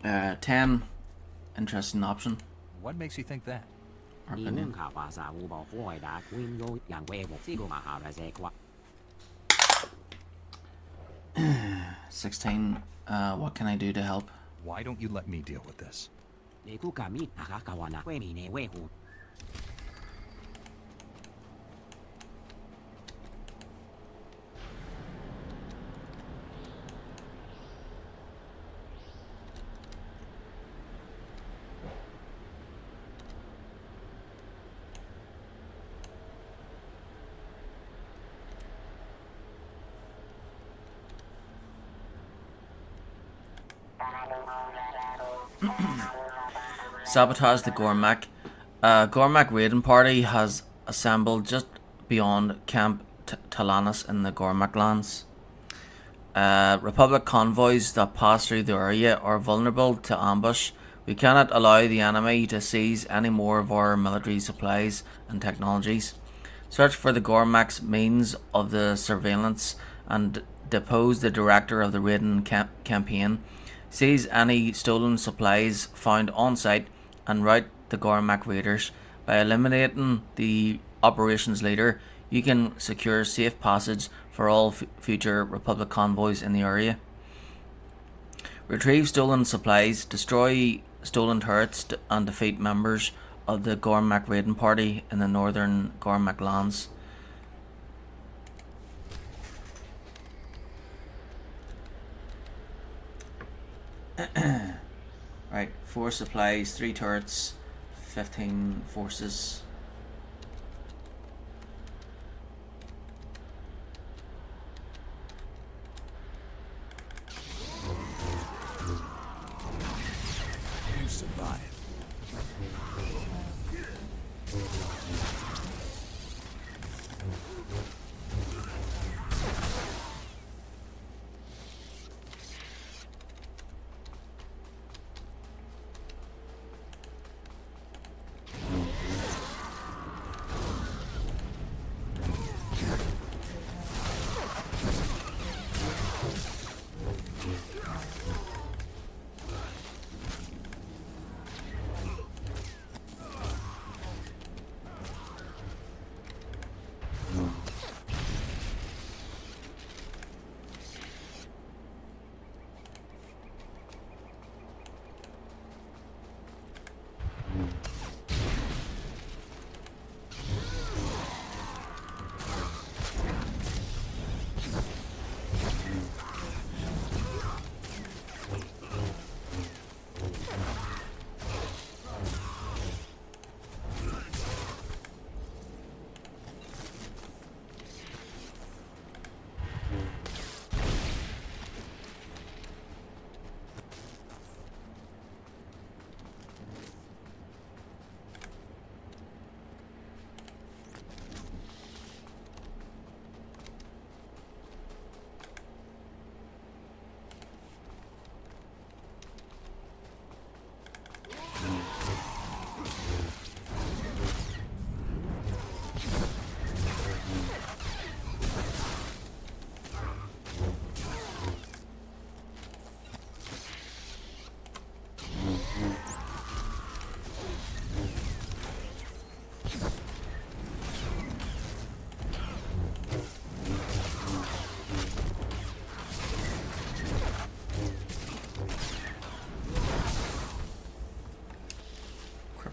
Uh, 10. Interesting option. What makes you think that? Our opinion. 16. What can I do to help? Why don't you let me deal with this? Sabotage the Gormak. Gormak raiding party has assembled just beyond Camp Talanis in the Gormak lands. Republic convoys that pass through the area are vulnerable to ambush. We cannot allow the enemy to seize any more of our military supplies and technologies. Search for the Gormak's means of the surveillance and depose the director of the raiding campaign. Seize any stolen supplies found on site and rout the Gormak raiders. By eliminating the operations leader, you can secure safe passage for all future Republic convoys in the area. Retrieve stolen supplies, destroy stolen turrets, and defeat members of the Gormak raiding party in the northern Gormak lands. Right, 4 supplies, 3 turrets, 15 forces. You survive.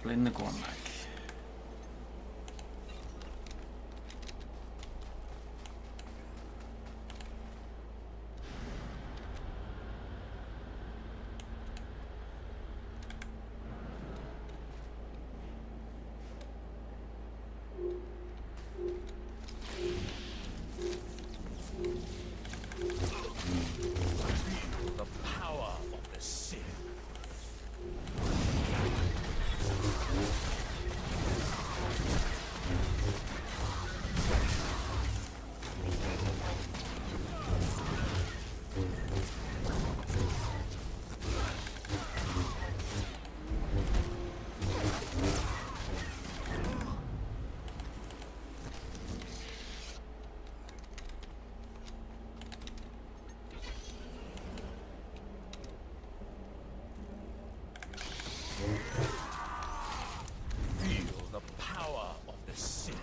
Circling the Gormak. The power of the Sith. Feel the power of the Sith.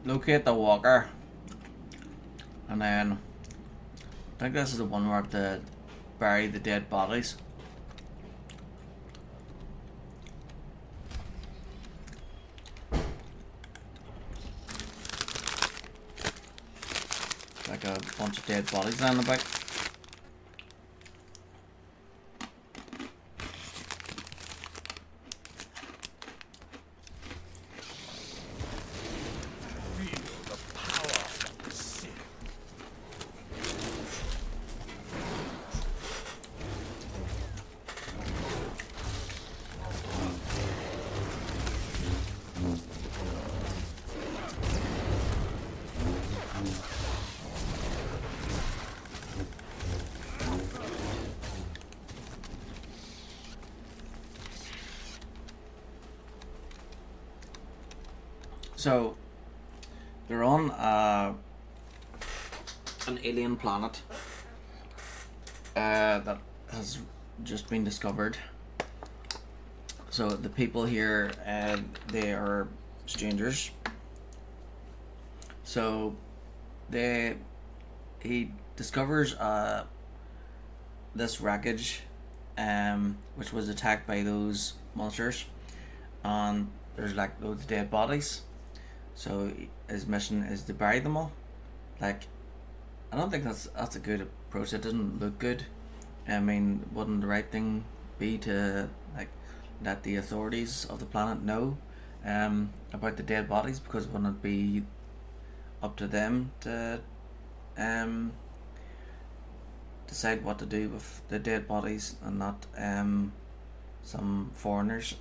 locate the walker, and then I think this is the one where I have to bury the dead bodies. Like a bunch of dead bodies on the back. So they're on an alien planet that has just been discovered. So the people here, they are strangers. So he discovers this wreckage, which was attacked by those monsters, and there's like loads of dead bodies. So his mission is to bury them all. Like, I don't think that's a good approach. It doesn't look good. I mean, wouldn't the right thing be to like let the authorities of the planet know about the dead bodies? Because wouldn't it be up to them to decide what to do with the dead bodies and not some foreigners?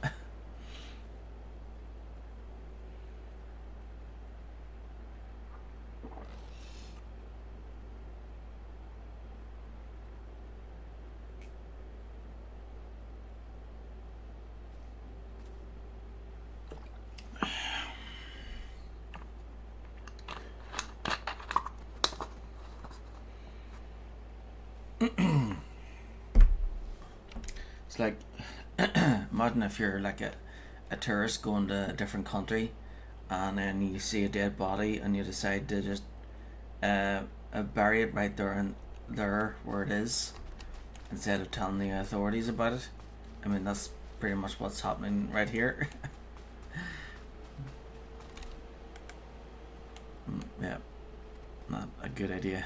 It's like, imagine if you're like a tourist going to a different country, and then you see a dead body and you decide to just bury it right there and there where it is, instead of telling the authorities about it. I mean, that's pretty much what's happening right here. Yeah, not a good idea.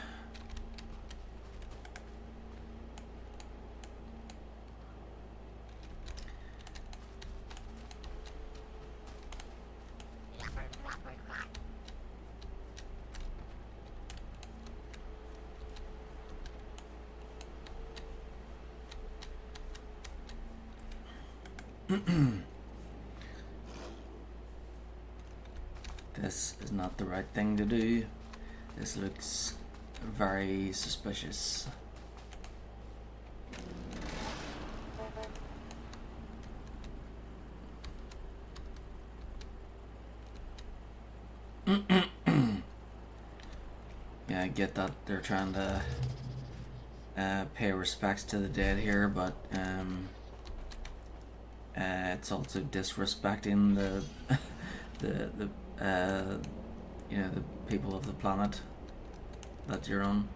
This is not the right thing to do. This looks very suspicious. Yeah, I get that they're trying to pay respects to the dead here, but it's also disrespecting the the you know, the people of the planet that you're on.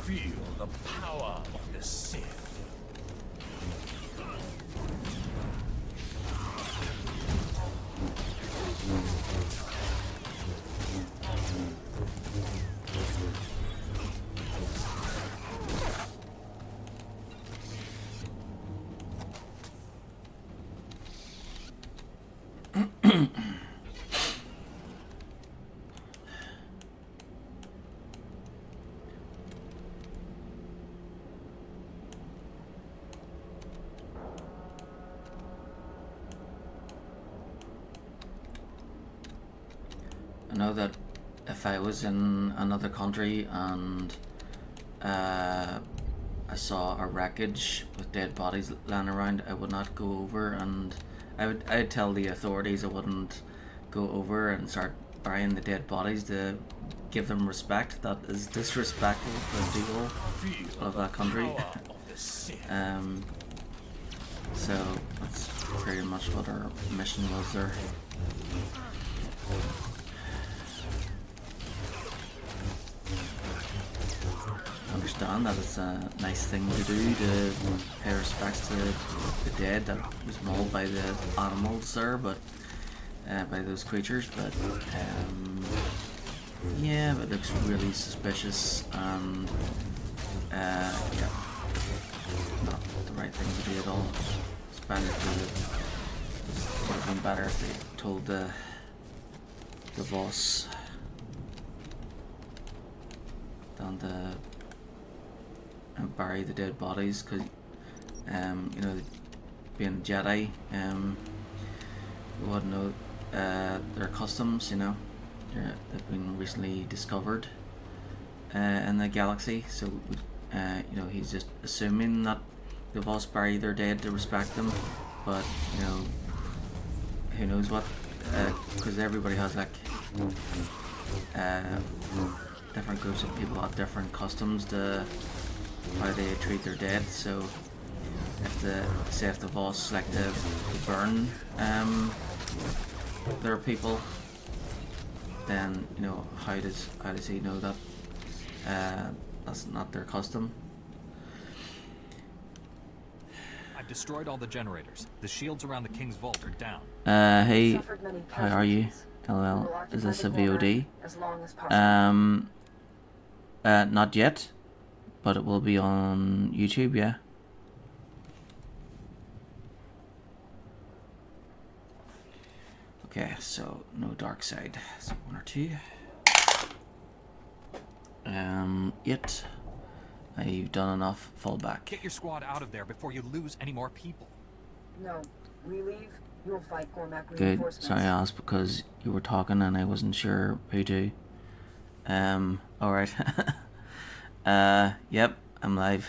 Feel the power of the Sith. I know that if I was in another country and I saw a wreckage with dead bodies lying around, I would not go over, and I'd tell the authorities I wouldn't go over and start burying the dead bodies to give them respect. That is disrespectful for the people of that country. So that's pretty much what our mission was there. Understand that it's a nice thing to do to pay respects to the dead that was mauled by the animals there, but by those creatures, but yeah, it looks really suspicious and yeah, not the right thing to do at all. Spanish would have been better if they told the boss than to bury the dead bodies, because you know, being Jedi, we wouldn't know their customs, you know. They've been recently discovered in the galaxy, so you know, he's just assuming that the Voss bury their dead to respect them, but you know, who knows what, because everybody has like different groups of people have different customs to how they treat their dead. So if the Voss like to burn their people, then you know, how does he know that that's not their custom? I've destroyed all the generators. The shields around the King's Vault are down. Hey, how are you? LOL. Is this a VOD? Not yet, but it will be on YouTube, yeah. Okay, so no dark side. So 1 or 2. Yet. You've done enough. Fall back. Get your squad out of there before you lose any more people. No, we leave. You'll fight Gormak Good. reinforcements. Sorry, I asked because you were talking and I wasn't sure who to. Alright. Yep, I'm live.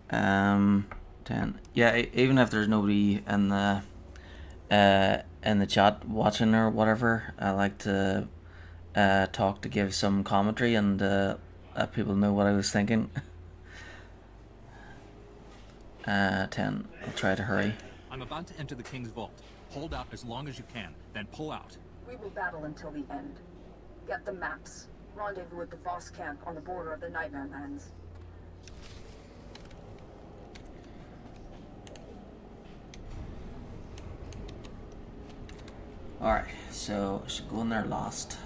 Um, 10. Yeah, even if there's nobody in the chat watching or whatever, I like to talk to give some commentary and let people know what I was thinking. 10. I'll try to hurry. I'm about to enter the King's Vault. Hold out as long as you can, then pull out. We will battle until the end. Get the maps. Rendezvous at the Voss camp on the border of the Nightmare Lands. Alright, so I should go in there last.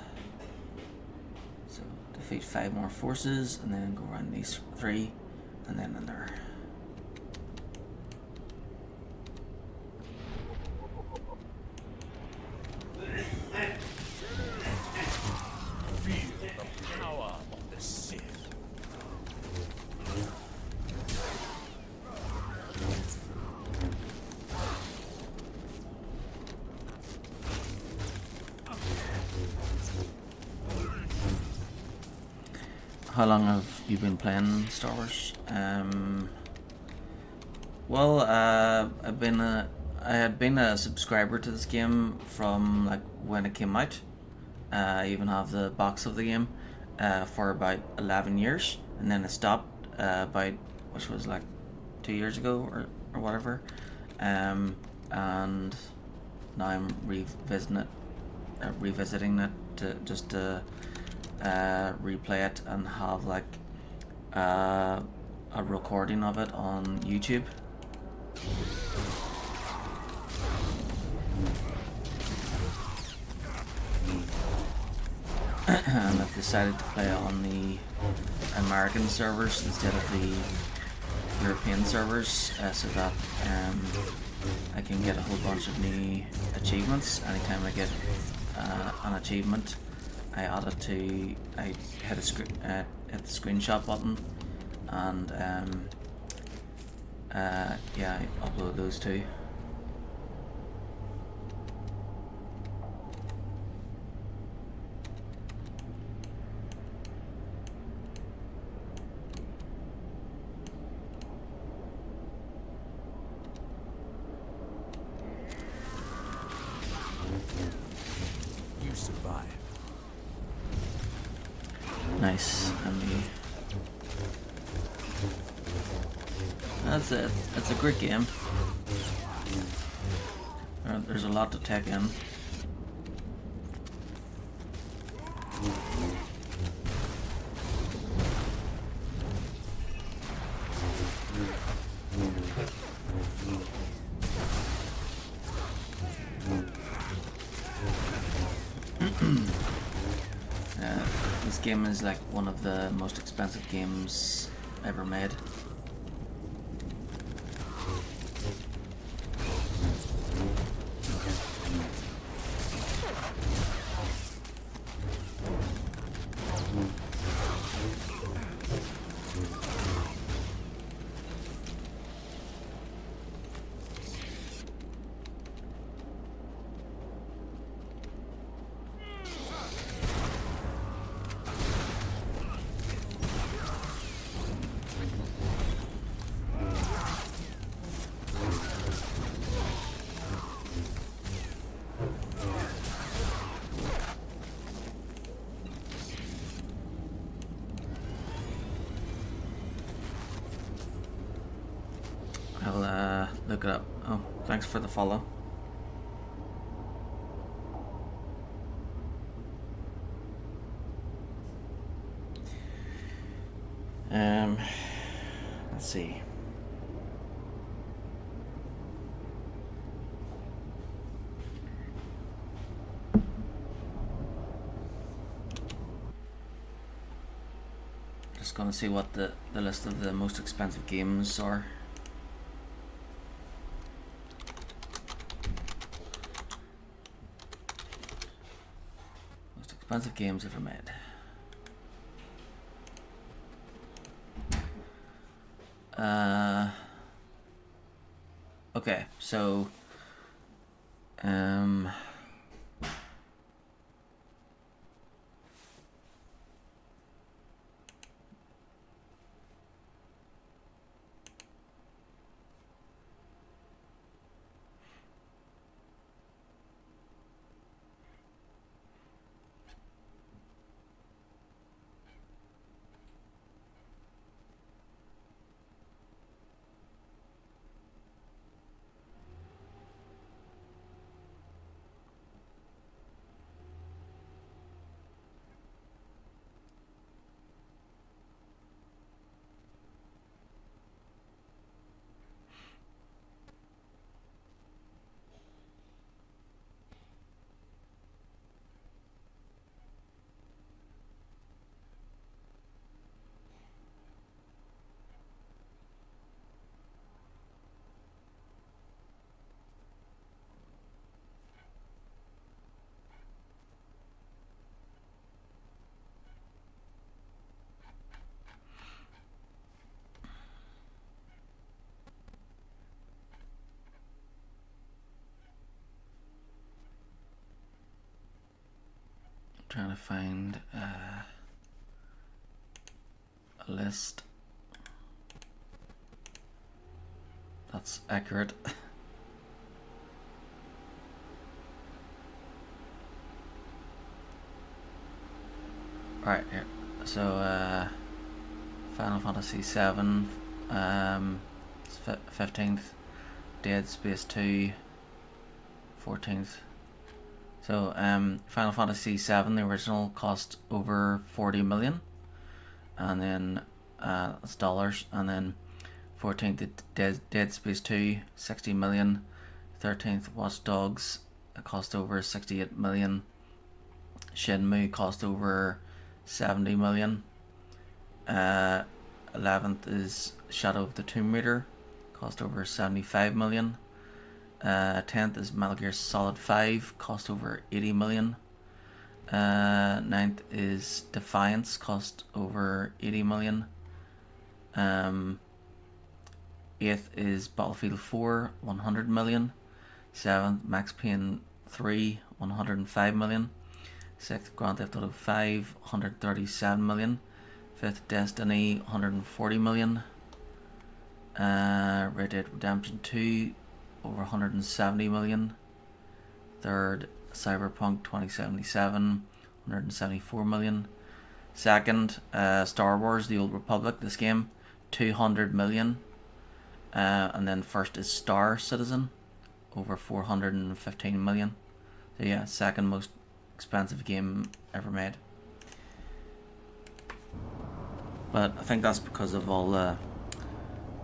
So defeat 5 more forces and then go around these 3 and then in there. Feel the power of the Sith. How long have you been playing Star Wars? Well, I had been a subscriber to this game from like when it came out. I even have the box of the game for about 11 years, and then I stopped about, which was like 2 years ago or whatever, and now I'm revisiting it revisiting it just to replay it and have like a recording of it on YouTube. And I've decided to play on the American servers instead of the European servers, so that I can get a whole bunch of new achievements. Anytime I get an achievement, I hit the screenshot button, and yeah, I upload those too. Nice. That's it. It's a great game. There's a lot to take in. This game is like one of the most expensive games ever made. I'll look it up. Oh, thanks for the follow. Let's see. Just gonna see what the list of the most expensive games are. Most expensive games ever made. Okay, so trying to find a list that's accurate. Alright, here. So Final Fantasy 7, 15th, Dead Space 2, 14th, So Final Fantasy VII, the original, cost over 40 million, and then that's dollars, and then 14th Dead Space 2, 60 million. 13th Watch Dogs, it cost over 68 million. Shenmue cost over 70 million. 11th is Shadow of the Tomb Raider, cost over 75 million. 10th is Metal Gear Solid 5, cost over 80 million. 9th is Defiance, cost over 80 million. 8th is Battlefield 4, 100 million. 7th, Max Payne 3, 105 million. 6th, Grand Theft Auto 5, 137 million. 5th, Destiny, 140 million. Red Dead Redemption 2, over 170 million. 3rd, Cyberpunk 2077, 174 million. 2nd, Star Wars The Old Republic, this game, 200 million. And then first is Star Citizen, over 415 million. So yeah, second most expensive game ever made. But I think that's because of all the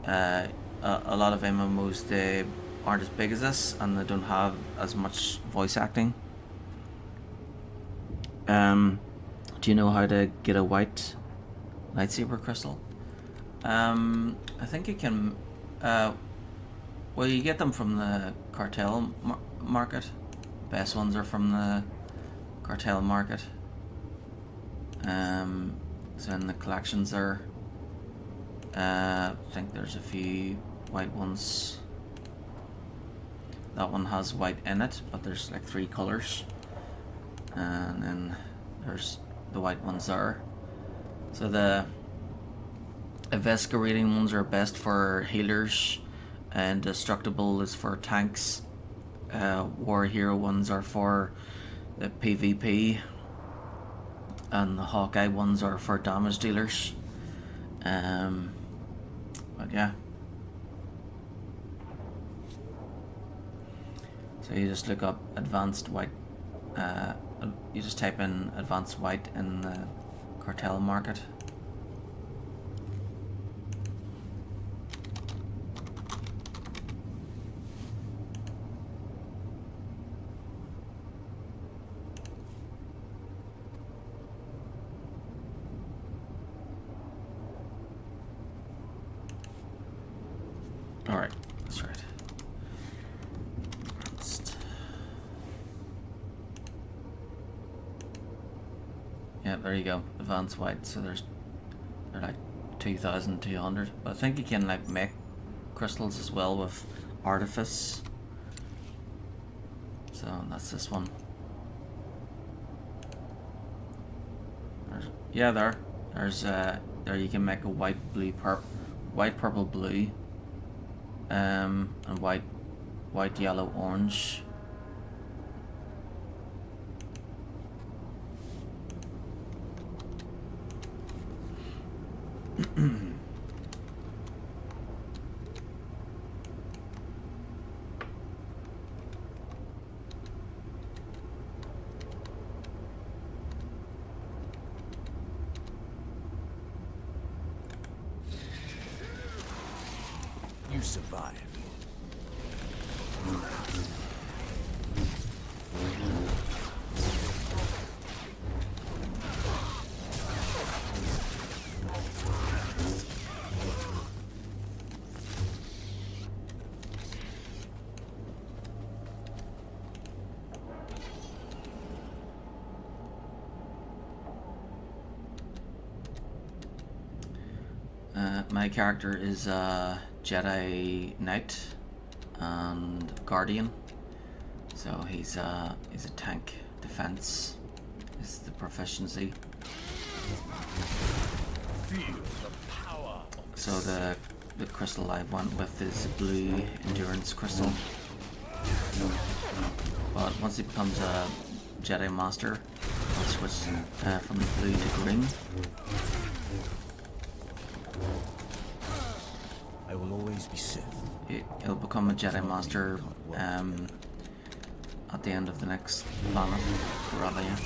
a lot of MMOs, they aren't as big as this, and they don't have as much voice acting. Do you know how to get a white lightsaber crystal? I think you can. Well, you get them from the cartel market. Best ones are from the cartel market. So in the collections there, I think there's a few white ones. That one has white in it, but there's like 3 colors, and then there's the white ones there. So the eviscerating ones are best for healers, and destructible is for tanks. War hero ones are for the PvP, and the Hawkeye ones are for damage dealers. But yeah, so you just look up advanced white. You just type in advanced white in the cartel market. Alright, that's right. Yeah, there you go. Advanced white. So they're like 2,200. But I think you can like make crystals as well with artifice. So that's this one. There's there you can make a white, blue, white, purple, blue. And white, yellow, orange. You survive. My character is Jedi Knight and Guardian, so he's a tank. Defense is the proficiency. So the crystal I went with is blue endurance crystal. But once he becomes a Jedi Master, I'll switch from blue to green. I will always be Sith. He'll become a Jedi Master at the end of the next planet, Corellia.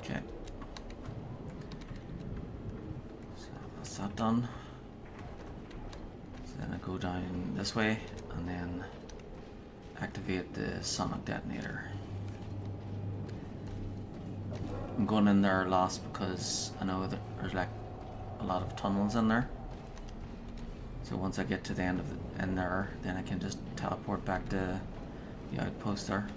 Okay. So that's that done. So then I go down this way and then activate the sonic detonator. I'm going in there last because I know that there's like a lot of tunnels in there. So once I get to the end of in there, then I can just teleport back to the outpost there.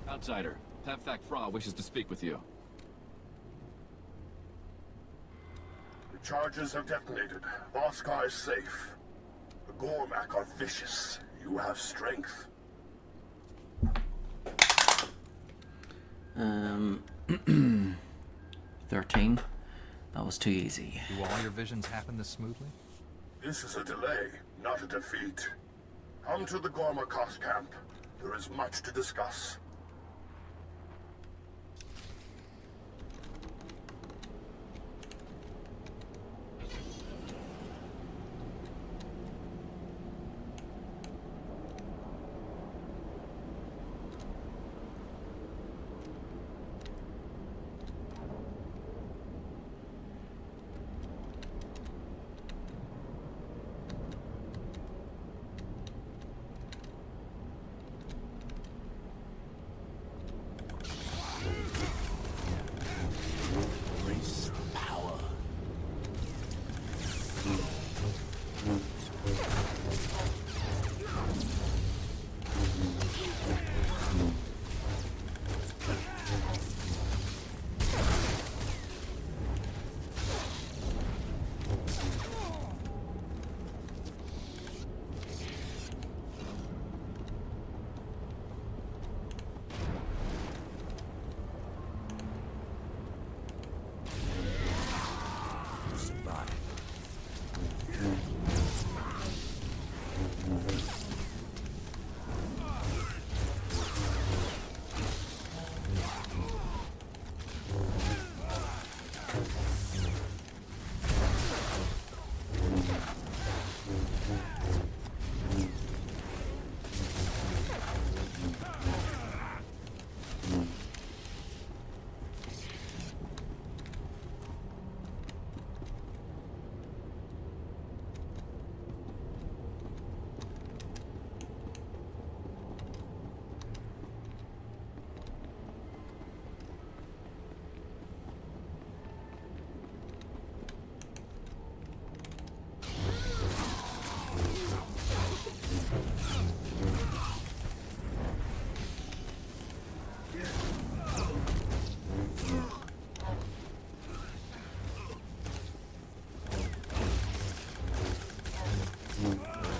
Outsider, Tavfak Fra wishes to speak with you. The charges have detonated. Voskar is safe. The Gormak are vicious. You have strength. 13. That was too easy. Do all your visions happen this smoothly? This is a delay, not a defeat. Come to the Gormakos camp. There is much to discuss.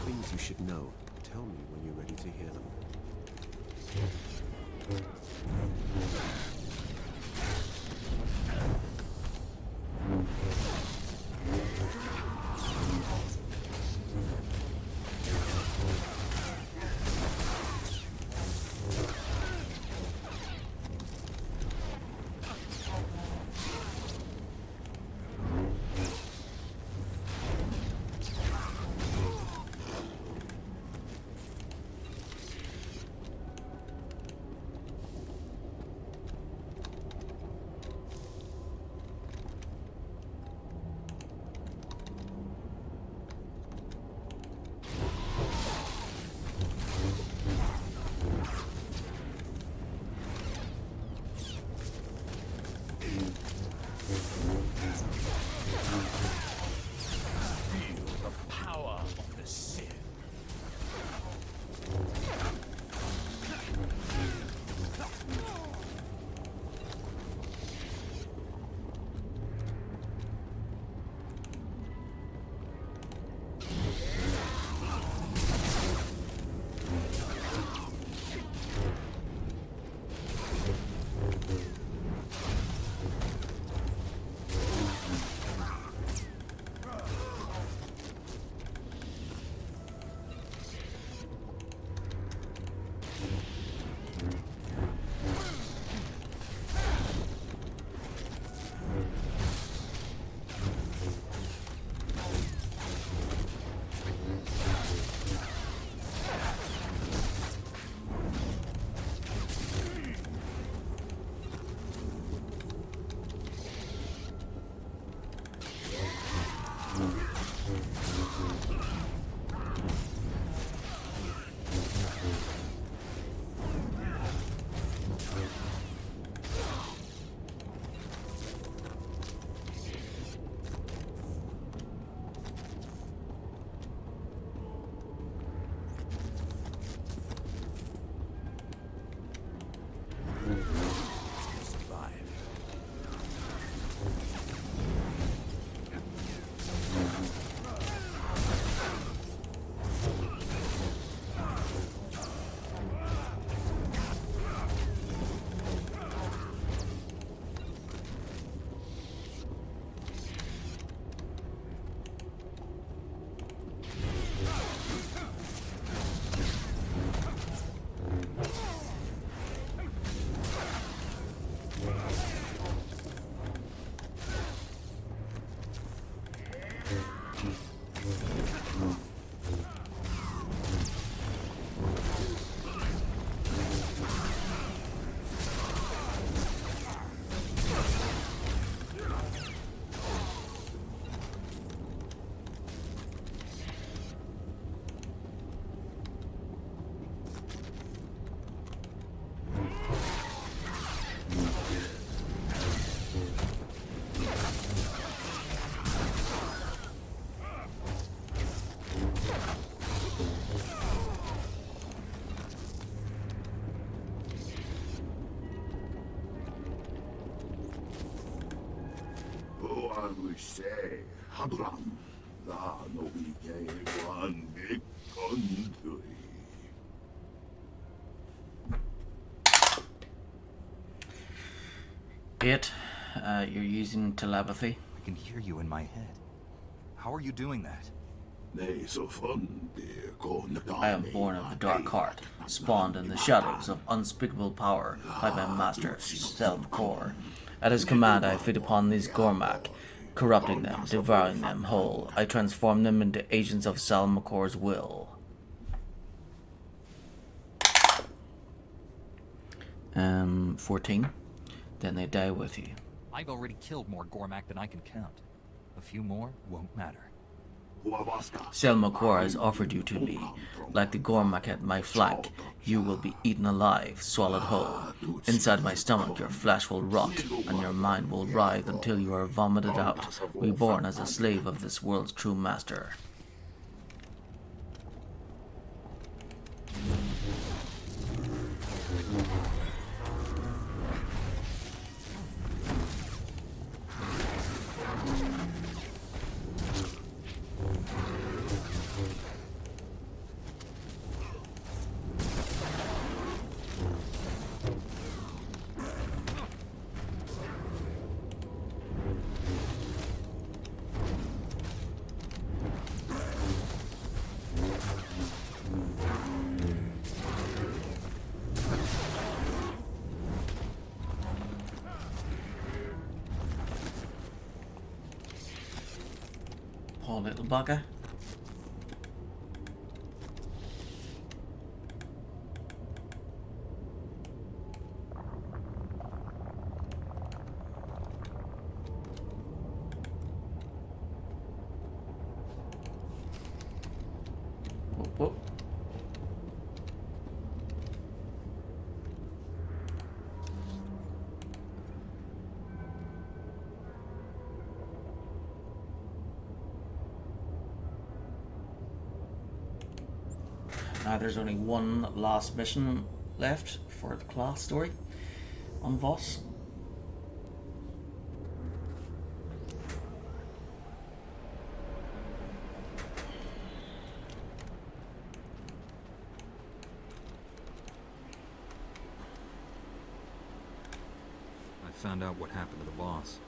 Things you should know. Tell me when you're ready to hear them. say, Habram, la no bigay one big country. You're using telepathy. I can hear you in my head. How are you doing that? I am born of the dark heart, spawned in the shadows of unspeakable power by my master, Selmkor. At his command I feed upon these Gormak, corrupting them, devouring them whole. I transform them into agents of Selmkor's will. 14. Then they die with you. I've already killed more Gormak than I can count. A few more won't matter. Selmkor has offered you to me. Like the Gormak at my flank, you will be eaten alive, swallowed whole. Inside my stomach your flesh will rot, and your mind will writhe until you are vomited out, reborn as a slave of this world's true master. Poor little bugger. Whoop, whoop. Now there's only one last mission left for the class story on Voss. I found out what happened to the boss.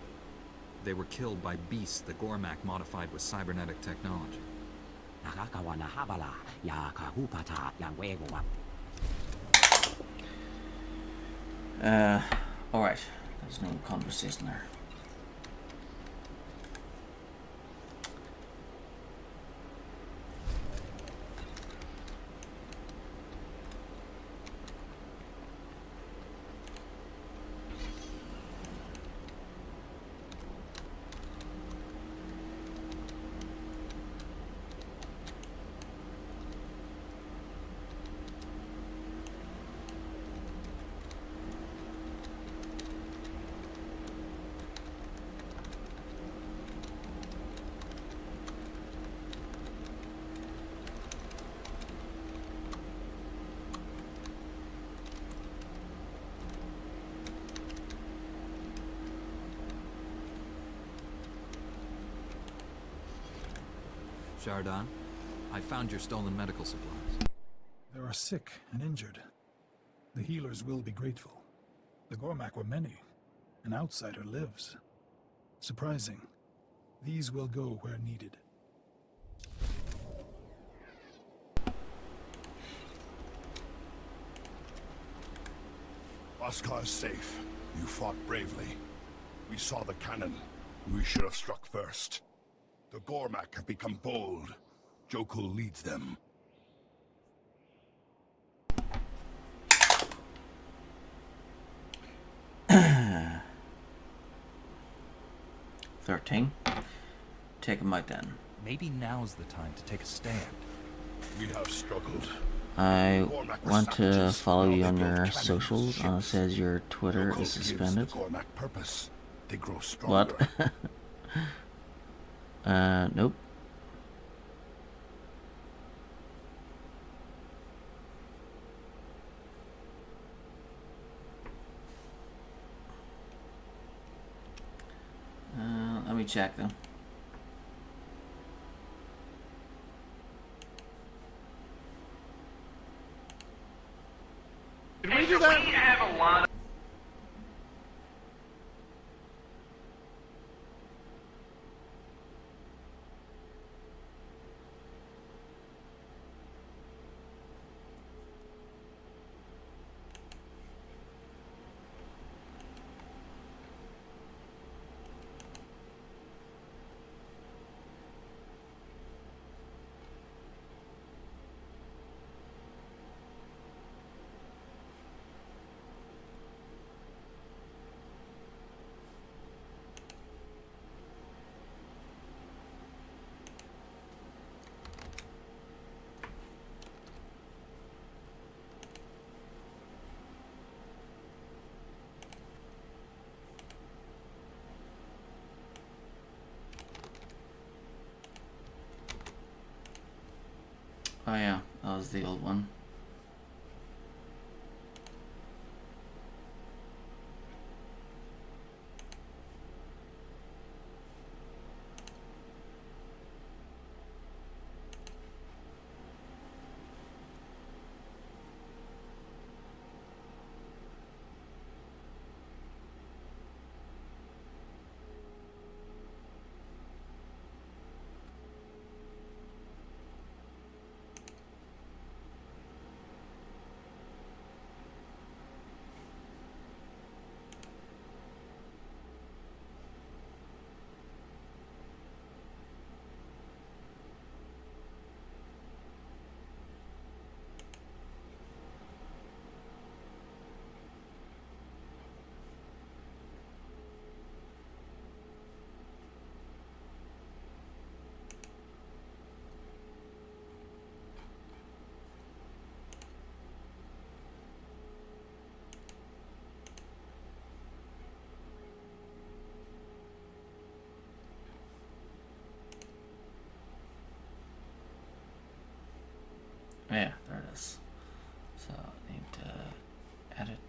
They were killed by beasts the Gormak modified with cybernetic technology. Alright. There's no conversation there. Jardan, I found your stolen medical supplies. There are sick and injured. The healers will be grateful. The Gormak were many. An outsider lives. Surprising. These will go where needed. Oscar is safe. You fought bravely. We saw the cannon. We should have struck first. The Gormak have become bold. Jokul leads them. Take him out then. Maybe now's the time to take a stand. We have struggled. I want to follow you on your socials. It says your Twitter is suspended. They grow stronger. What? Nope. Let me check though. Did we do that? We have a lot of... Oh yeah, that was the old one. Yeah, there it is. So I need to edit.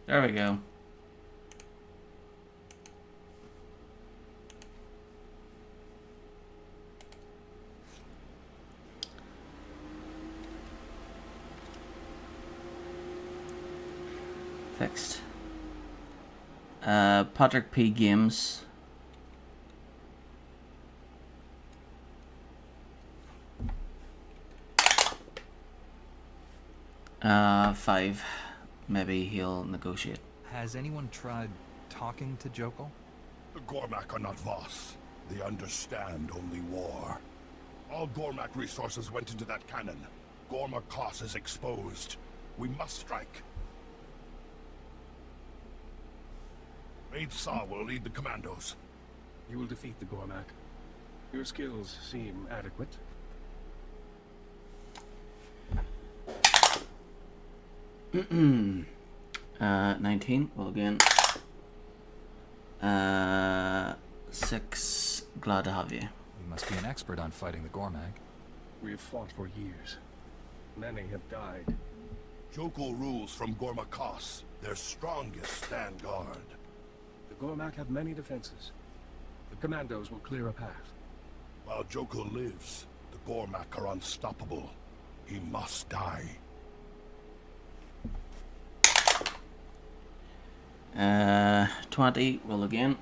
There we go. Fixed. Patrick P. Games. Five. Maybe he'll negotiate. Has anyone tried talking to Jokal? The Gormak are not Voss. They understand only war. All Gormak resources went into that cannon. Gormak Koss is exposed. We must strike. Maid Saw will lead the commandos. You will defeat the Gormak. Your skills seem adequate. 19. Well, again. 6. Glad to have you. You must be an expert on fighting the Gormak. We have fought for years. Many have died. Jokal rules from Gormak Koss. Their strongest stand guard. The Gormak have many defenses. The commandos will clear a path. While Jokal lives, the Gormak are unstoppable. He must die. 20. Roll again.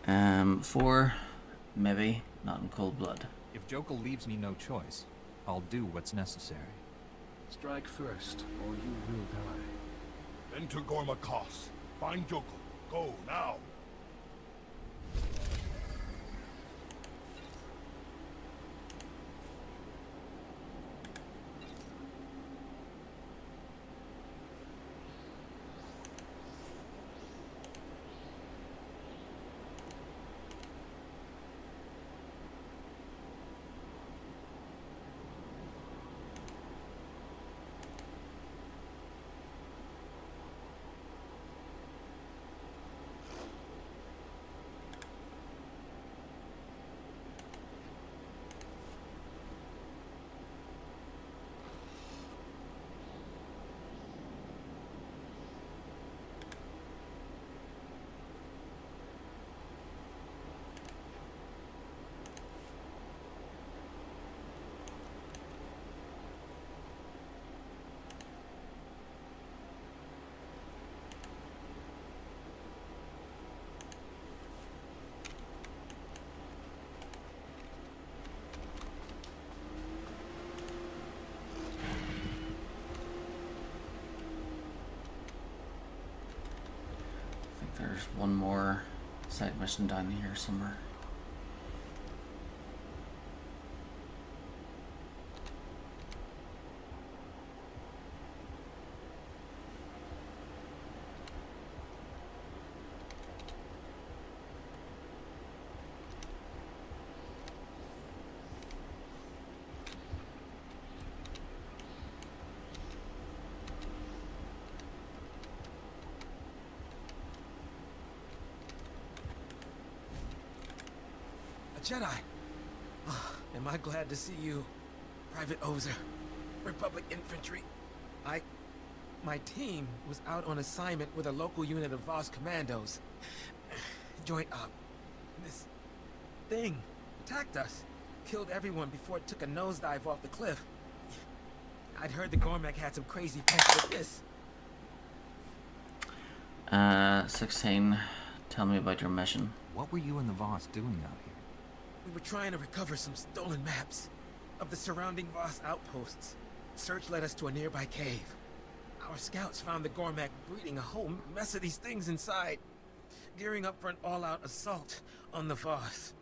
4. Maybe. Not in cold blood. If Jokal leaves me no choice, I'll do what's necessary. Strike first, or you will die. Enter Gormak Koss. Find Jokal. Go, now. there's one more side mission down here somewhere. Jedi! Oh, am I glad to see you, Private Ozer, Republic Infantry. My team was out on assignment with a local unit of Voss commandos. Joint up. This thing attacked us. Killed everyone before it took a nosedive off the cliff. I'd heard the Gormak had some crazy pets with this. 16, tell me about your mission. What were you and the Voss doing out here? We were trying to recover some stolen maps of the surrounding Voss outposts. Search led us to a nearby cave. Our scouts found the Gormak breeding a whole mess of these things inside, gearing up for an all-out assault on the Voss.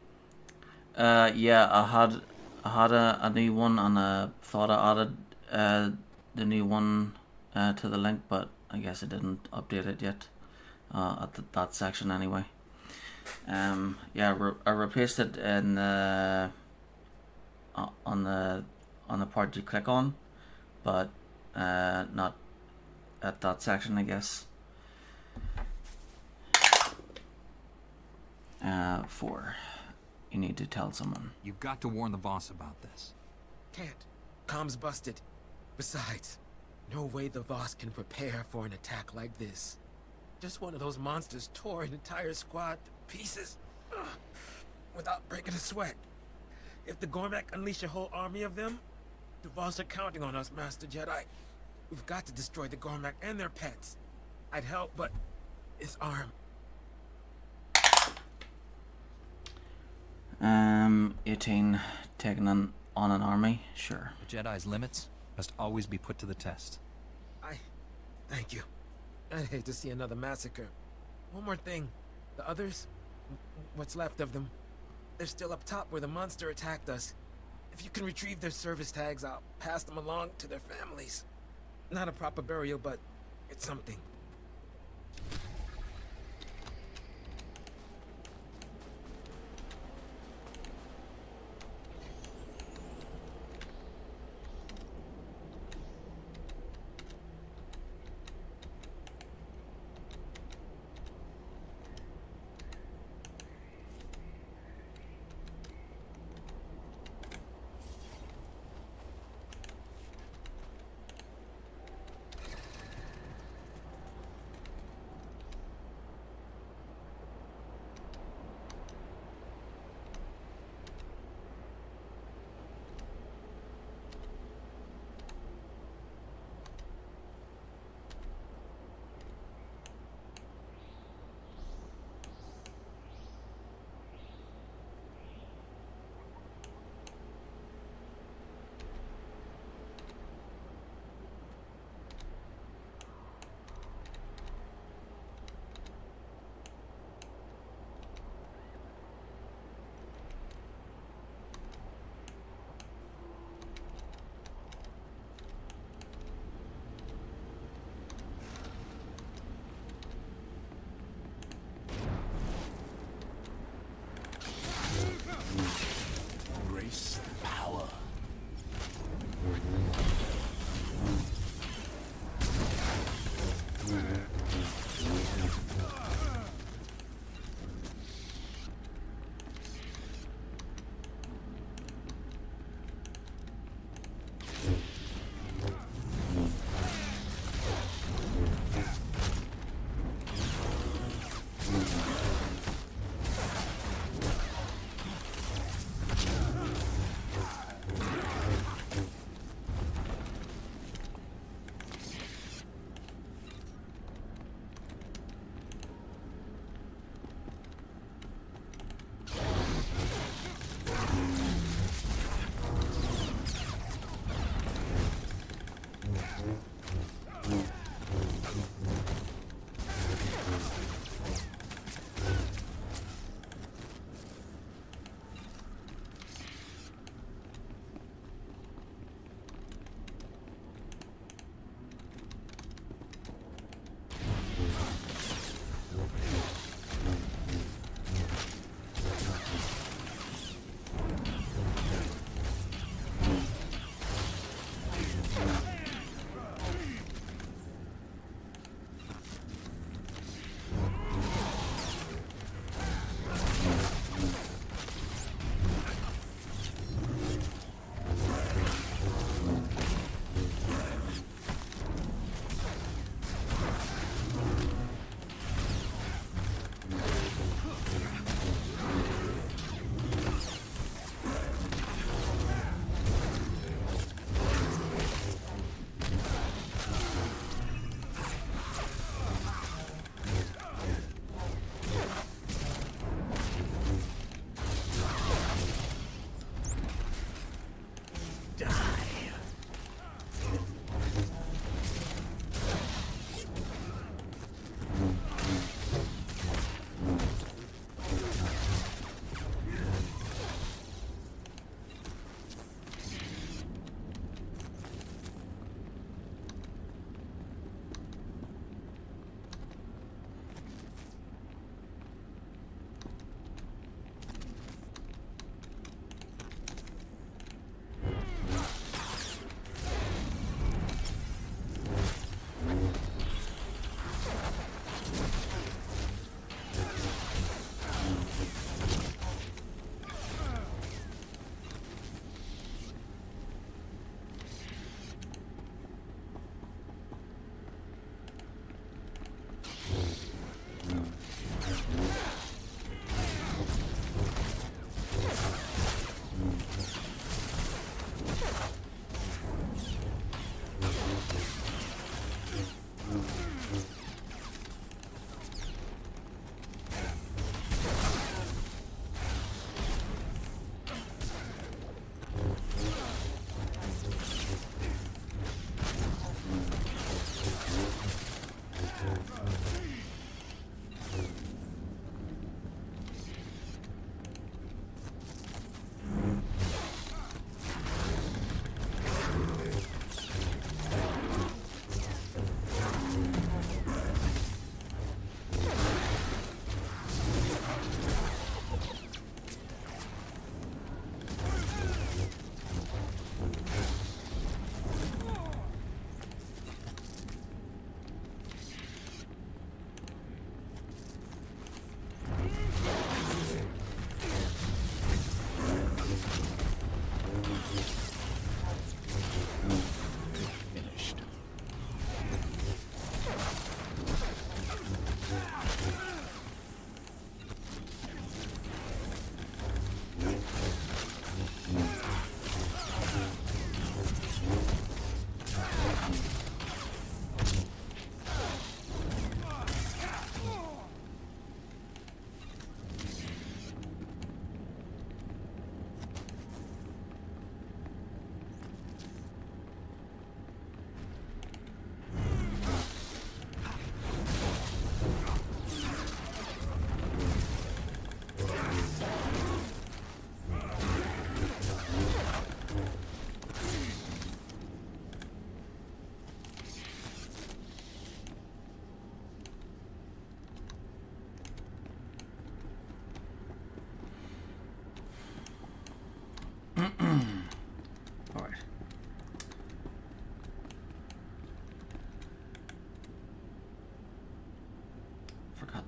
Yeah, I had a new one, and I thought I added the new one to the link, but I guess I didn't update it yet at that section anyway. Yeah, I replaced it in the on the part you click on, but not at that section, I guess. 4. You need to tell someone. You've got to warn the Voss about this. Can't. Comms busted. Besides, no way the Voss can prepare for an attack like this. Just one of those monsters tore an entire squad to pieces without breaking a sweat. If the Gormak unleash a whole army of them, the Voss are counting on us, Master Jedi. We've got to destroy the Gormak and their pets. I'd help, but it's armed. 18, taking on an army, sure. The Jedi's limits must always be put to the test. Thank you. I'd hate to see another massacre. One more thing. The others, what's left of them, they're still up top where the monster attacked us. If you can retrieve their service tags, I'll pass them along to their families. Not a proper burial, but it's something.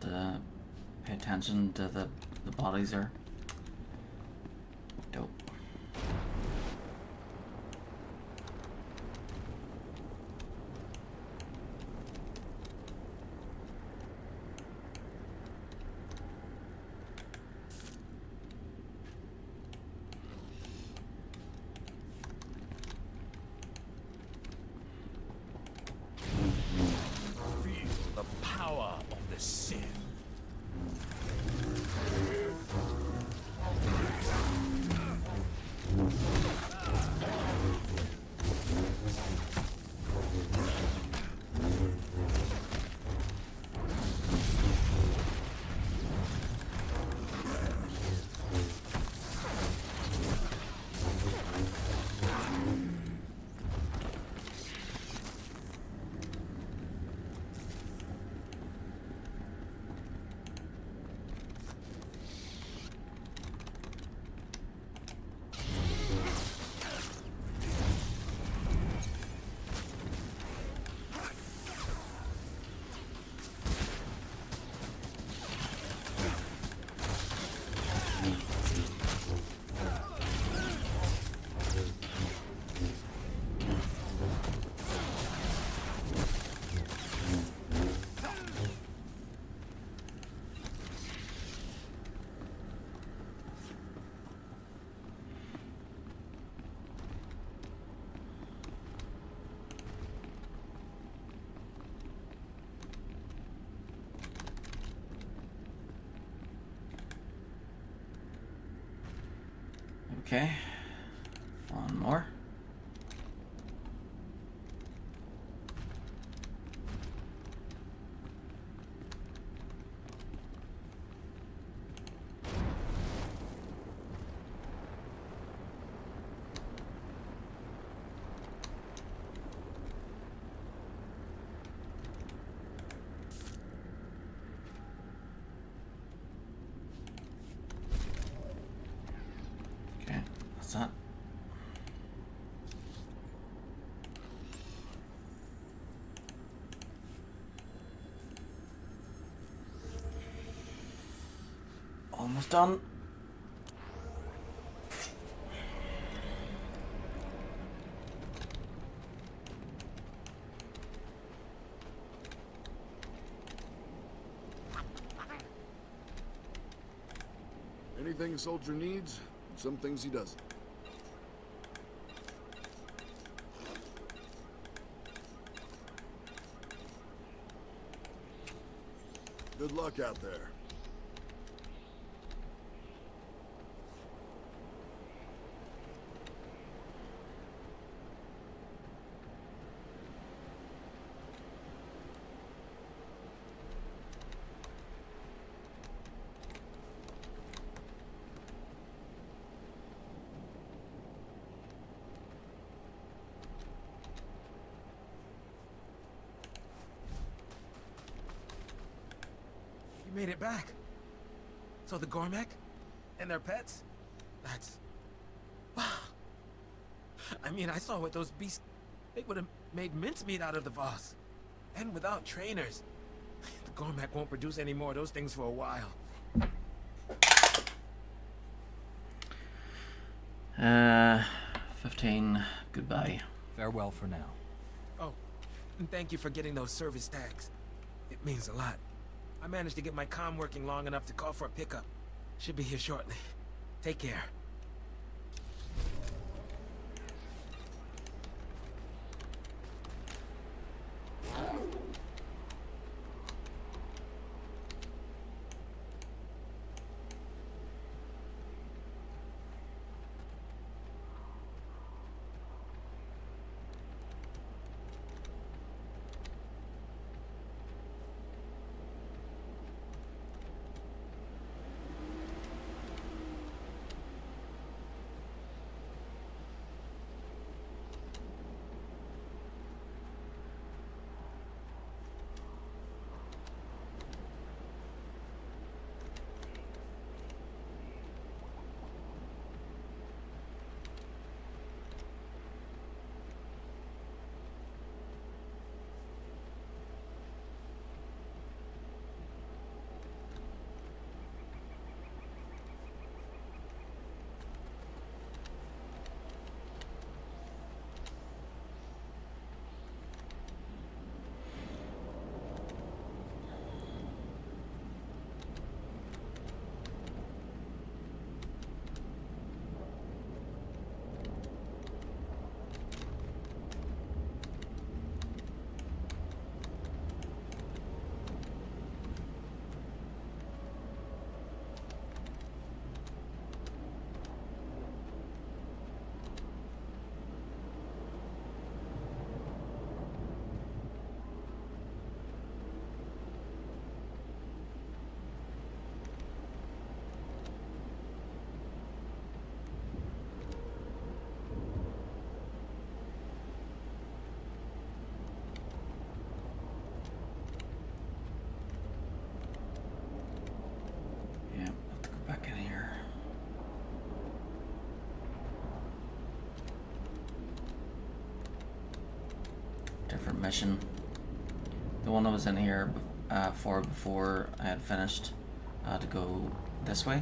have to pay attention to the bodies there. Dope. The power of the Sith. Okay, one more. Okay, that's that. Almost done. Anything a soldier needs, and some things he doesn't. Good luck out there. You made it back. So the Gormak and their pets? That's... Wow. I mean, I saw what those beasts... They would have made mincemeat out of the Voss. And without trainers. The Gormak won't produce any more of those things for a while. 15. Goodbye. Farewell for now. Oh, and thank you for getting those service tags. It means a lot. I managed to get my comm working long enough to call for a pickup. Should be here shortly. Take care. mission. The one that was in here before I had finished to go this way.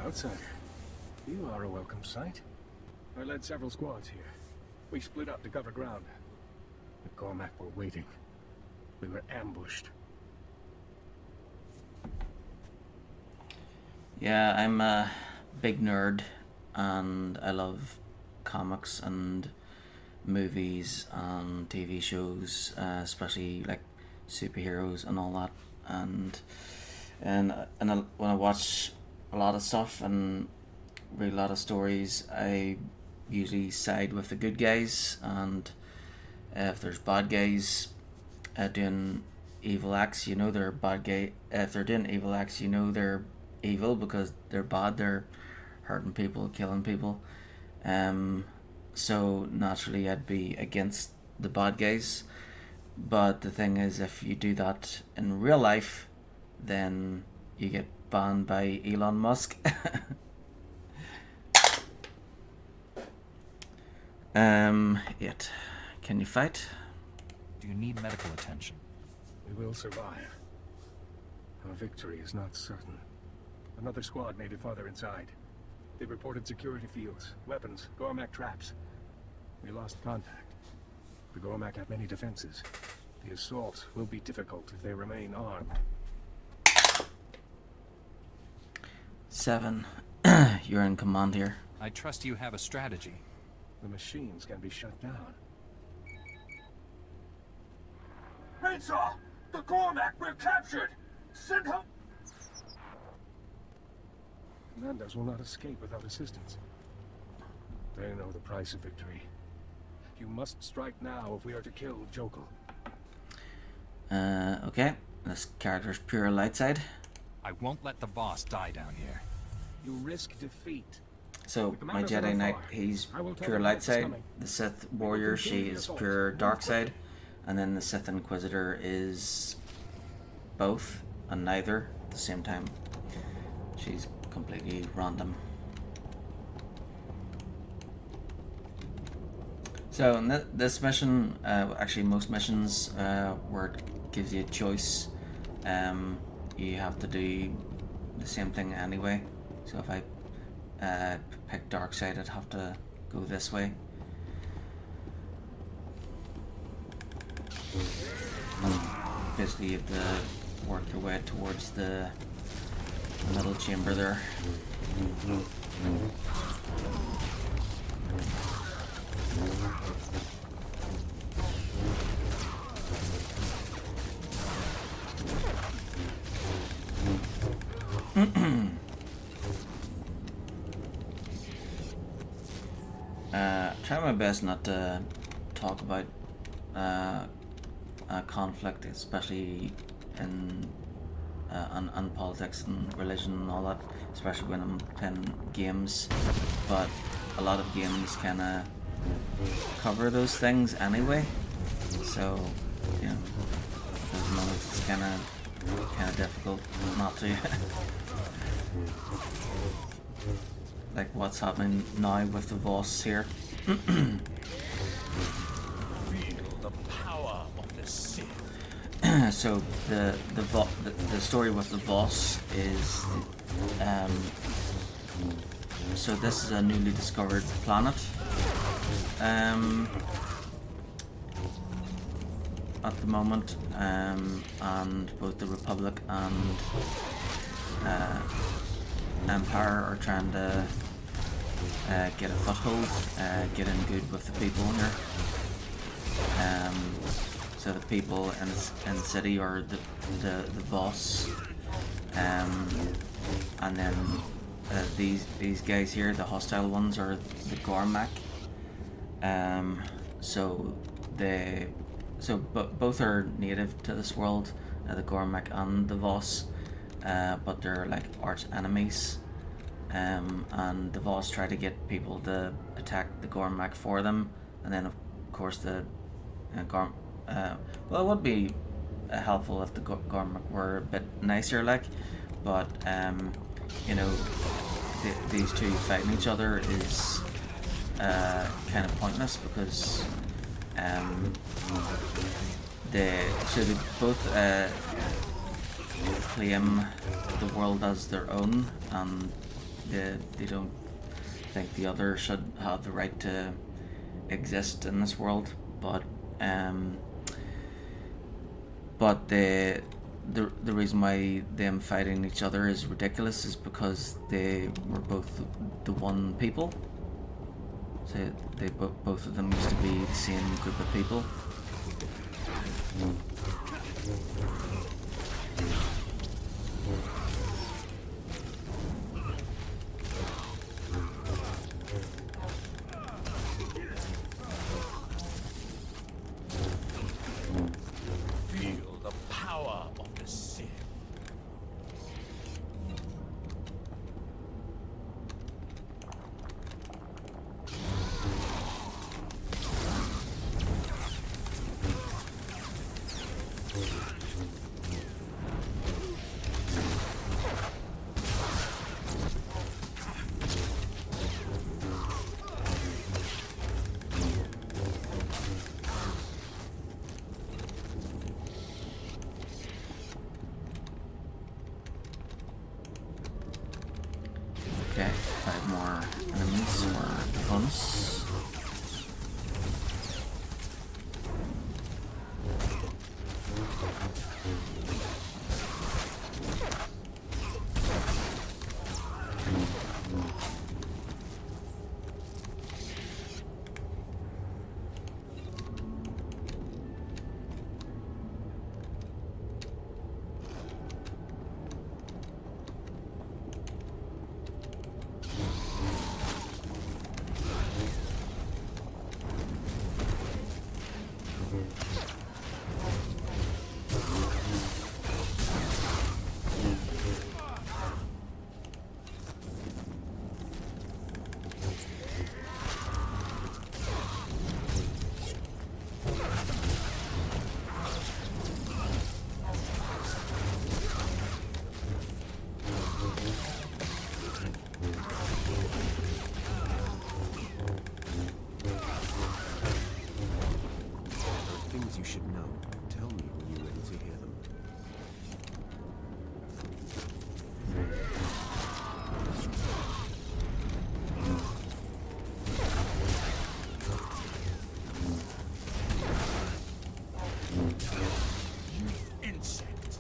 Outsider, you are a welcome sight. I led several squads here. We split up to cover ground. The Cormac were waiting. We were ambushed. Yeah, I'm a big nerd and I love comics and movies and TV shows, especially like superheroes and all that. And when I watch a lot of stuff and read a lot of stories, I usually side with the good guys, and if there's bad guys doing evil acts, you know they're bad guy. If they're doing evil acts, you know they're evil because they're bad. They're hurting people, killing people. So naturally I'd be against the bad guys. But the thing is, if you do that in real life, then you get banned by Elon Musk. Yet, can you fight? Do you need medical attention? We will survive. Our victory is not certain. Another squad made it farther inside. They reported security fields, weapons, Gormak traps. We lost contact. The Gormak have many defenses. The assault will be difficult if they remain armed. 7. You're in command here. I trust you have a strategy. The machines can be shut down. Rainsaw! The Gormak were captured! Send help! Commandos will not escape without assistance. They know the price of victory. You must strike now if we are to kill Jokul. Okay. This character's pure light side. I won't let the boss die down here. You risk defeat. So, my Jedi Knight, he's pure light side. The Sith Warrior, she is pure dark side. And then the Sith Inquisitor is both and neither at the same time. She's completely random. So in this mission, actually most missions where it gives you a choice, you have to do the same thing anyway. So if I pick dark side, I'd have to go this way. And basically you have to work your way towards the middle chamber there. Try my best not to talk about conflict, especially in on politics and religion and all that, especially when I'm playing games. But a lot of games kind of cover those things anyway. So, you know, at the moment it's kind of difficult not to. Like what's happening now with the Voss here. The power of the Sith. So the story with the Voss is, so this is a newly discovered planet. At the moment, and both the Republic and Empire are trying to get a foothold, get in good with the people here. So the people in the city are the Voss, and then these guys here, the hostile ones, are the Gormak. Both are native to this world, the Gormak and the Voss, but they're like arch enemies. And the Voss try to get people to attack the Gormak for them, and then of course the well, it would be helpful if the Gormak were a bit nicer, like, but you know, these two fighting each other is kind of pointless because they both claim the world as their own, and they don't think the other should have the right to exist in this world, but the reason why them fighting each other is ridiculous is because they were both the one people. So they both of them used to be the same group of people. Feel the power of the Sith. Okay, 5 more enemies for bonus. Things you should know. Tell me when you're ready to hear them. Insect.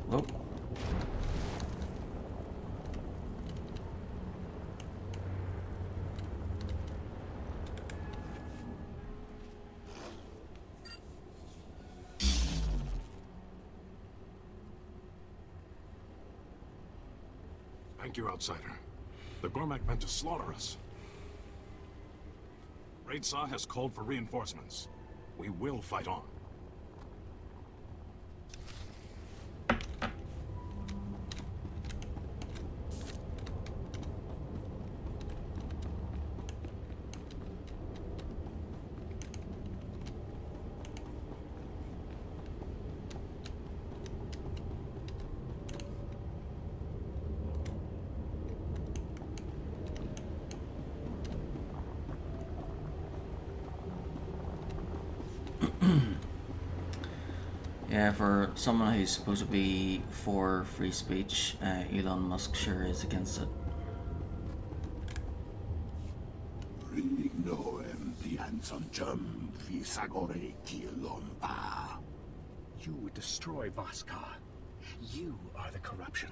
Whoa. Thank you, Outsider. The Gormak meant to slaughter us. Raid Saw has called for reinforcements. We will fight on. Yeah, for someone who's supposed to be for free speech, Elon Musk sure is against it. You would destroy Voskar. You are the corruption.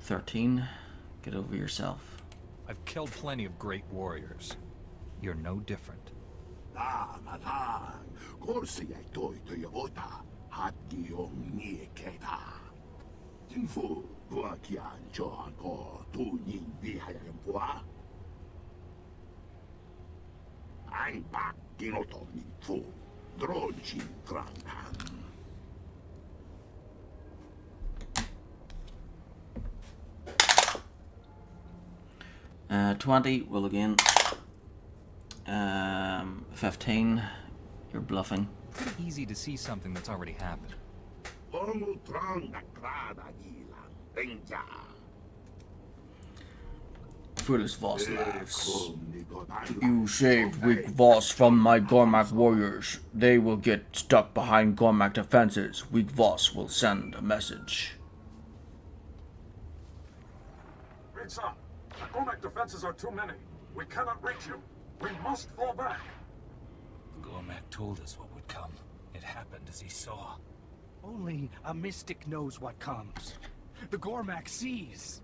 13. Get over yourself. I've killed plenty of great warriors. You're no different. Uh, 20, roll again. 15, you're bluffing. Pretty easy to see something that's already happened. Foolish Voss laughs. You saved weak Voss from my Gormak warriors. They will get stuck behind Gormak defenses. Weak Voss will send a message. Ritsa, the Gormak defenses are too many. We cannot reach you. We must fall back. Gormak told us what would come. It happened as he saw. Only a mystic knows what comes. The Gormak sees.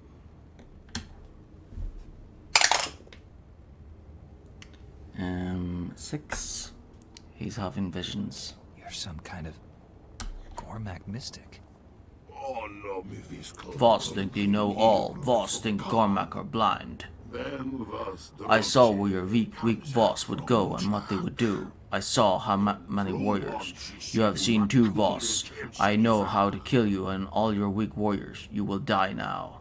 6. He's having visions. You're some kind of Gormak mystic. Voss think they know all. Voss think Gormak are blind. I saw where your weak Voss would go and what they would do. I saw how many warriors. You have seen 2 Voss. I know how to kill you and all your weak warriors. You will die now.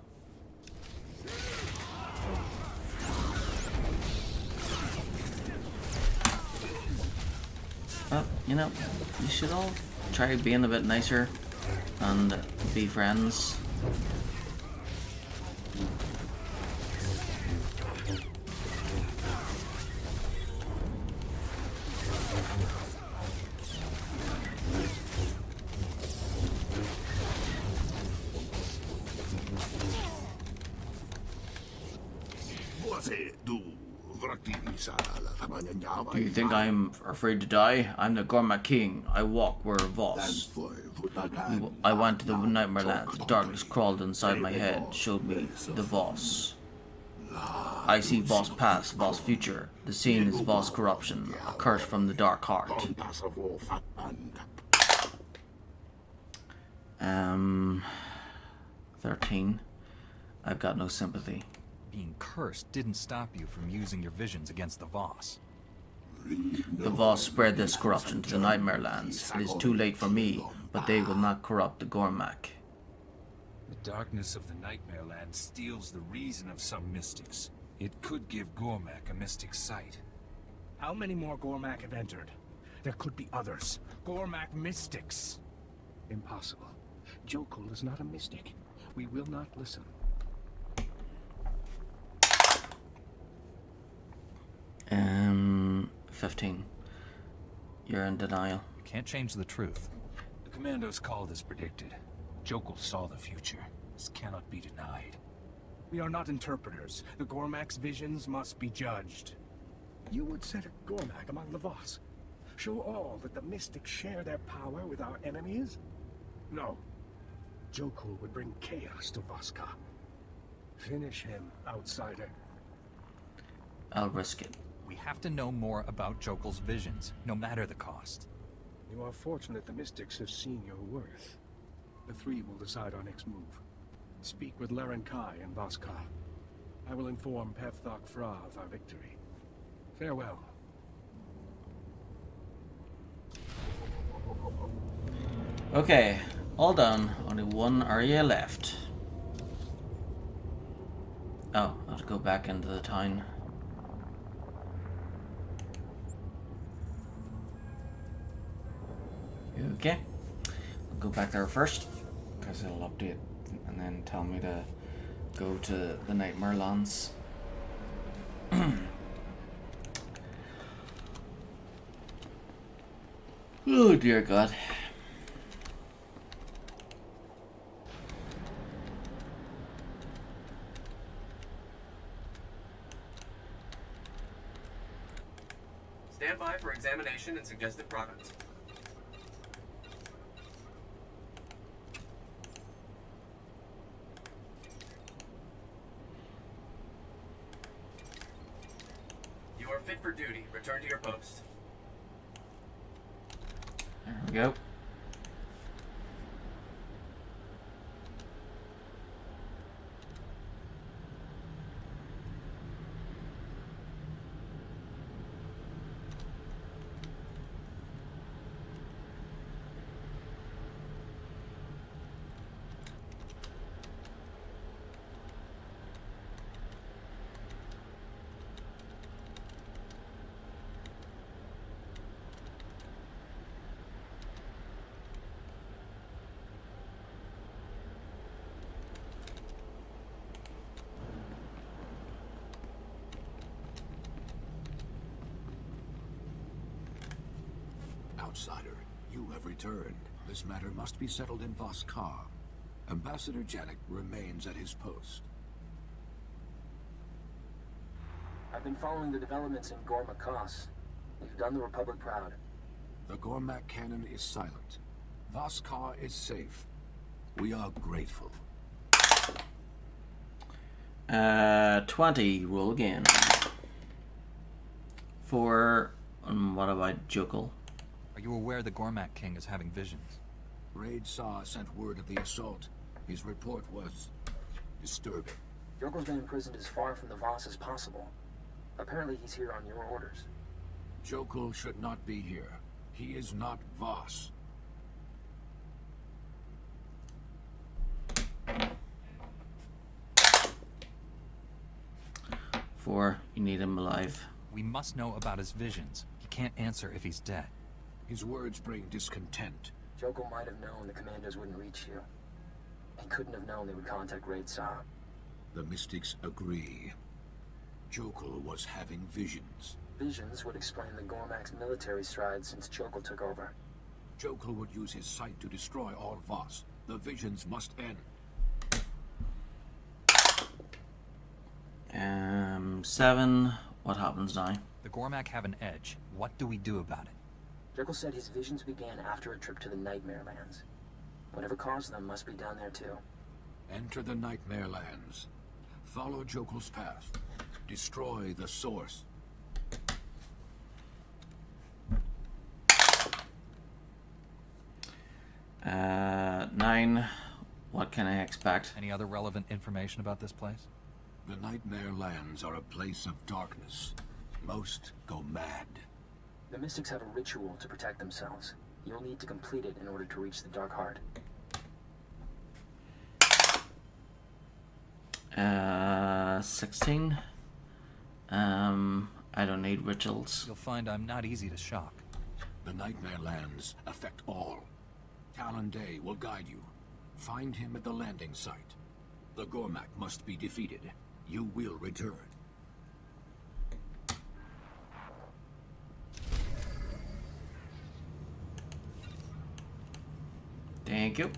Well, you know, you should all try being a bit nicer and be friends. Do you think I'm afraid to die? I'm the Gormak King. I walk where Voss. I went to the Nightmare Lands. The darkness crawled inside my head, showed me the Voss. I see Voss past, Voss future. The scene is Voss corruption, a curse from the dark heart. 13. I've got no sympathy. Being cursed didn't stop you from using your visions against the Voss. The Voss spread this corruption to the Nightmare Lands. It is too late for me, but they will not corrupt the Gormak. The darkness of the Nightmare Land steals the reason of some mystics. It could give Gormak a mystic sight. How many more Gormak have entered? There could be others. Gormak mystics. Impossible. Jokul is not a mystic. We will not listen. Um, 15. You're in denial. You can't change the truth. The commandos called as predicted. Jokul saw the future. This cannot be denied. We are not interpreters. The Gormak's visions must be judged. You would set a Gormak among the Voss. Show all that the mystics share their power with our enemies? No. Jokul would bring chaos to Voskar. Finish him, outsider. I'll risk it. We have to know more about Jokul's visions, no matter the cost. You are fortunate the mystics have seen your worth. The three will decide our next move. Speak with Laren Kai and Voskar. I will inform Pevthok Fra of our victory. Farewell. Okay, all done. Only one area left. Oh, I have to go back into the town. Okay, I'll go back there first because it'll update and then tell me to go to the Nightmare Lands. Oh dear God. Stand by for examination and suggested products. You are fit for duty. Return to your post. There we go. Outsider, you have returned. This matter must be settled in Voskar. Ambassador Janik remains at his post. I've been following the developments in Gormakos. You've done the Republic proud. The Gormak cannon is silent. Voskar is safe. We are grateful. 20, roll again. For, what about Jokul? Are you aware the Gormak King is having visions? Raid Saw sent word of the assault. His report was disturbing. Yokel's been imprisoned as far from the Voss as possible. Apparently he's here on your orders. Jokul should not be here. He is not Voss. For, you need him alive. We must know about his visions. He can't answer if he's dead. His words bring discontent. Jokul might have known the commandos wouldn't reach you. He couldn't have known they would contact Raid Saw. The Mystics agree. Jokul was having visions. Visions would explain the Gormak's military strides since Jokul took over. Jokul would use his sight to destroy all Voss. The visions must end. 7. What happens now? The Gormak have an edge. What do we do about it? Jokul said his visions began after a trip to the Nightmare Lands. Whatever caused them must be down there too. Enter the Nightmare Lands. Follow Jokul's path. Destroy the source. Uh, 9. What can I expect? Any other relevant information about this place? The Nightmare Lands are a place of darkness. Most go mad. The Mystics have a ritual to protect themselves. You'll need to complete it in order to reach the Dark Heart. 16. I don't need rituals. You'll find I'm not easy to shock. The Nightmare Lands affect all. Talon Day will guide you. Find him at the landing site. The Gormak must be defeated. You will return. Thank you.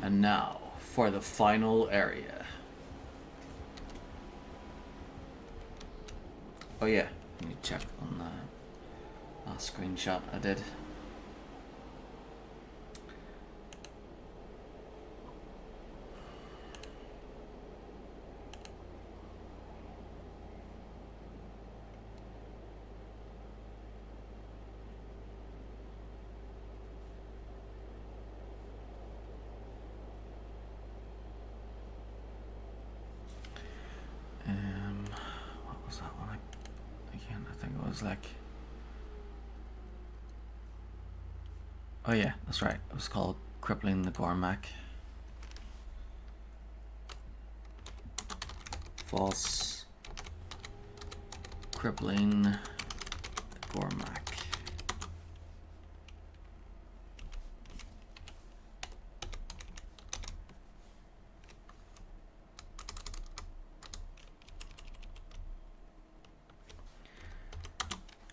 And now for the final area. Oh yeah, let me check on the last screenshot I did. What was that one? I think it was like... Oh yeah, that's right. It was called Crippling the Gormak. False. Crippling the Gormak.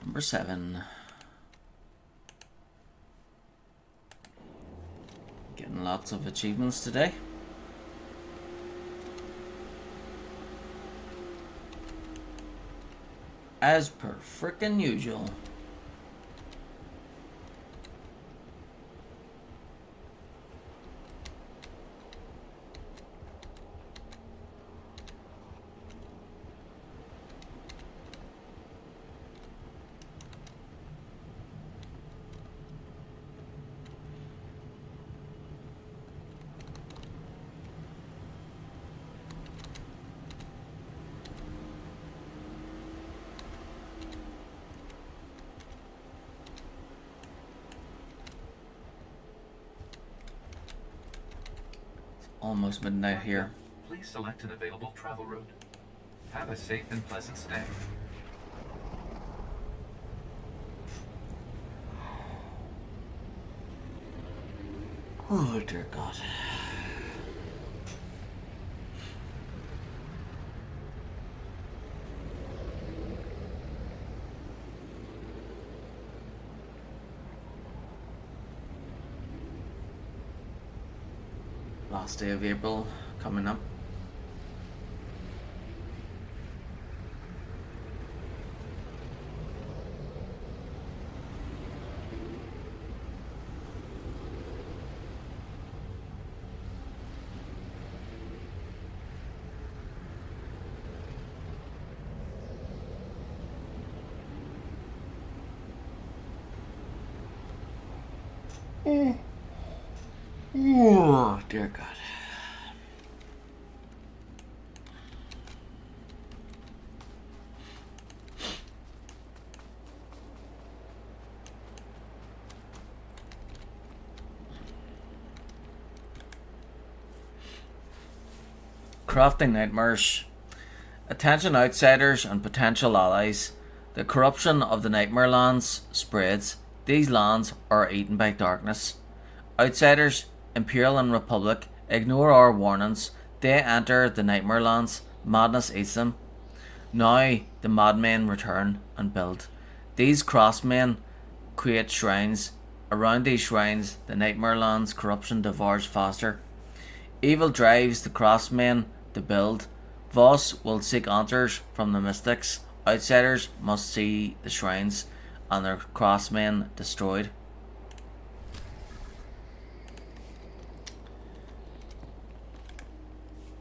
Number 7. Getting lots of achievements today. As per frickin' usual. Almost midnight here. Please select an available travel route. Have a safe and pleasant stay. Oh dear God. Last day of April coming up. Oh dear God. Crafting nightmares. Attention outsiders and potential allies. The corruption of the Nightmare Lands spreads. These lands are eaten by darkness. Outsiders, Imperial and Republic, ignore our warnings. They enter the Nightmare Lands. Madness eats them. Now the madmen return and build. These craftsmen create shrines. Around these shrines, the Nightmare Lands corruption devours faster. Evil drives the craftsmen to build. Voss will seek answers from the mystics. Outsiders must see the shrines and their craftsmen destroyed.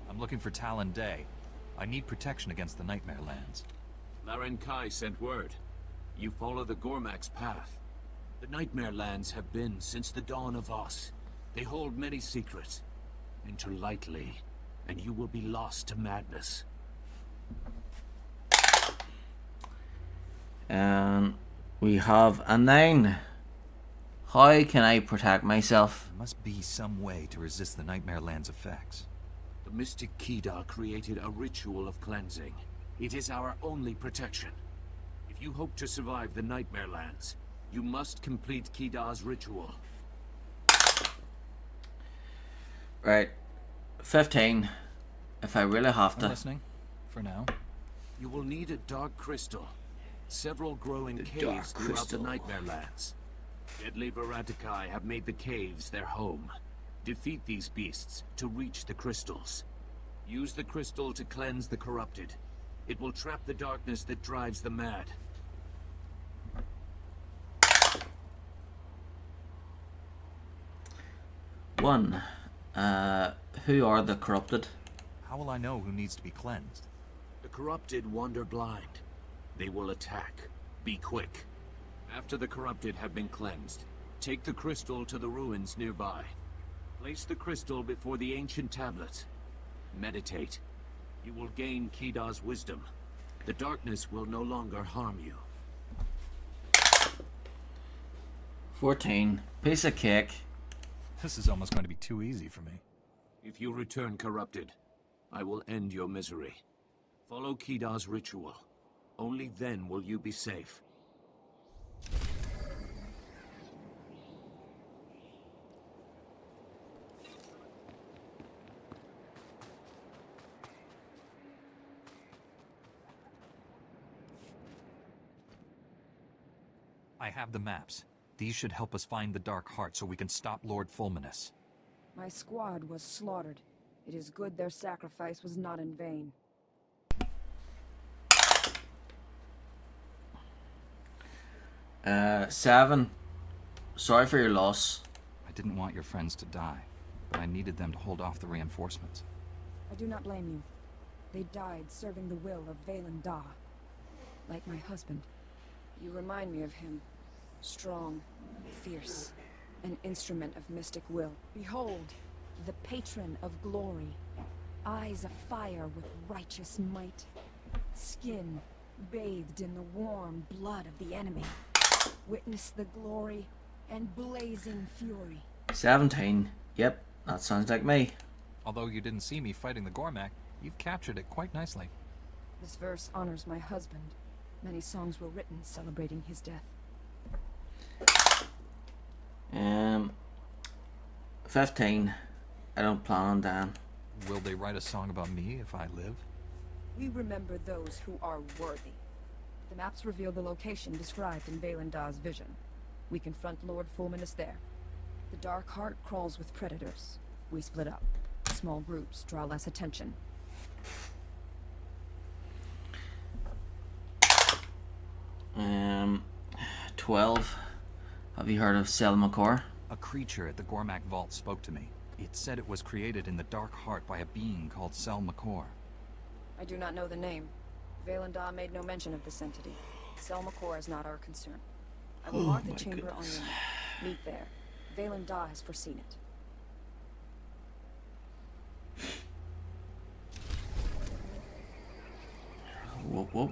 I'm looking for Talon Day. I need protection against the Nightmare Lands. Laren Kai sent word. You follow the Gormak's path. The Nightmare Lands have been since the dawn of Voss. They hold many secrets. Enter lightly, and you will be lost to madness. And we have a 9. How can I protect myself? There must be some way to resist the Nightmare Land's effects. The mystic Kida created a ritual of cleansing. It is our only protection. If you hope to survive the Nightmare Lands, you must complete Kida's ritual. Right. 15. If I really have to. I'm listening. For now. You will need a dark crystal. Several grow in caves throughout the Nightmare Lands. Deadly Varatikai have made the caves their home. Defeat these beasts to reach the crystals. Use the crystal to cleanse the corrupted. It will trap the darkness that drives the mad. One. Who are the corrupted? How will I know who needs to be cleansed? The corrupted wander blind. They will attack. Be quick. After the corrupted have been cleansed, take the crystal to the ruins nearby. Place the crystal before the ancient tablets. Meditate. You will gain Kida's wisdom. The darkness will no longer harm you. 14. Piece of cake. This is almost going to be too easy for me. If you return corrupted, I will end your misery. Follow Kida's ritual. Only then will you be safe. I have the maps. These should help us find the Dark Heart so we can stop Lord Fulminus. My squad was slaughtered. It is good their sacrifice was not in vain. Seven. Sorry for your loss. I didn't want your friends to die, but I needed them to hold off the reinforcements. I do not blame you. They died serving the will of Valen Da. Like my husband. You remind me of him. Strong, fierce, an instrument of mystic will. Behold, the patron of glory. Eyes of fire with righteous might. Skin bathed in the warm blood of the enemy. Witness the glory and blazing fury. 17. Yep, that sounds like me. Although you didn't see me fighting the Gormak, you've captured it quite nicely. This verse honors my husband. Many songs were written celebrating his death. 15. I don't plan on dying. Will they write a song about me if I live? We remember those who are worthy. The maps reveal the location described in Valen Da's vision. We confront Lord Fulminus there. The Dark Heart crawls with predators. We split up. Small groups draw less attention. 12. Have you heard of Selmakor? A creature at the Gormak Vault spoke to me. It said it was created in the Dark Heart by a being called Selmakor. I do not know the name. Valen Da made no mention of this entity. Selmakor is not our concern. I will mark the chamber on your map. Meet there. Valen Da has foreseen it. Whoop whoop.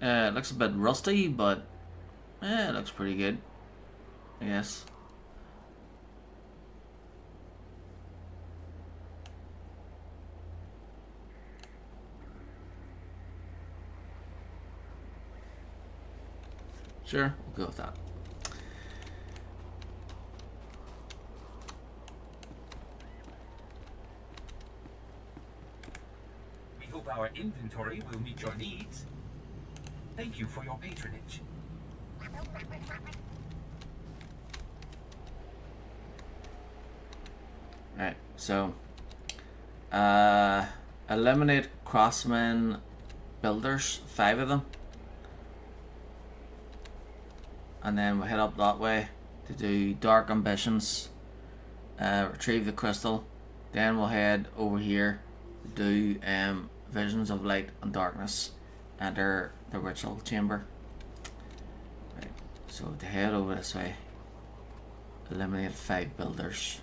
It looks a bit rusty, but it looks pretty good, I guess. Sure, we'll go with that. We hope our inventory will meet your needs. Thank you for your patronage. Right, so eliminate crossmen builders, 5 of them. And then we'll head up that way to do dark ambitions, retrieve the crystal. Then we'll head over here to do visions of light and darkness, enter the ritual chamber. Right, so to head over this way, eliminate 5 builders.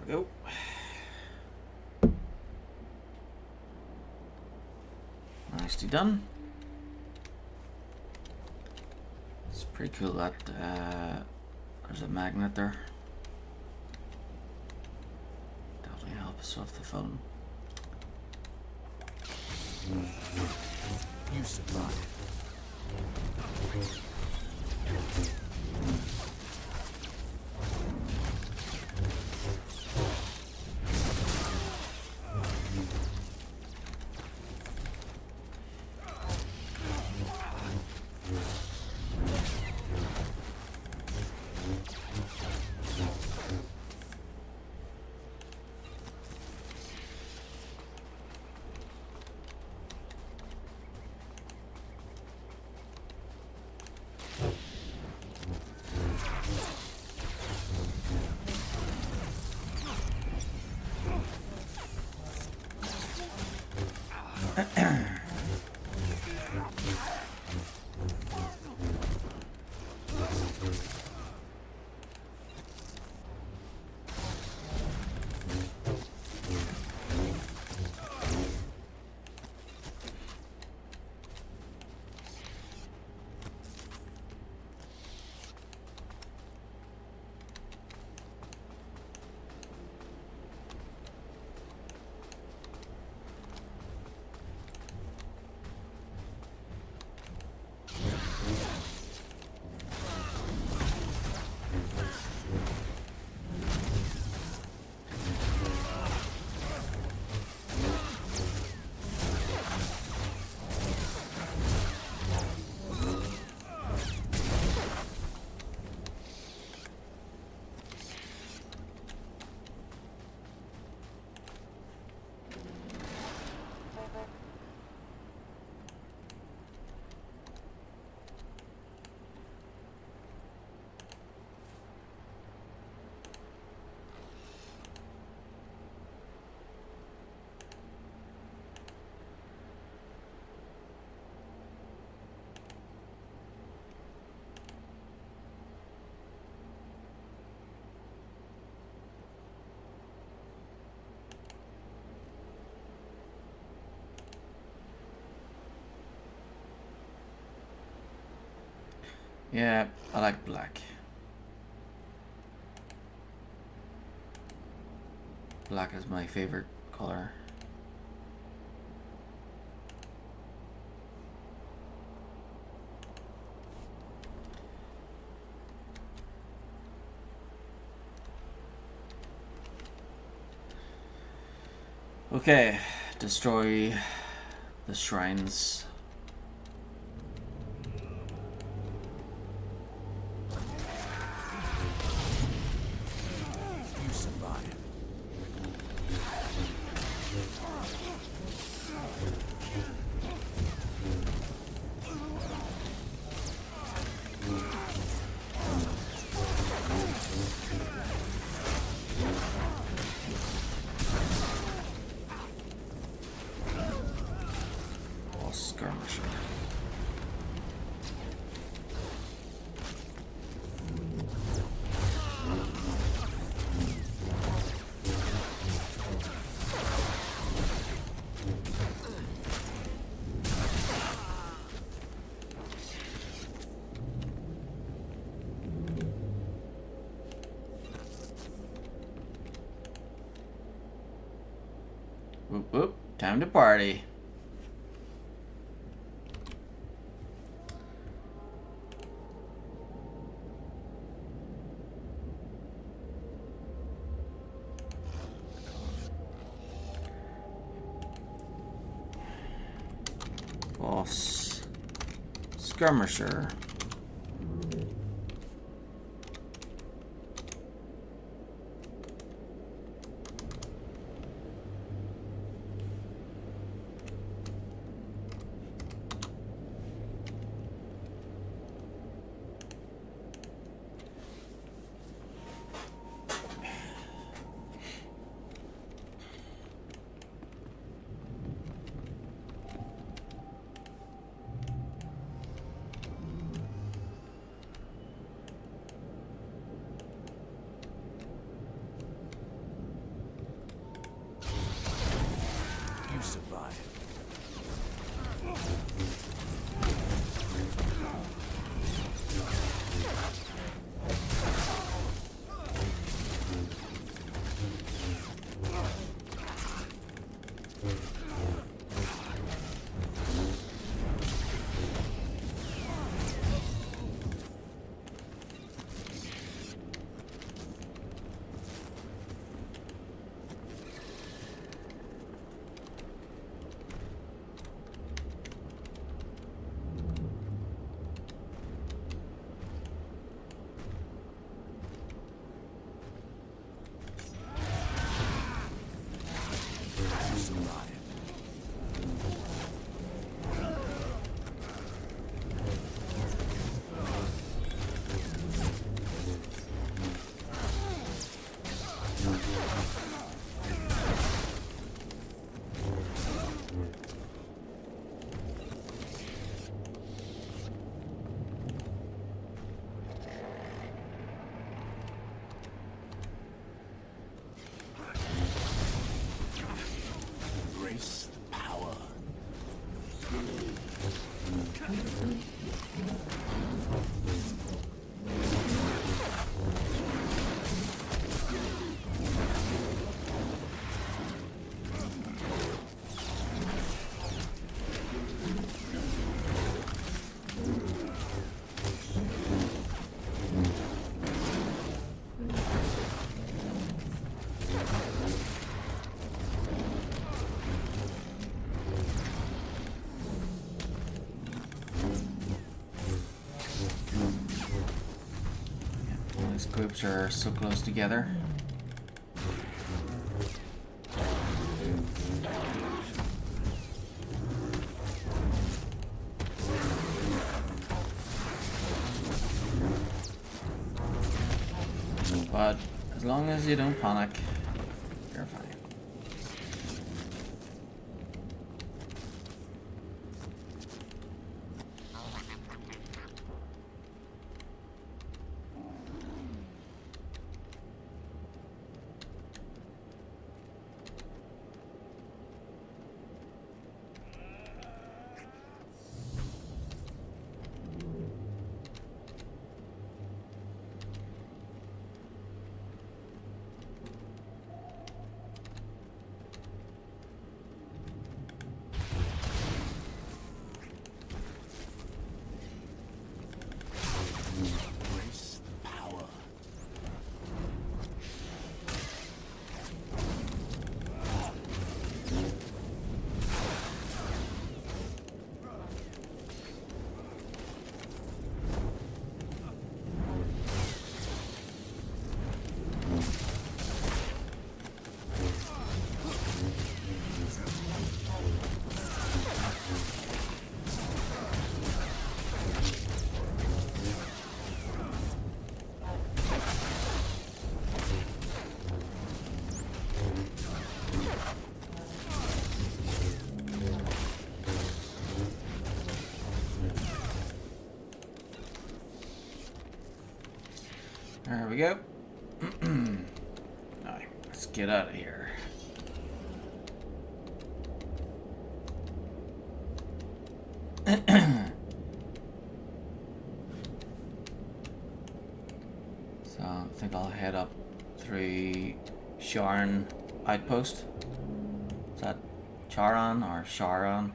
we go. Nicely done. It's pretty cool that there's a magnet there. Definitely helps with the phone. You survive. Yeah, I like black. Black is my favorite color. Okay, destroy the shrines. You survive. Skirmisher. Whoop whoop, time to party. Boss. Skirmisher. groups are so close together. But as long as you don't panic, you're fine. There we go. Alright, let's get out of here. So I think I'll head up through Sharn Outpost. Is that Charon or Sharon?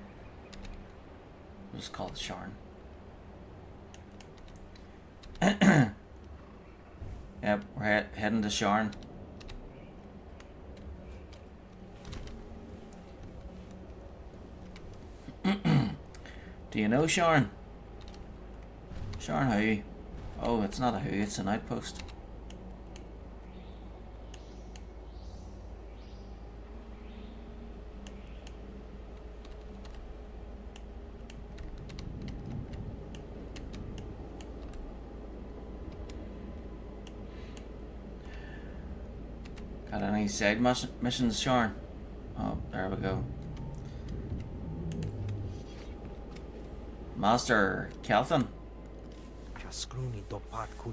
We'll just call it Sharn. Yep, we're heading to Sharn. Do you know Sharn? Sharn who? Oh, it's not a who, it's an outpost. Got any side missions, Sharn? Oh, there we go. Master Kelthan.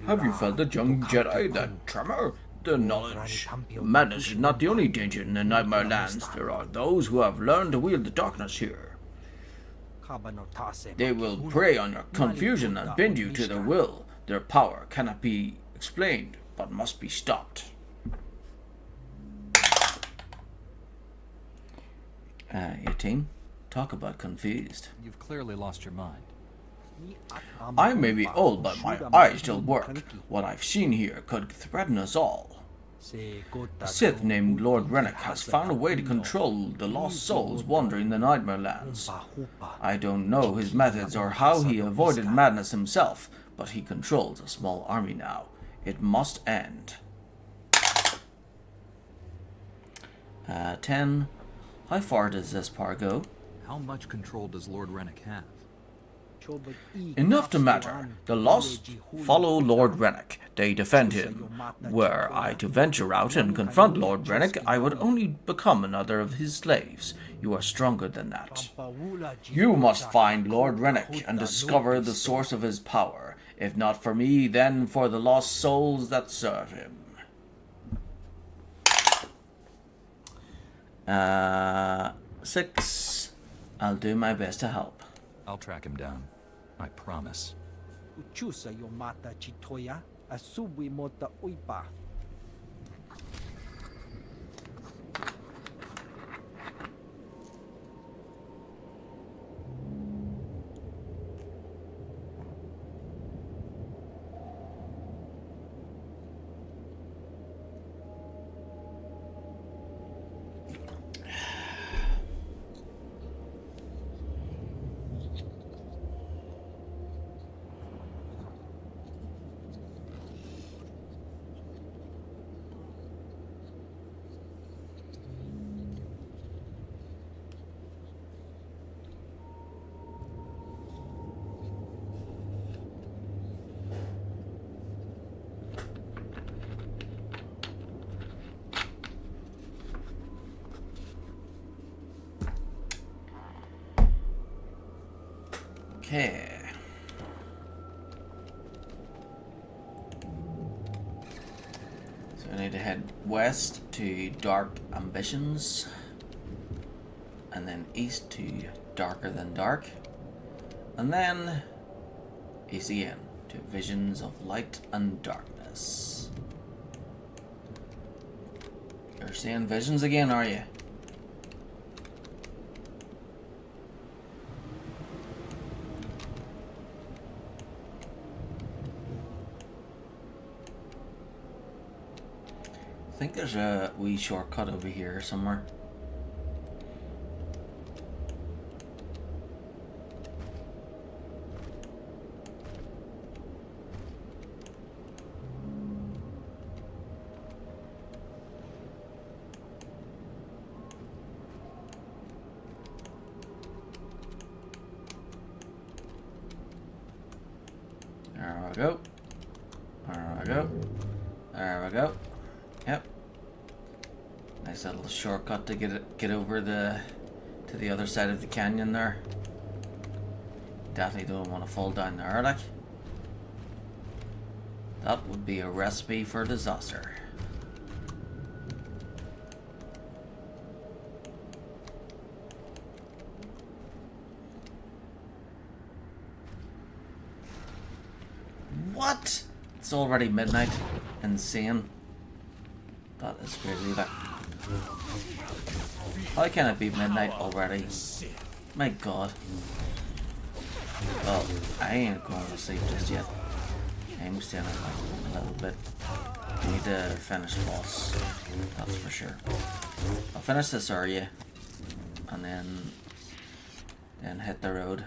Have you felt the young Jedi, that tremor? The knowledge. Madness is not the only danger in the Nightmare Lands. There are those who have learned to wield the darkness here. They will prey on your confusion and bend you to their will. Their power cannot be explained, but must be stopped. Your team? Talk about confused. You've clearly lost your mind. I may be old, but my eyes still work. What I've seen here could threaten us all. A Sith named Lord Rennick has found a way to control the lost souls wandering the Nightmare Lands. I don't know his methods or how he avoided madness himself, but he controls a small army now. It must end. 10. How far does this par go? How much control does Lord Rennick have? Enough to matter. The lost follow Lord Rennick. They defend him. Were I to venture out and confront Lord Rennick, I would only become another of his slaves. You are stronger than that. You must find Lord Rennick and discover the source of his power. If not for me, then for the lost souls that serve him. 6. I'll do my best to help. I'll track him down. I promise. Okay. So I need to head west to Dark Ambitions, and then east to Darker Than Dark, and then east again to Visions of Light and Darkness. You're seeing visions again, are you? I think there's a wee shortcut over here somewhere. There we go. There we go. There we go. Yep. Nice little shortcut to get over to the other side of the canyon there. Definitely don't want to fall down there, like. That would be a recipe for disaster. What? It's already midnight. Insane. That is crazy. Like, how can it be midnight already? My god. Well, I ain't going to sleep just yet. I'm staying like a little bit. I need to finish boss. That's for sure. I'll finish this area and then hit the road.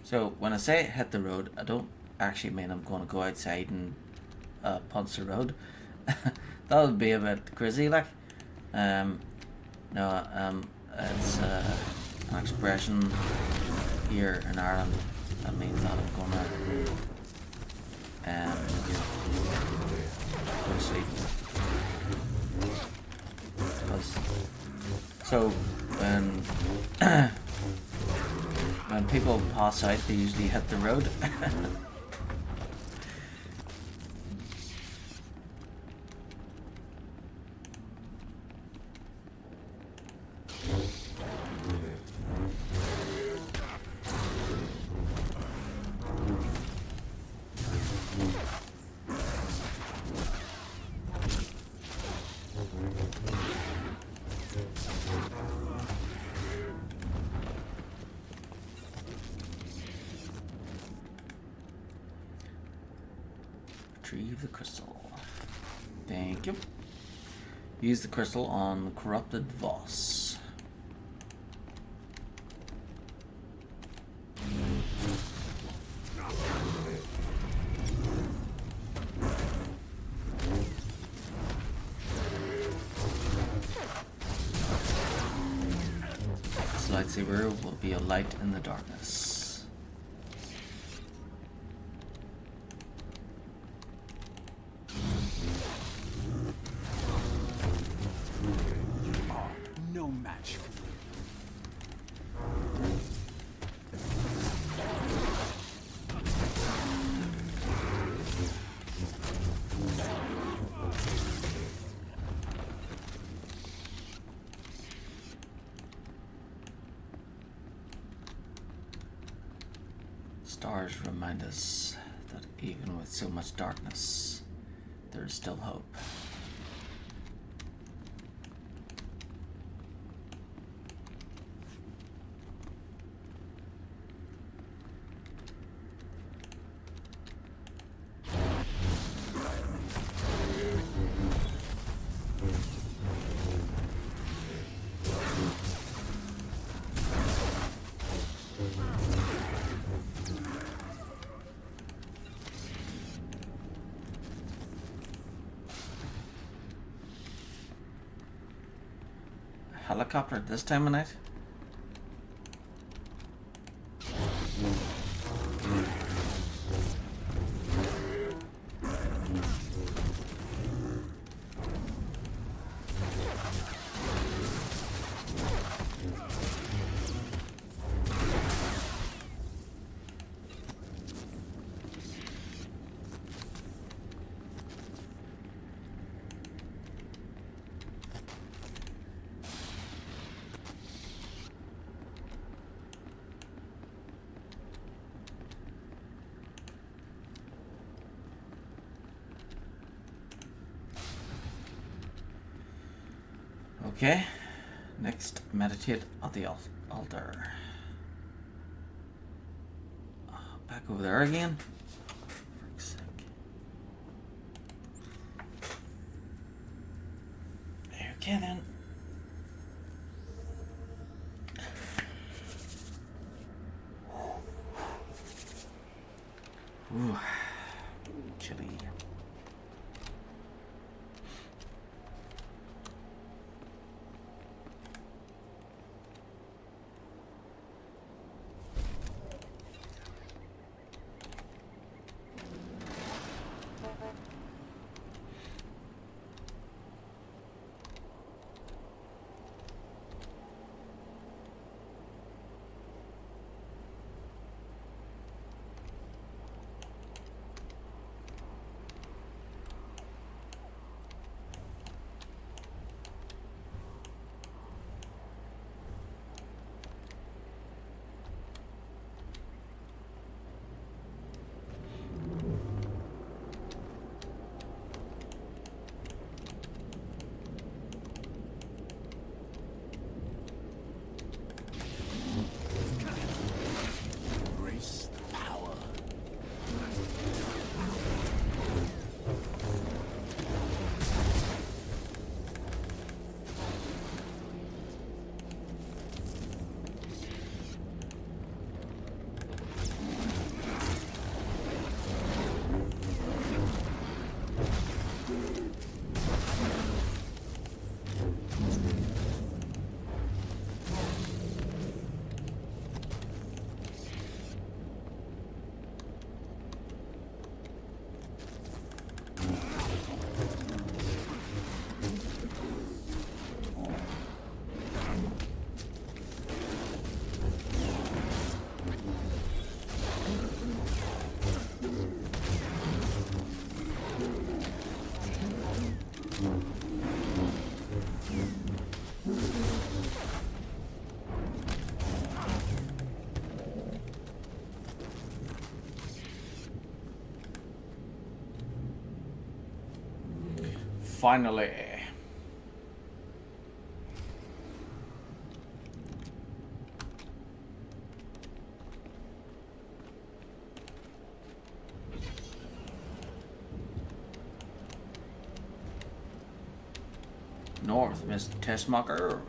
So when I say hit the road, I don't actually mean I'm going to go outside and punch the road. That would be a bit crazy, like. No, it's an expression here in Ireland that means that I'm gonna go to sleep. So when when people pass out, they usually hit the road. Retrieve the crystal. Thank you. Use the crystal on corrupted Voss. This lightsaber will be a light in the darkness. No match for you. Stars remind us that even with so much darkness, there is still hope. Helicopter at this time of night? Okay. Next, meditate at the altar. Back over there again. For sake. Okay then. Ooh, chilly. Finally. North, Mr. Tessmacher.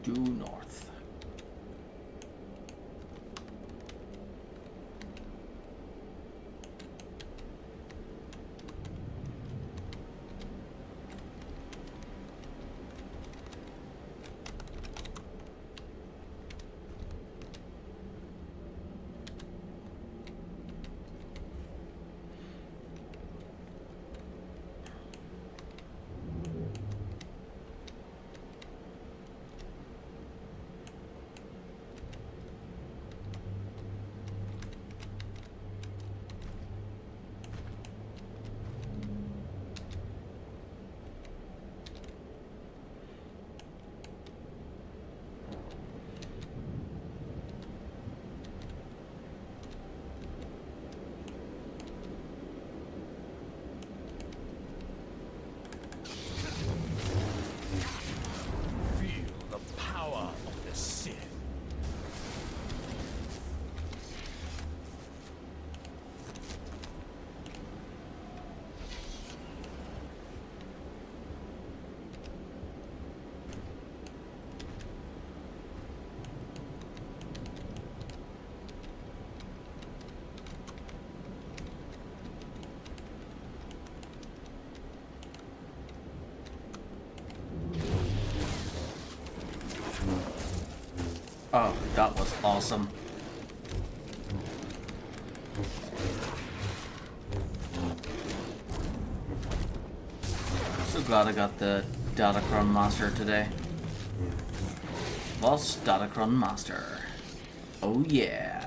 Due north. Oh, that was awesome. So glad I got the Datacron Master today. Boss Datacron Master. Oh yeah.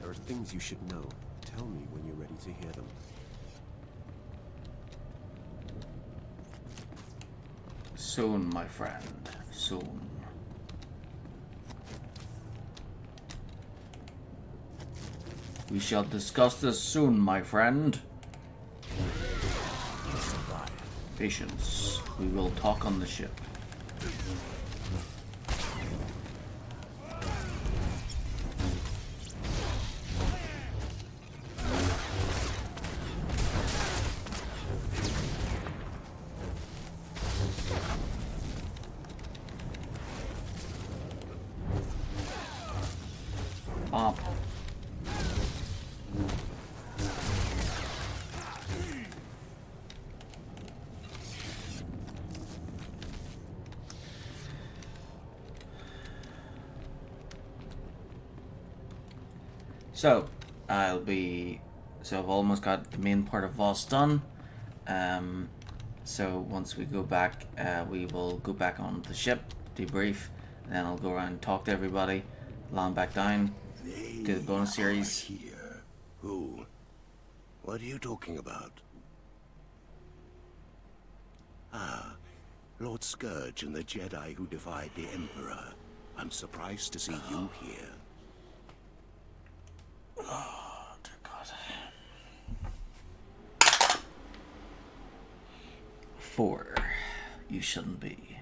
There are things you should know. Tell me when you're ready to hear them. Soon, my friend. Soon. We shall discuss this soon, my friend. Patience. We will talk on the ship. Bump. So, I've almost got the main part of Voss done. So once we go back, we will go back on the ship, debrief, and then I'll go around and talk to everybody, land back down, do the bonus series. Here. Who? What are you talking about? Ah, Lord Scourge and the Jedi who defied the Emperor. I'm surprised to see you here. Oh, dear God. 4. You shouldn't be.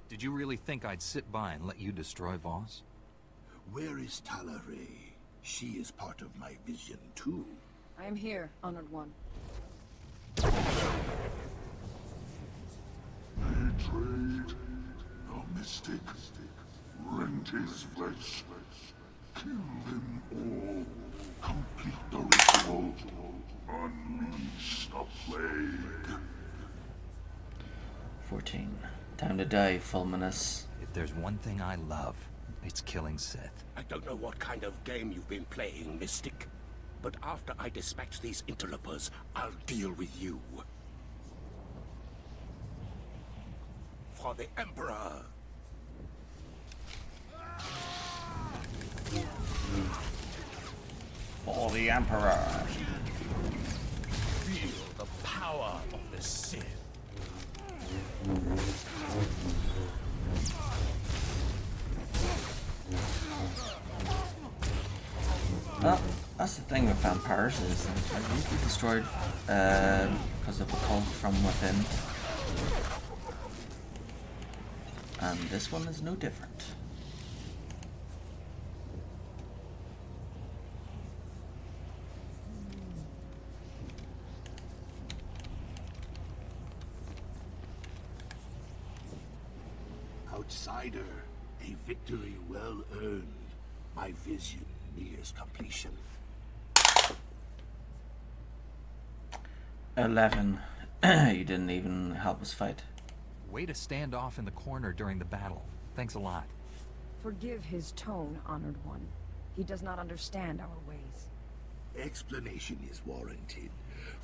Did you really think I'd sit by and let you destroy Voss? Where is Talaray? She is part of my vision, too. I am here, Honored One. Betrayed. The mystic. Rend his flesh. Kill them all. Complete the ritual. Unleash the plague. 14. Time to die, Fulminus. If there's one thing I love, it's killing Sith. I don't know what kind of game you've been playing, Mystic. But after I dispatch these interlopers, I'll deal with you. For the Emperor! For the Emperor! Feel the power of the Sith. Well, that's the thing with vampires, is they're usually destroyed because of a cult from within. And this one is no different. Outsider, a victory well earned. My vision nears completion. 11. You didn't even help us fight. Way to stand off in the corner during the battle. Thanks a lot. Forgive his tone, Honored One. He does not understand our ways. Explanation is warranted.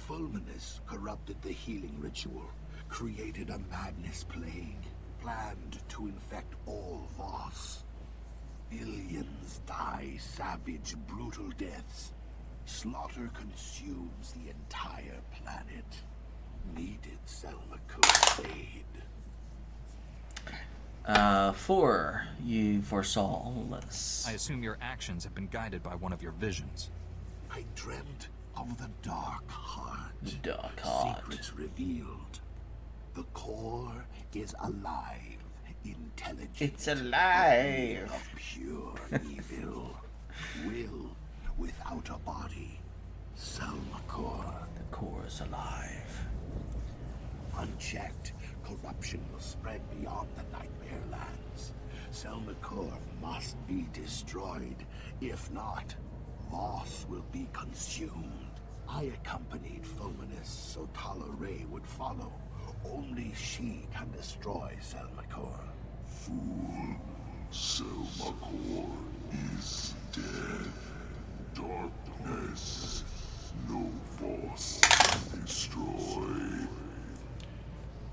Fulminus corrupted the healing ritual, created a madness plague, planned to infect all Voss. Billions die savage, brutal deaths. Slaughter consumes the entire planet. Needed Selmaco's aid. 4. You foresaw all this. I assume your actions have been guided by one of your visions. I dreamt of the Dark Heart. The Dark Heart. Secrets revealed. The core is alive, intelligent. It's alive. Of pure evil. Will without a body. Selmacor. The core is alive. Unchecked, corruption will spread beyond the Nightmare Lands. Selmacor must be destroyed. If not, Voss will be consumed. I accompanied Fulminus so Talaray would follow. Only she can destroy Selmacor. Fool. Selmacor is dead. Darkness. No Voss can destroy.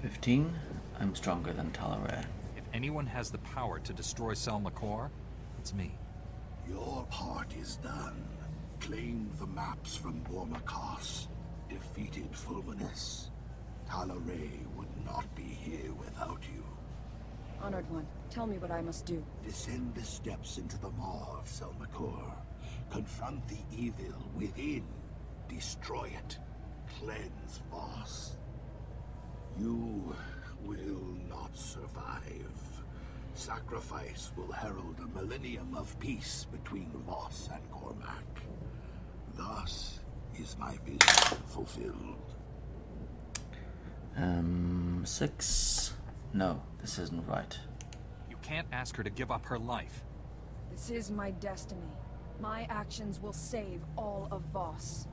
15. I'm stronger than Talaray. If anyone has the power to destroy Selmakor, it's me. Your part is done. Claimed the maps from Gormakos. Defeated Fulminus. Talaray would not be here without you. Honored One, tell me what I must do. Descend the steps into the maw of Selmakor. Confront the evil within. Destroy it. Cleanse Voss. You will not survive. Sacrifice will herald a millennium of peace between Voss and Cormac. Thus is my vision fulfilled. 6. No, this isn't right. You can't ask her to give up her life. This is my destiny. My actions will save all of Voss.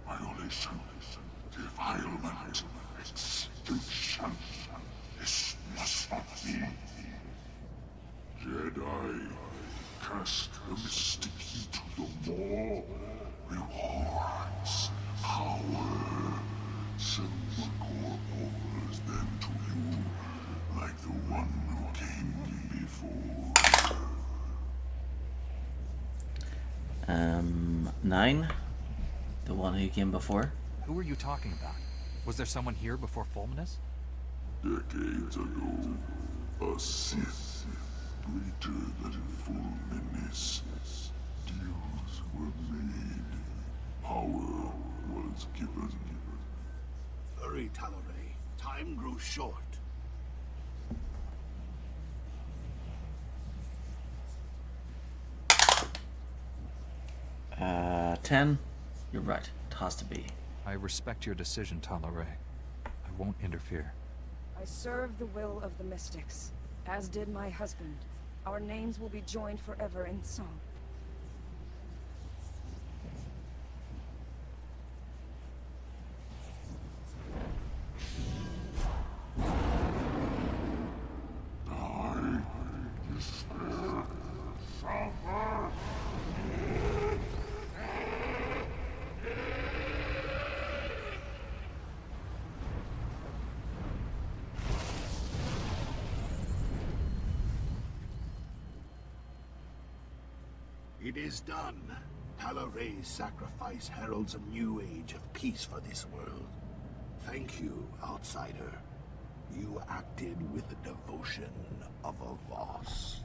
Violation, defilement, extinction. This must not be. Jedi, cast the mystic into the maw. Rewards, power. Selmakor offers them to you, like the one who came before. 9. The one who came before. Who are you talking about? Was there someone here before Fulminus? Decades ago, a Sith, greater than Fulminus. Deals were made. Power was given. Hurry, Talaray. Time grew short. Uh, 10. You're right. It has to be. I respect your decision, Talaray. I won't interfere. I serve the will of the Mystics, as did my husband. Our names will be joined forever in song. It is done. Talaray's sacrifice heralds a new age of peace for this world. Thank you, outsider. You acted with the devotion of a Voss.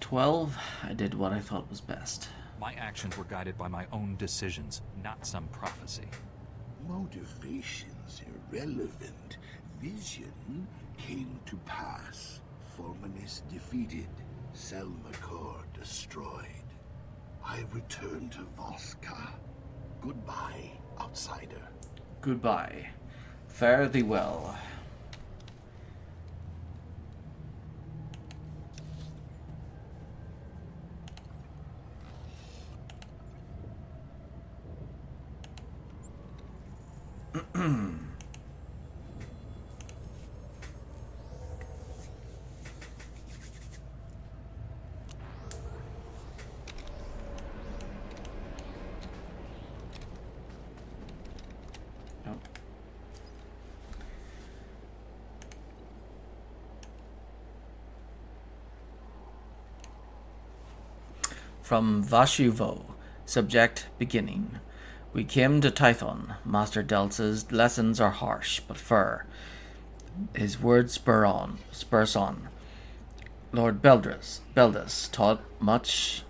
12. I did what I thought was best. My actions were guided by my own decisions, not some prophecy. Motivation's irrelevant. Vision came to pass. Fulminus defeated. Selmakor destroyed. I return to Voska. Goodbye, outsider. Goodbye. Fare thee well. From Vashuvo, subject beginning. We came to Tython. Master Delsa's lessons are harsh, but fair. His words spurs on. Lord Beldus taught much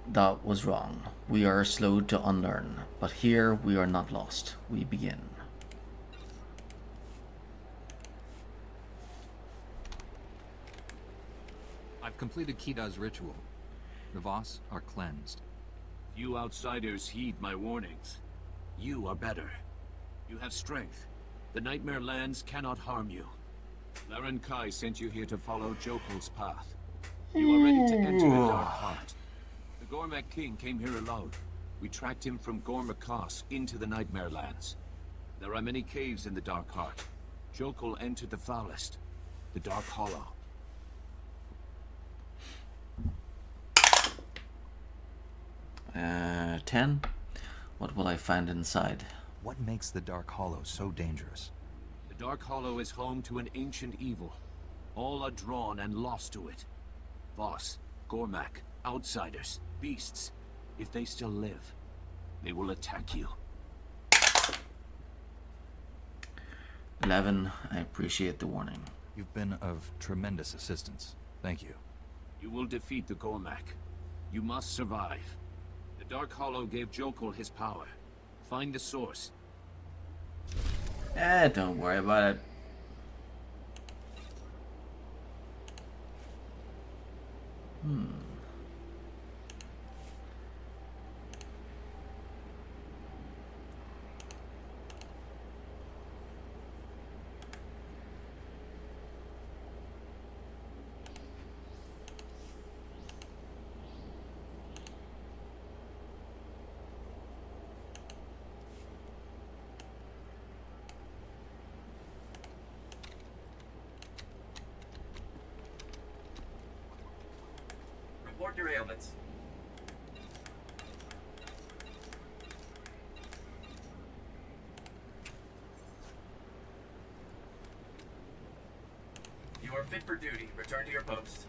that was wrong. We are slow to unlearn, but here we are not lost. We begin. I've completed Kida's ritual. The Voss are cleansed. You outsiders heed my warnings. You are better. You have strength. The Nightmare Lands cannot harm you. Laren Kai sent you here to follow Jokul's path. You are ready to enter the Dark Heart. The Gormak King came here alone. We tracked him from Gormakos into the Nightmare Lands. There are many caves in the Dark Heart. Jokul entered the foulest, the Dark Hollow. 10. What will I find inside? What makes the Dark Hollow so dangerous? The Dark Hollow is home to an ancient evil. All are drawn and lost to it. Voss, Gormak, outsiders, beasts. If they still live, they will attack you. 11. I appreciate the warning. You've been of tremendous assistance. Thank you. You will defeat the Gormak. You must survive. The Dark Hollow gave Jokul his power. Find the source. Don't worry about it. Report your ailments. You are fit for duty. Return to your post.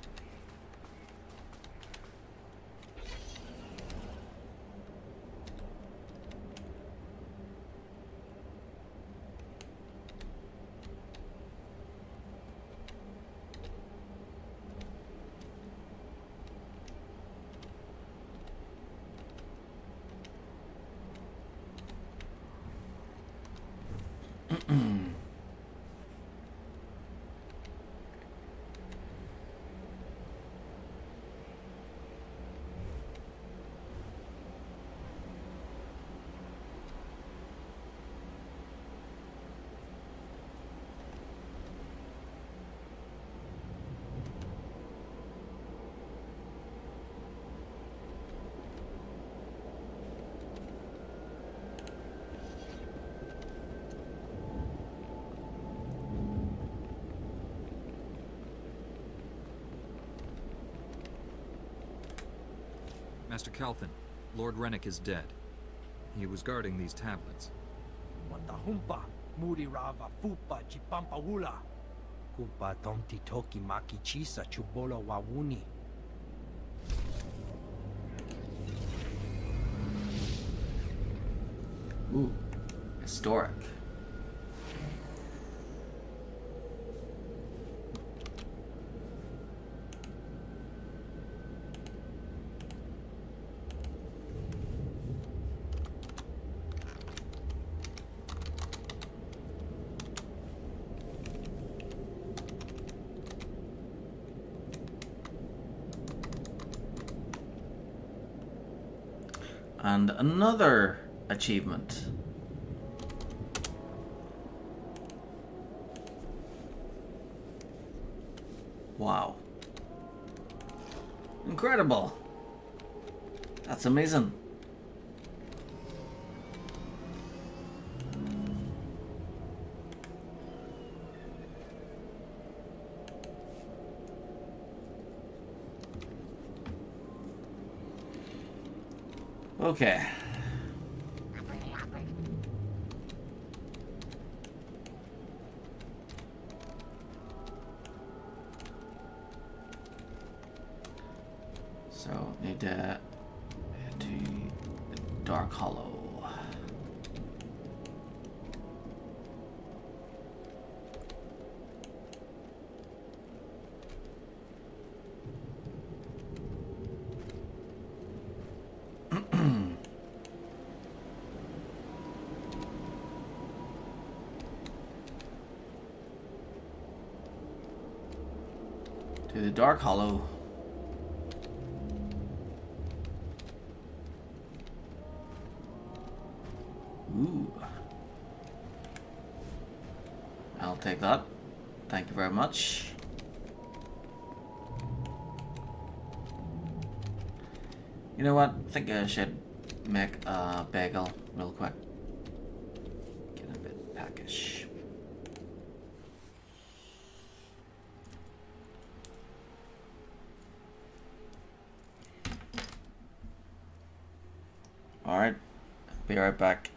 Master Calthin, Lord Rennick is dead. He was guarding these tablets. Watahumpa, Murirava Fupa Chipampawula. Kupa Tomti Toki Maki Chisa Chubolo Wawuni. Ooh, historic. And another achievement. Wow. Incredible. That's amazing. Okay. So, need to head to the Dark Hollow. To the Dark Hollow. Ooh. I'll take that. Thank you very much. You know what? I think I should make a bagel real quick. Get a bit peckish. Alright. Be right back.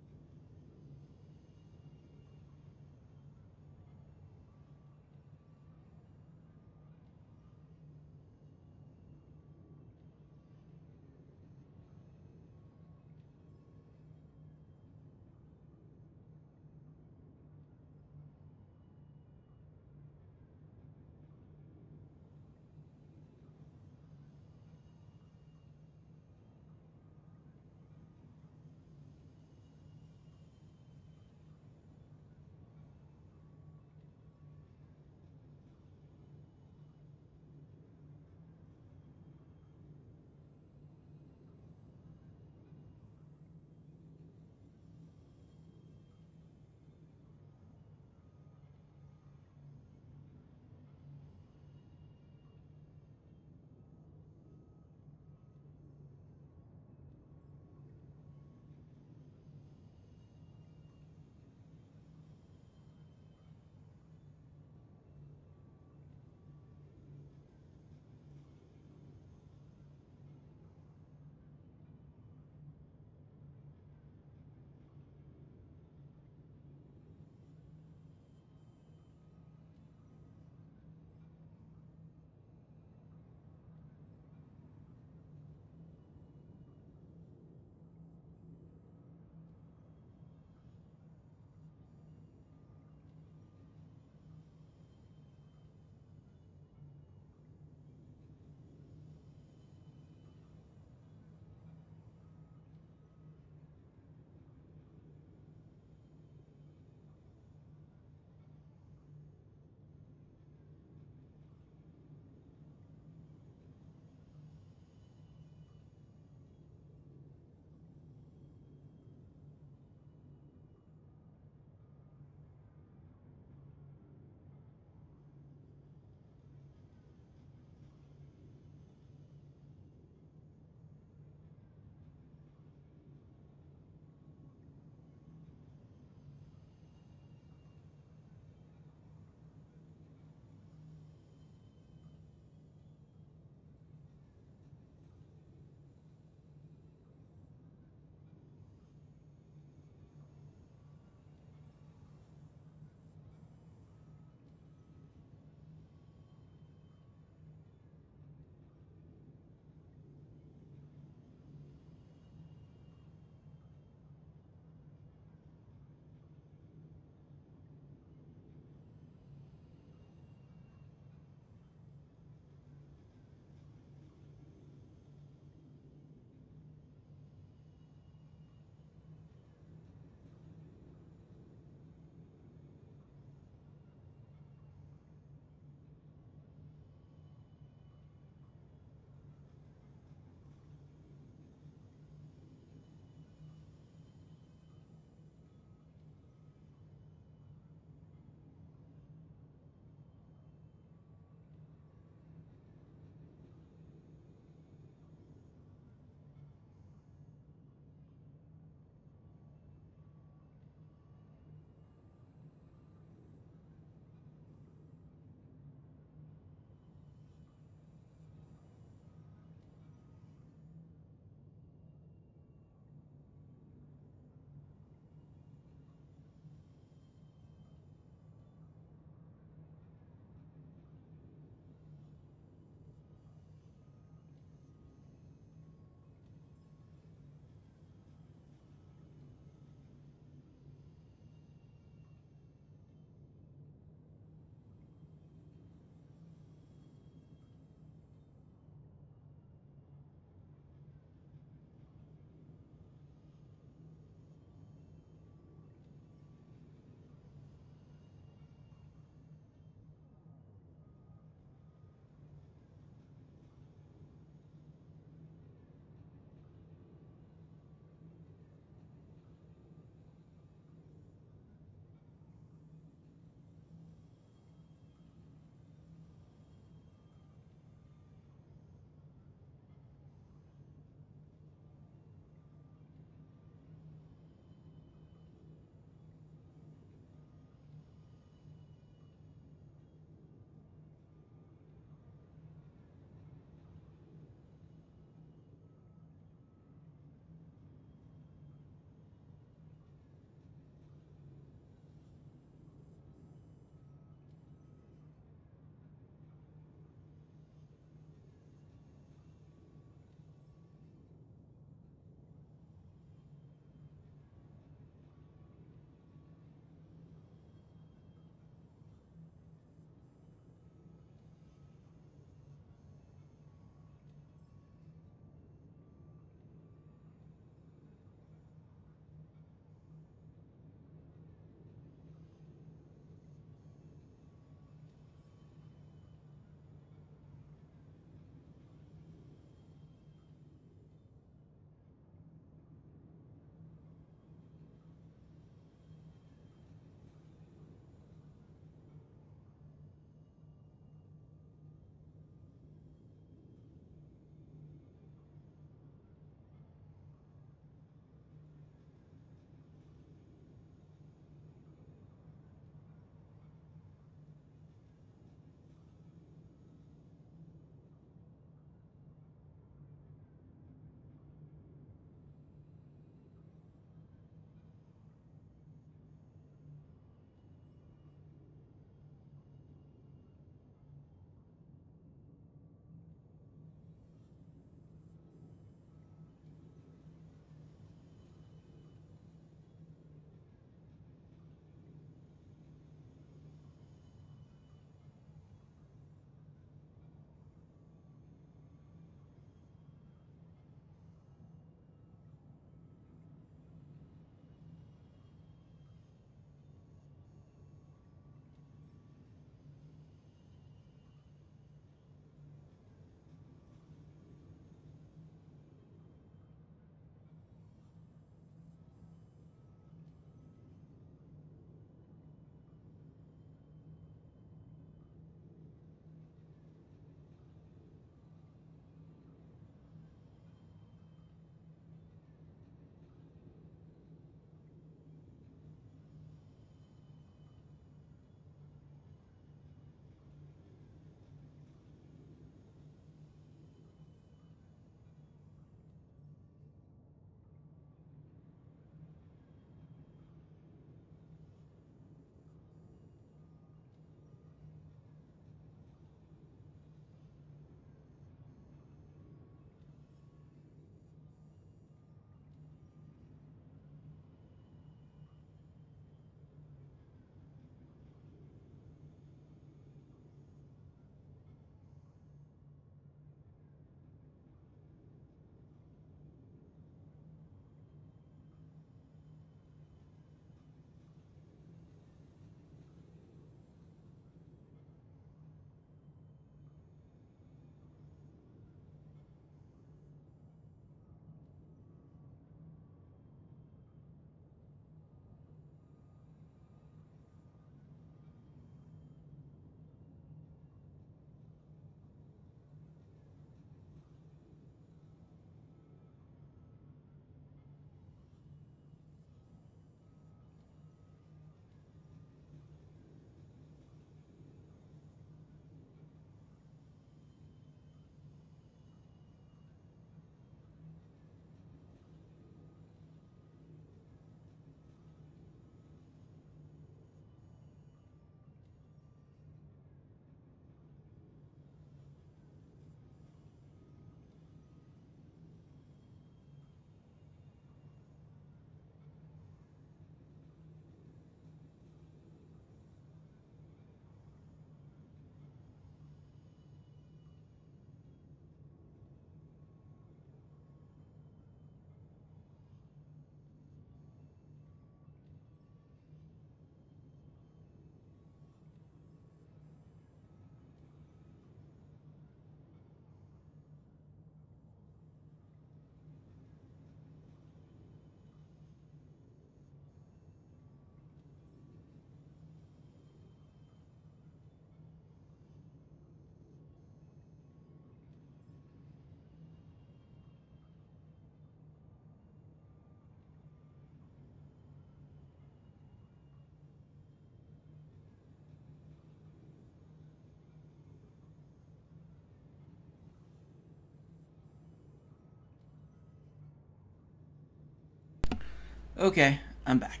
Okay, I'm back.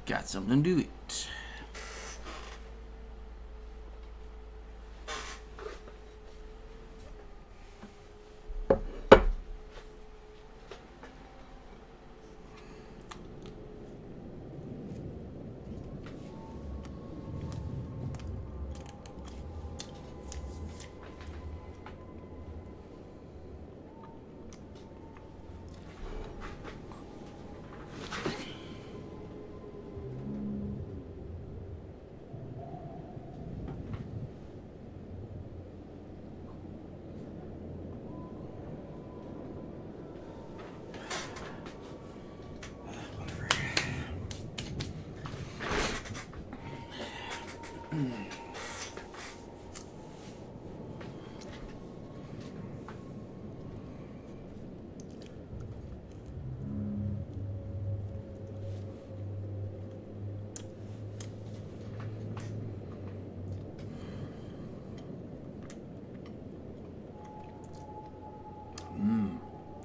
Got something to eat.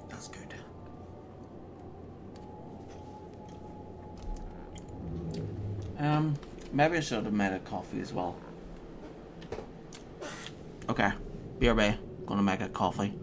That's good. Maybe I should have made a coffee as well. Okay, BRB, gonna make a coffee.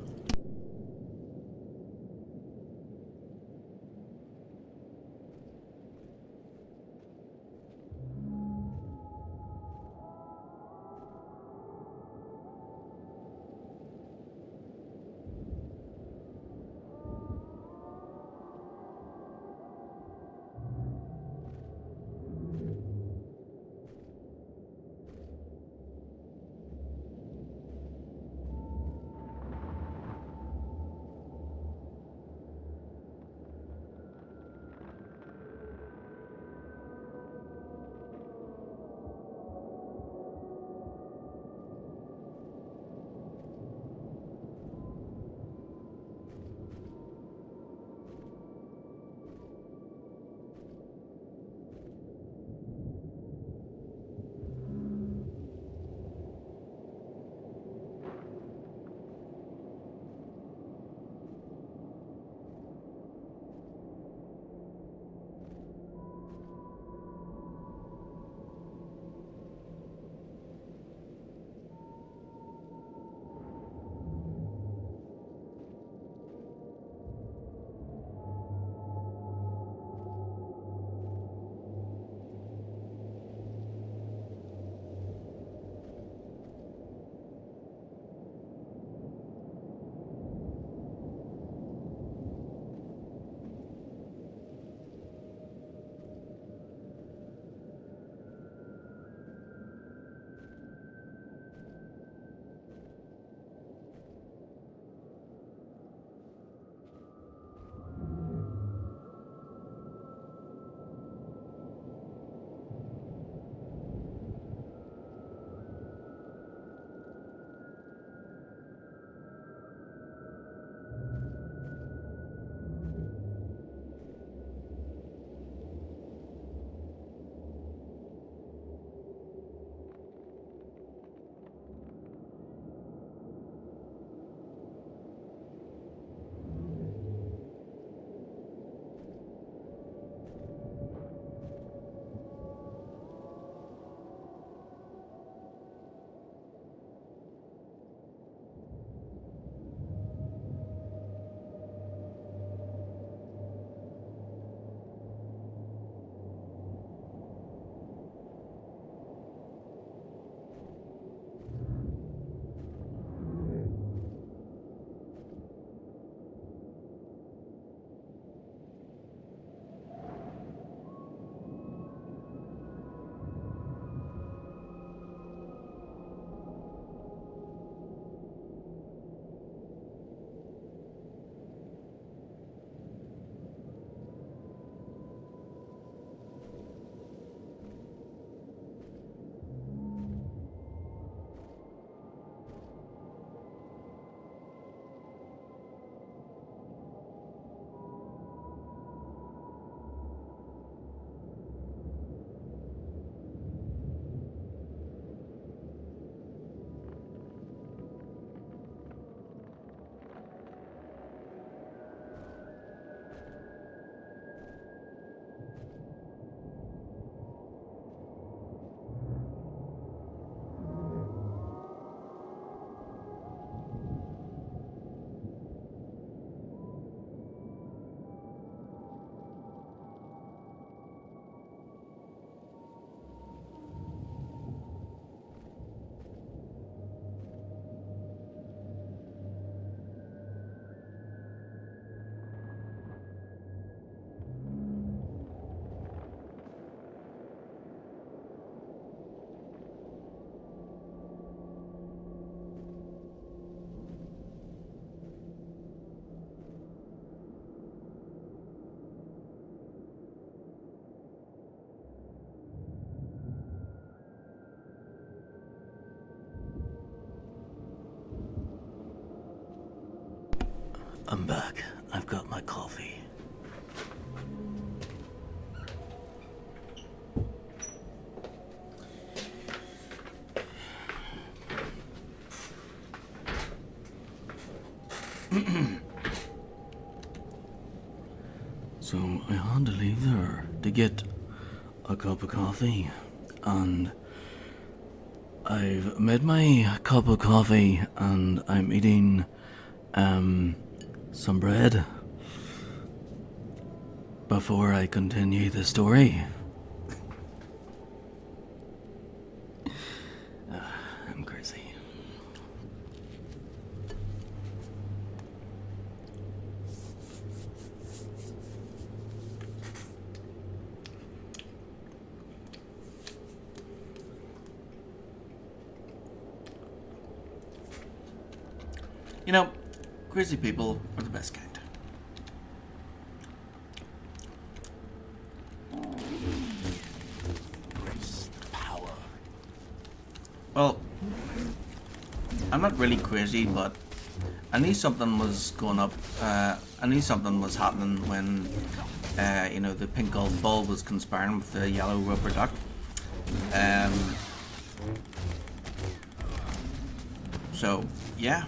I'm back. I've got my coffee. So I had to leave there to get a cup of coffee, and I've made my cup of coffee and I'm eating some bread before I continue the story. I'm crazy. You know, crazy people are the best kind. Grace, power. Well, I'm not really crazy, but I knew something was going up. I knew something was happening when, you know, the pink gold bull was conspiring with the yellow rubber duck. So, yeah.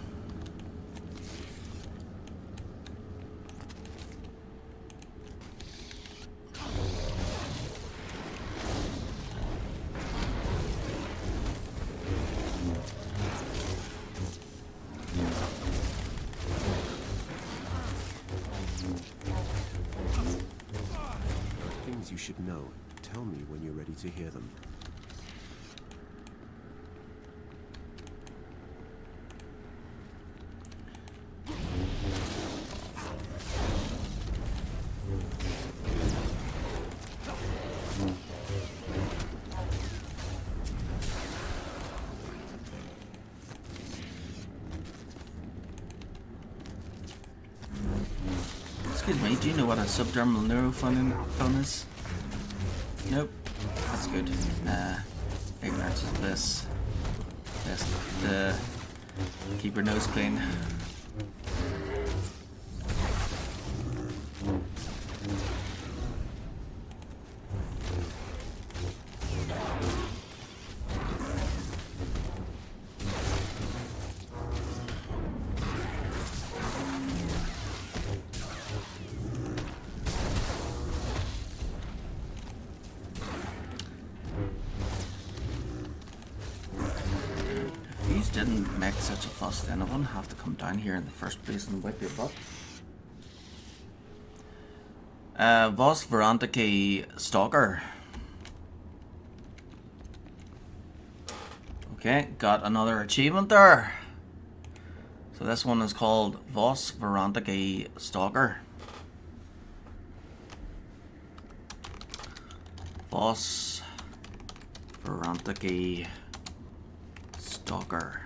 Things you should know. Tell me when you're ready to hear them. Excuse me, do you know what a subdermal neurophone is? Nope. That's good. Ignorance is bliss. Best to keep your nose clean. Didn't make such a fuss, then I wouldn't have to come down here in the first place and wipe your butt. Was Verantiki Stalker. Okay, got another achievement there. So this one is called Vos Verantiki Stalker. Vos Verantiki Stalker.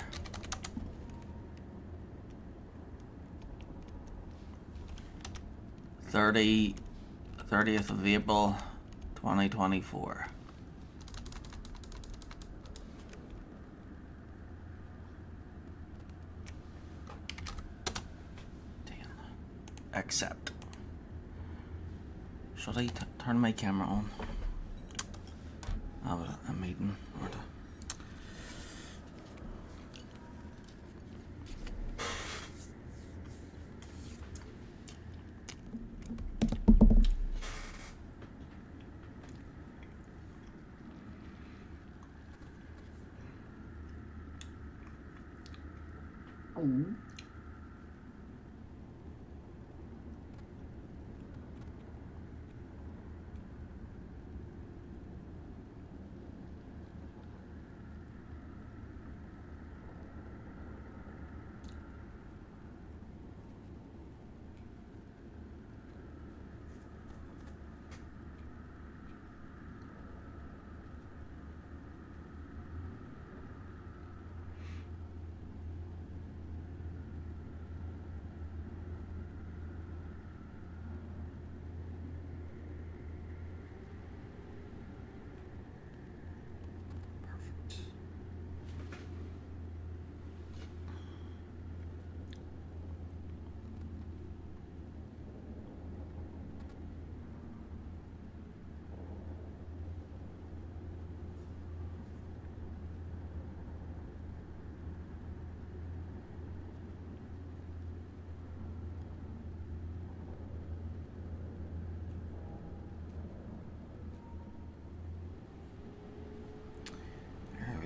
30th of April 2024. Damn. Accept. Should I turn my camera on? Oh, a meeting or the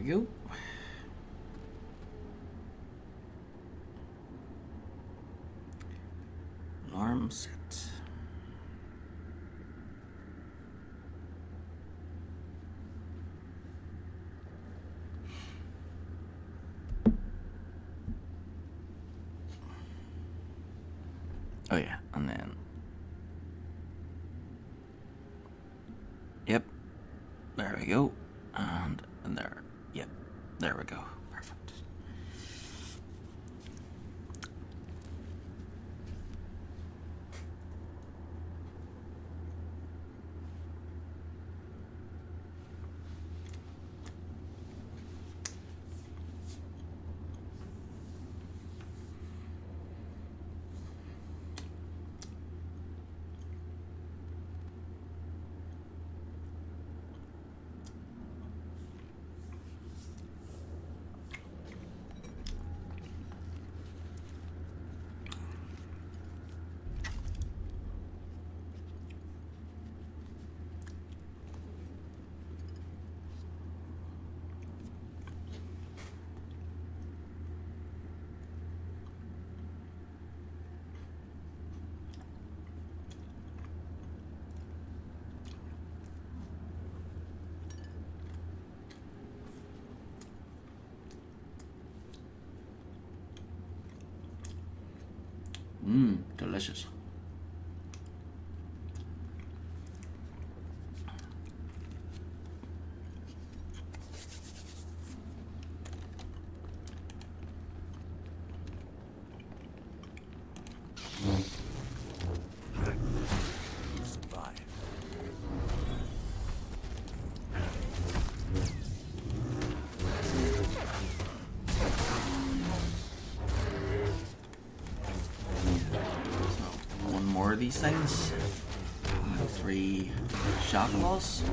we go. Alarm set. Oh yeah, and then yep, there we go, and there, yep, there we go, perfect. Delicious. These things. 3 shot claws.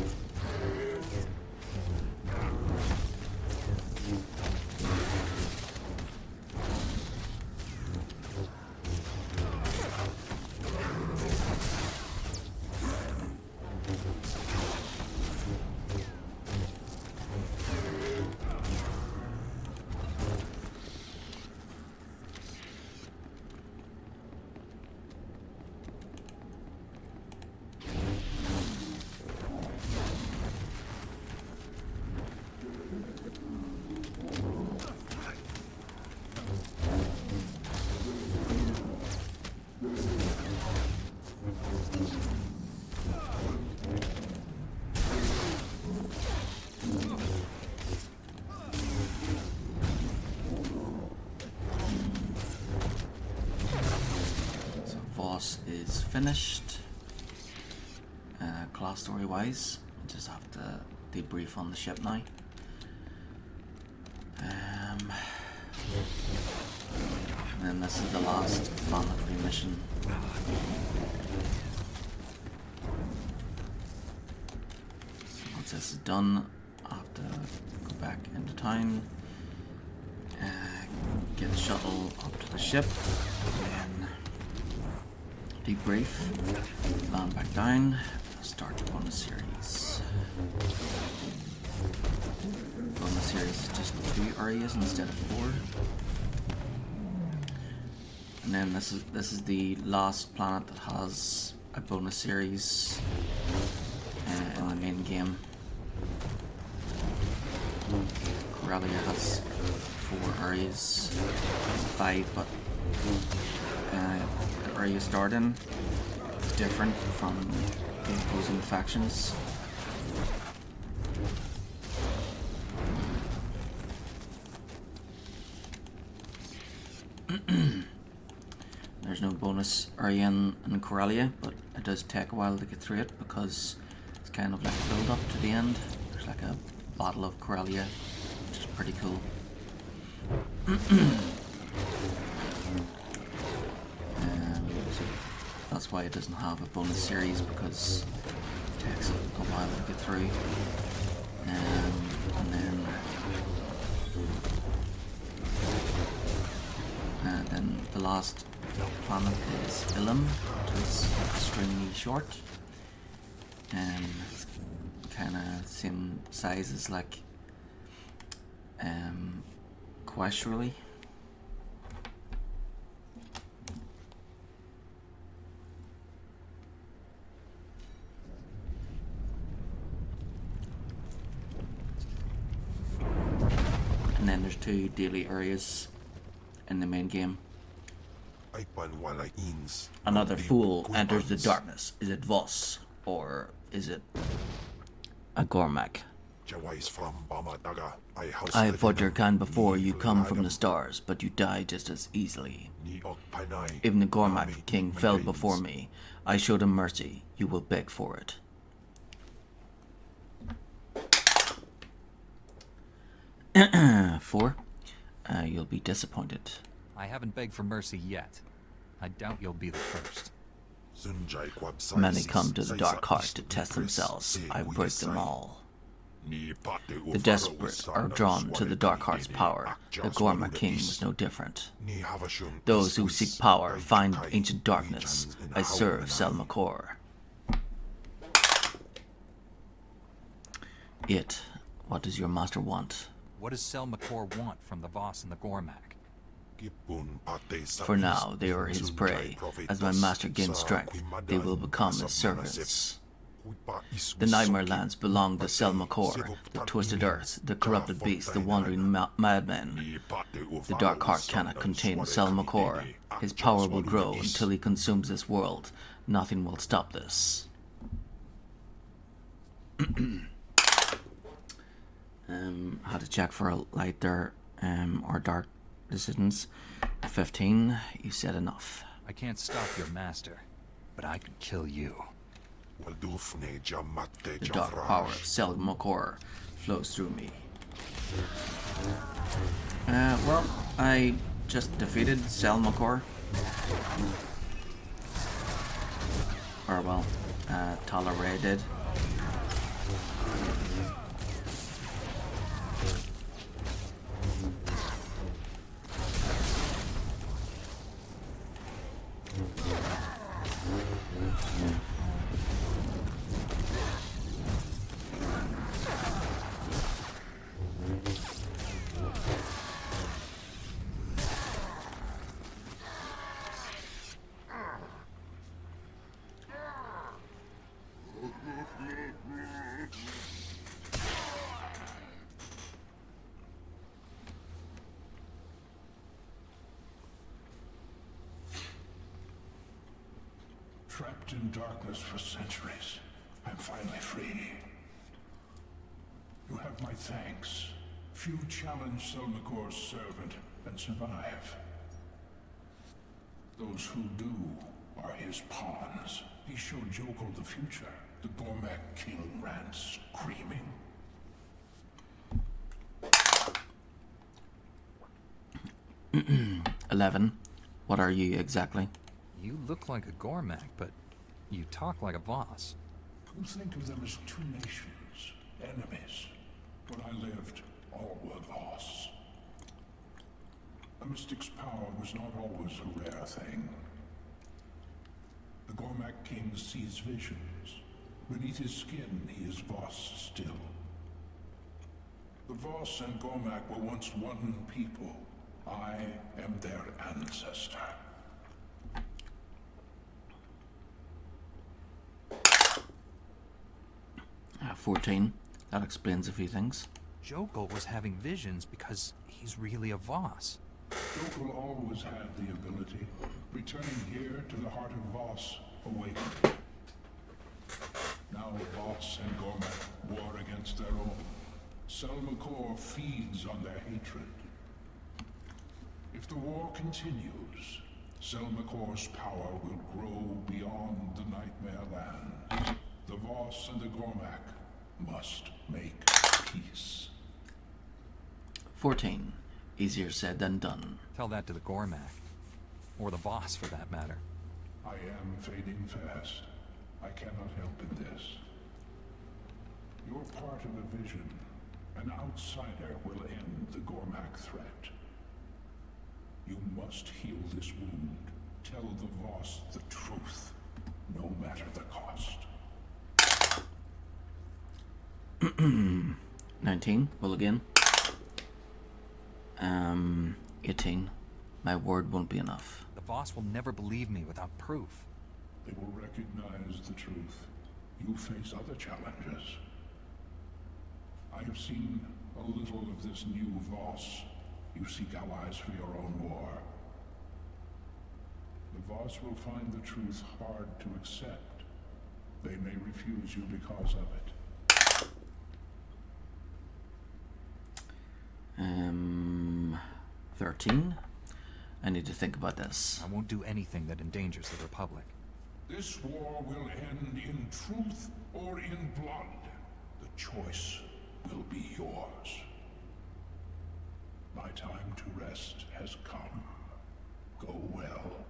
Is finished. Class story wise, I just have to debrief on the ship now. And then this is the last planetary mission. So once this is done, I have to go back into town, get a shuttle up to the ship, and then debrief, land back down, start the bonus series. Bonus series is just 2 areas instead of 4. And then this is the last planet that has a bonus series in the main game. Corellia has 4 areas, 5, but the area you start in is different from the opposing factions. There's no bonus area in Corellia, but it does take a while to get through it because it's kind of like a build up to the end. There's like a Battle of Corellia, which is pretty cool. So that's why it doesn't have a bonus series, because it takes a while to get through. And then the last planet is Ilum, which is extremely short and kind of same size as like quest really. And then there's 2 daily areas in the main game. Another fool enters the darkness. Is it Voss or is it a Gormak? I have fought your kind before. You come from the stars, but you die just as easily. Even the Gormak king fell before me. I showed him mercy. You will beg for it. Four. You'll be disappointed. I haven't begged for mercy yet. I doubt you'll be the first. Many come to the Dark Heart to test themselves. I break them all. The desperate are drawn to the Dark Heart's power. The Gorma King was no different. Those who seek power find ancient darkness. I serve Selmakor. What does your master want? What does Selmakor want from the Voss and the Gormak? For now, they are his prey. As my master gains strength, they will become his servants. The Nightmare Lands belong to Selmakor, the Twisted Earth, the Corrupted Beast, the Wandering Madmen. The Dark Heart cannot contain Selmakor. His power will grow until he consumes this world. Nothing will stop this. How to check for a lighter or dark decisions. 15. You said enough. I can't stop your master, but I could kill you. The dark power of Selmakor flows through me. Well, I just defeated Selmakor. Or well, Talare did. Trapped in darkness for centuries, I'm finally free. You have my thanks. Few challenge Selmakor's servant and survive. Those who do are his pawns. He showed Jokal the future. The Gormak king ran screaming. $11. What are you exactly? You look like a Gormak, but you talk like a Voss. Who think of them as two nations, enemies. When I lived, all were Voss. A mystic's power was not always a rare thing. The Gormak king sees visions. Beneath his skin, he is Voss still. The Voss and Gormak were once one people. I am their ancestor. 14. That explains a few things. Jokal was having visions because he's really a Voss. Jokal always had the ability. Returning here to the heart of Voss awakened. Now Voss and Gormak war against their own. Selmakor feeds on their hatred. If the war continues, Selmakor's power will grow beyond the Nightmare Land. The Voss and the Gormak must make peace. 14. Easier said than done. Tell that to the Gormak. Or the Voss, for that matter. I am fading fast. I cannot help in this. You're part of a vision. An outsider will end the Gormak threat. You must heal this wound. Tell the Voss the truth, no matter the cost. 19. Well, again. 18. My word won't be enough. The Voss will never believe me without proof. They will recognize the truth. You face other challenges. I have seen a little of this new Voss. You seek allies for your own war. The Voss will find the truth hard to accept. They may refuse you because of it. 13. I need to think about this. I won't do anything that endangers the Republic. This war will end in truth or in blood. The choice will be yours. My time to rest has come. Go well.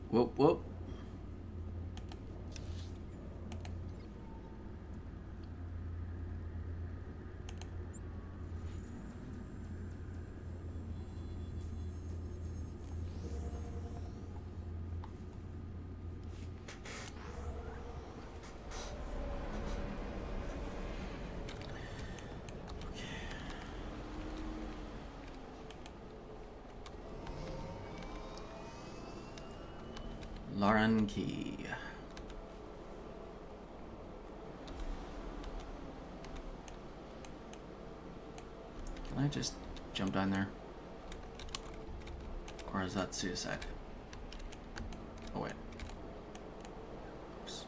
Whoop, whoop. Lauren Key. Can I just jump down there? Or is that suicide? Oh wait. Oops.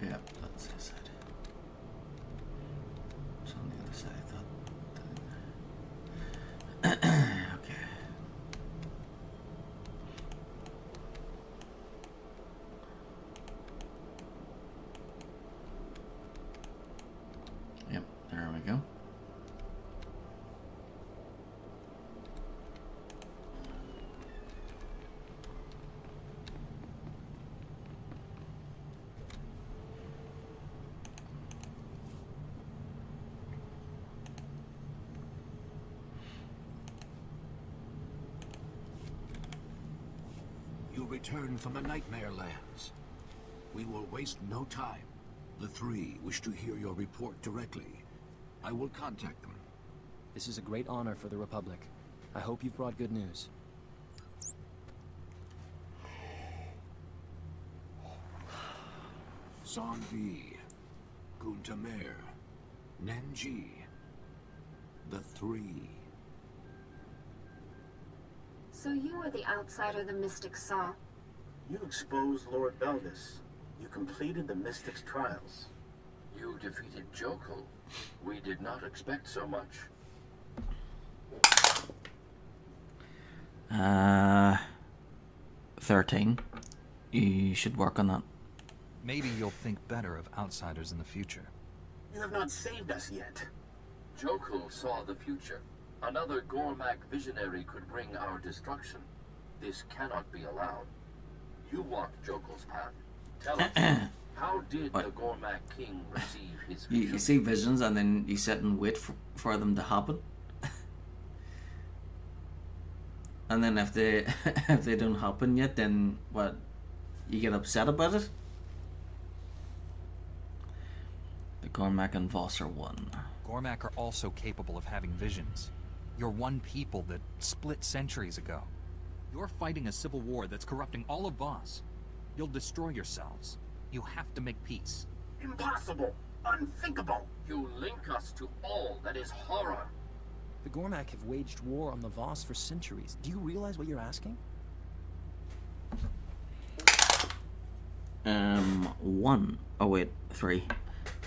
Yep, that's suicide. It's on the other side, I thought. Okay. Yep, there we go. You return from the Nightmare Lands. We will waste no time. The three wish to hear your report directly. I will contact them. This is a great honor for the Republic. I hope you've brought good news. Sanvi, Guntamer, Nenji. The three. So you were the outsider the Mystics saw. You exposed Lord Belgus. You completed the Mystics' trials. You defeated Jokul. We did not expect so much. 13. You should work on that. Maybe you'll think better of outsiders in the future. You have not saved us yet. Jokul saw the future. Another Gormak visionary could bring our destruction. This cannot be allowed. You walked Jokul's path. Tell us, how did the Gormak king receive his vision? You see visions and then you sit and wait for them to happen. And then if they if they don't happen yet, then what? You get upset about it? The Gormak and Voss are one. Gormak are also capable of having visions. You're one people that split centuries ago. You're fighting a civil war that's corrupting all of Voss. You'll destroy yourselves. You have to make peace. Impossible! Unthinkable! You link us to all that is horror. The Gormak have waged war on the Voss for centuries. Do you realize what you're asking? 1. Oh wait, 3.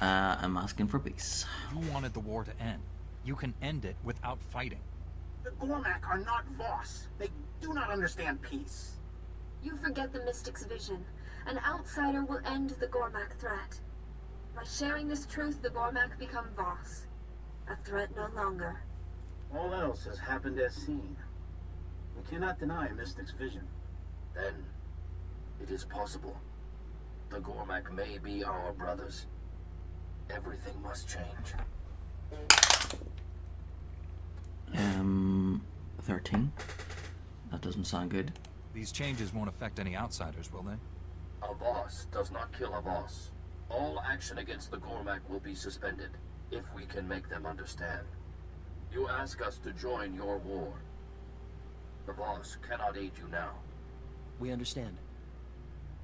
I'm asking for peace. You wanted the war to end. You can end it without fighting. The Gormak are not Voss. They do not understand peace. You forget the Mystic's vision. An outsider will end the Gormak threat. By sharing this truth, the Gormak become Voss. A threat no longer. All else has happened as seen. We cannot deny Mystic's vision. Then, it is possible. The Gormak may be our brothers. Everything must change. 13. That doesn't sound good. These changes won't affect any outsiders, will they? A Voss does not kill a Voss. All action against the Gormak will be suspended, if we can make them understand. You ask us to join your war. The Voss cannot aid you now. We understand.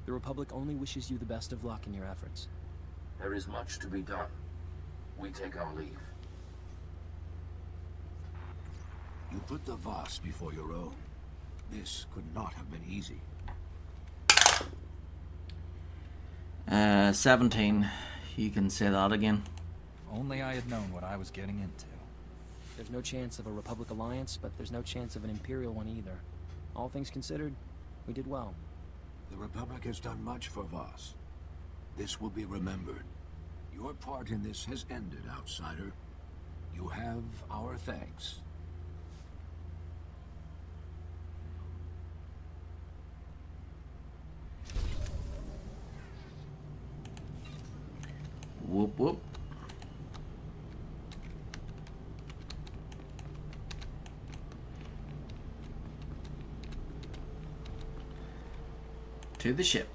The Republic only wishes you the best of luck in your efforts. There is much to be done. We take our leave. You put the Voss before your own. This could not have been easy. 17. You can say that again. If only I had known what I was getting into. There's no chance of a Republic alliance, but there's no chance of an Imperial one either. All things considered, we did well. The Republic has done much for Voss. This will be remembered. Your part in this has ended, outsider. You have our thanks. Whoop whoop. To the ship.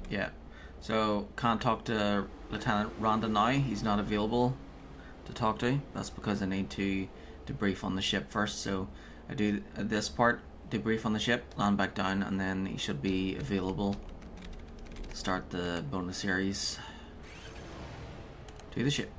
Yeah, so can't talk to Lieutenant Randa now. He's not available to talk to. That's because I need to debrief on the ship first. So I do this part, debrief on the ship, land back down, and then he should be available to start the bonus series. To the ship.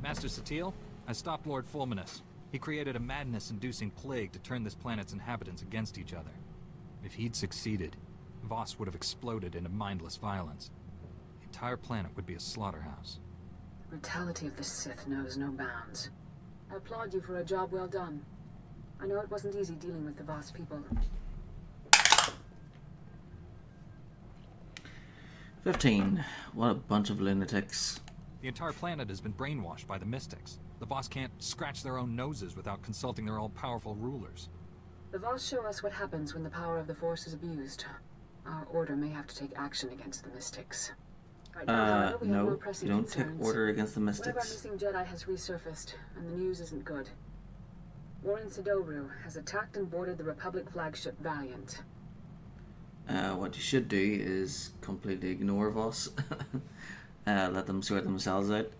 Master Satil, I stopped Lord Fulminus. He created a madness-inducing plague to turn this planet's inhabitants against each other. If he'd succeeded, Voss would have exploded into mindless violence. The entire planet would be a slaughterhouse. The brutality of the Sith knows no bounds. I applaud you for a job well done. I know it wasn't easy dealing with the Voss people. 15. What a bunch of lunatics. The entire planet has been brainwashed by the Mystics. The Voss can't scratch their own noses without consulting their all-powerful rulers. The Voss show us what happens when the power of the Force is abused. Our order may have to take action against the Mystics. Right now, we have no, more pressing you don't concerns. take order against the One of our Mystics. missing Jedi has resurfaced, and the news isn't good. Warren Sidobru has attacked and boarded the Republic flagship Valiant. What you should do is completely ignore Voss. Let them sort themselves out.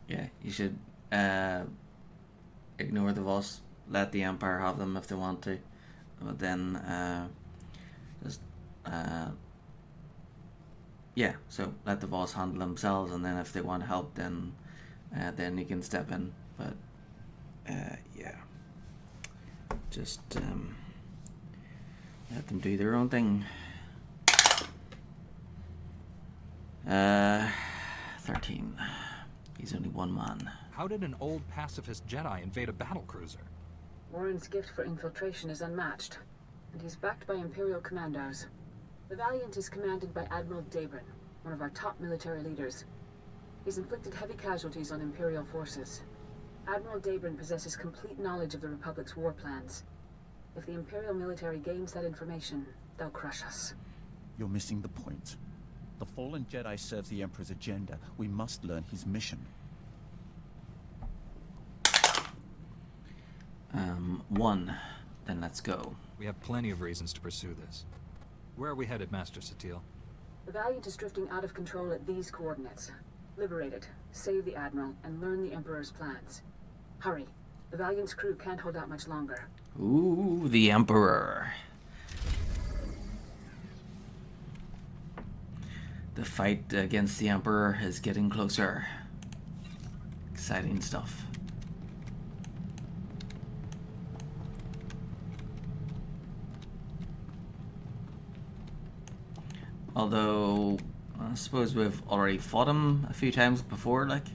Yeah, you should ignore the Voss. Let the Empire have them if they want to. But then just yeah, so let the Voss handle themselves, and then if they want help, then you can step in. But yeah, just let them do their own thing. 13. He's only one man. How did an old pacifist Jedi invade a battlecruiser? Warren's gift for infiltration is unmatched, and he's backed by Imperial commandos. The Valiant is commanded by Admiral Dabrin, one of our top military leaders. He's inflicted heavy casualties on Imperial forces. Admiral Debrin possesses complete knowledge of the Republic's war plans. If the Imperial military gains that information, they'll crush us. You're missing the point. The fallen Jedi serves the Emperor's agenda. We must learn his mission. 1. Then let's go. We have plenty of reasons to pursue this. Where are we headed, Master Satil? The Valiant is drifting out of control at these coordinates. Liberate it, save the Admiral, and learn the Emperor's plans. Hurry. The Valiant's crew can't hold out much longer. Ooh, the Emperor. The fight against the Emperor is getting closer. Exciting stuff. Although, I suppose we've already fought him a few times before, like.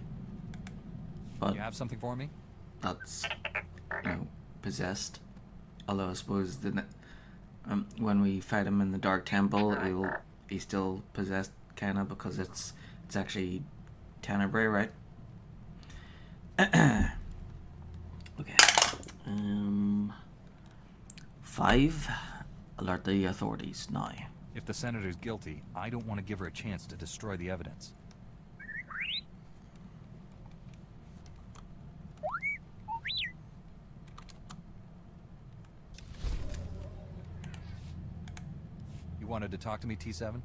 But you have something for me? That's, possessed. Although I suppose when we fight him in the Dark Temple, he's still possessed, kind of, because it's actually Tenebrae, right? Okay. 5. Alert the authorities now. If the Senator's guilty, I don't want to give her a chance to destroy the evidence. You wanted to talk to me, T7?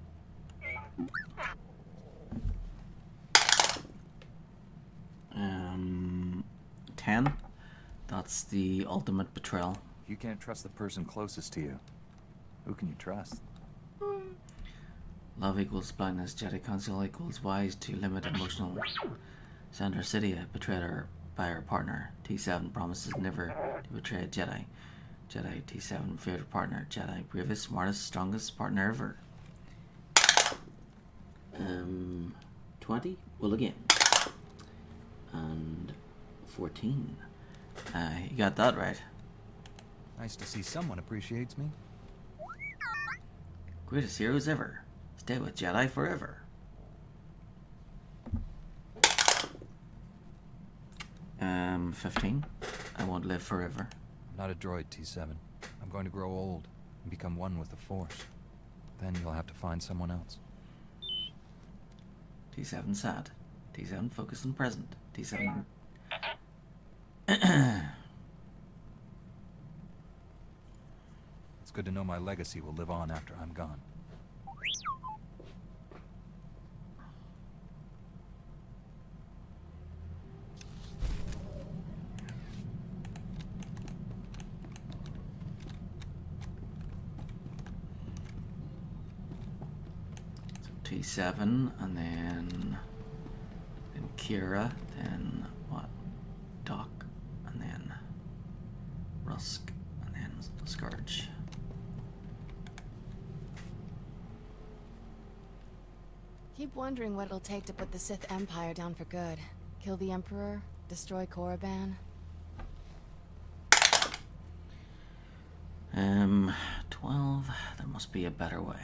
10. That's the ultimate betrayal. You can't trust the person closest to you. Who can you trust? Love equals blindness. Jedi Council equals wise to limit emotional. Sandra Cydia betrayed her by her partner. T7 promises never to betray a Jedi. Jedi T7 favorite partner. Jedi bravest, smartest, strongest partner ever. 20. Well, again. And 14. You got that right. Nice to see someone appreciates me. Greatest heroes ever. Stay with Jedi forever. 15. I won't live forever. I'm not a droid, T7. I'm going to grow old and become one with the Force. Then you'll have to find someone else. T7 sad. T7 focused on present. T7... It's good to know my legacy will live on after I'm gone. T7, and then Kira, then what? Doc, and then Rusk, and then Scourge. Keep wondering what it'll take to put the Sith Empire down for good. Kill the Emperor, destroy Korriban. 12. There must be a better way.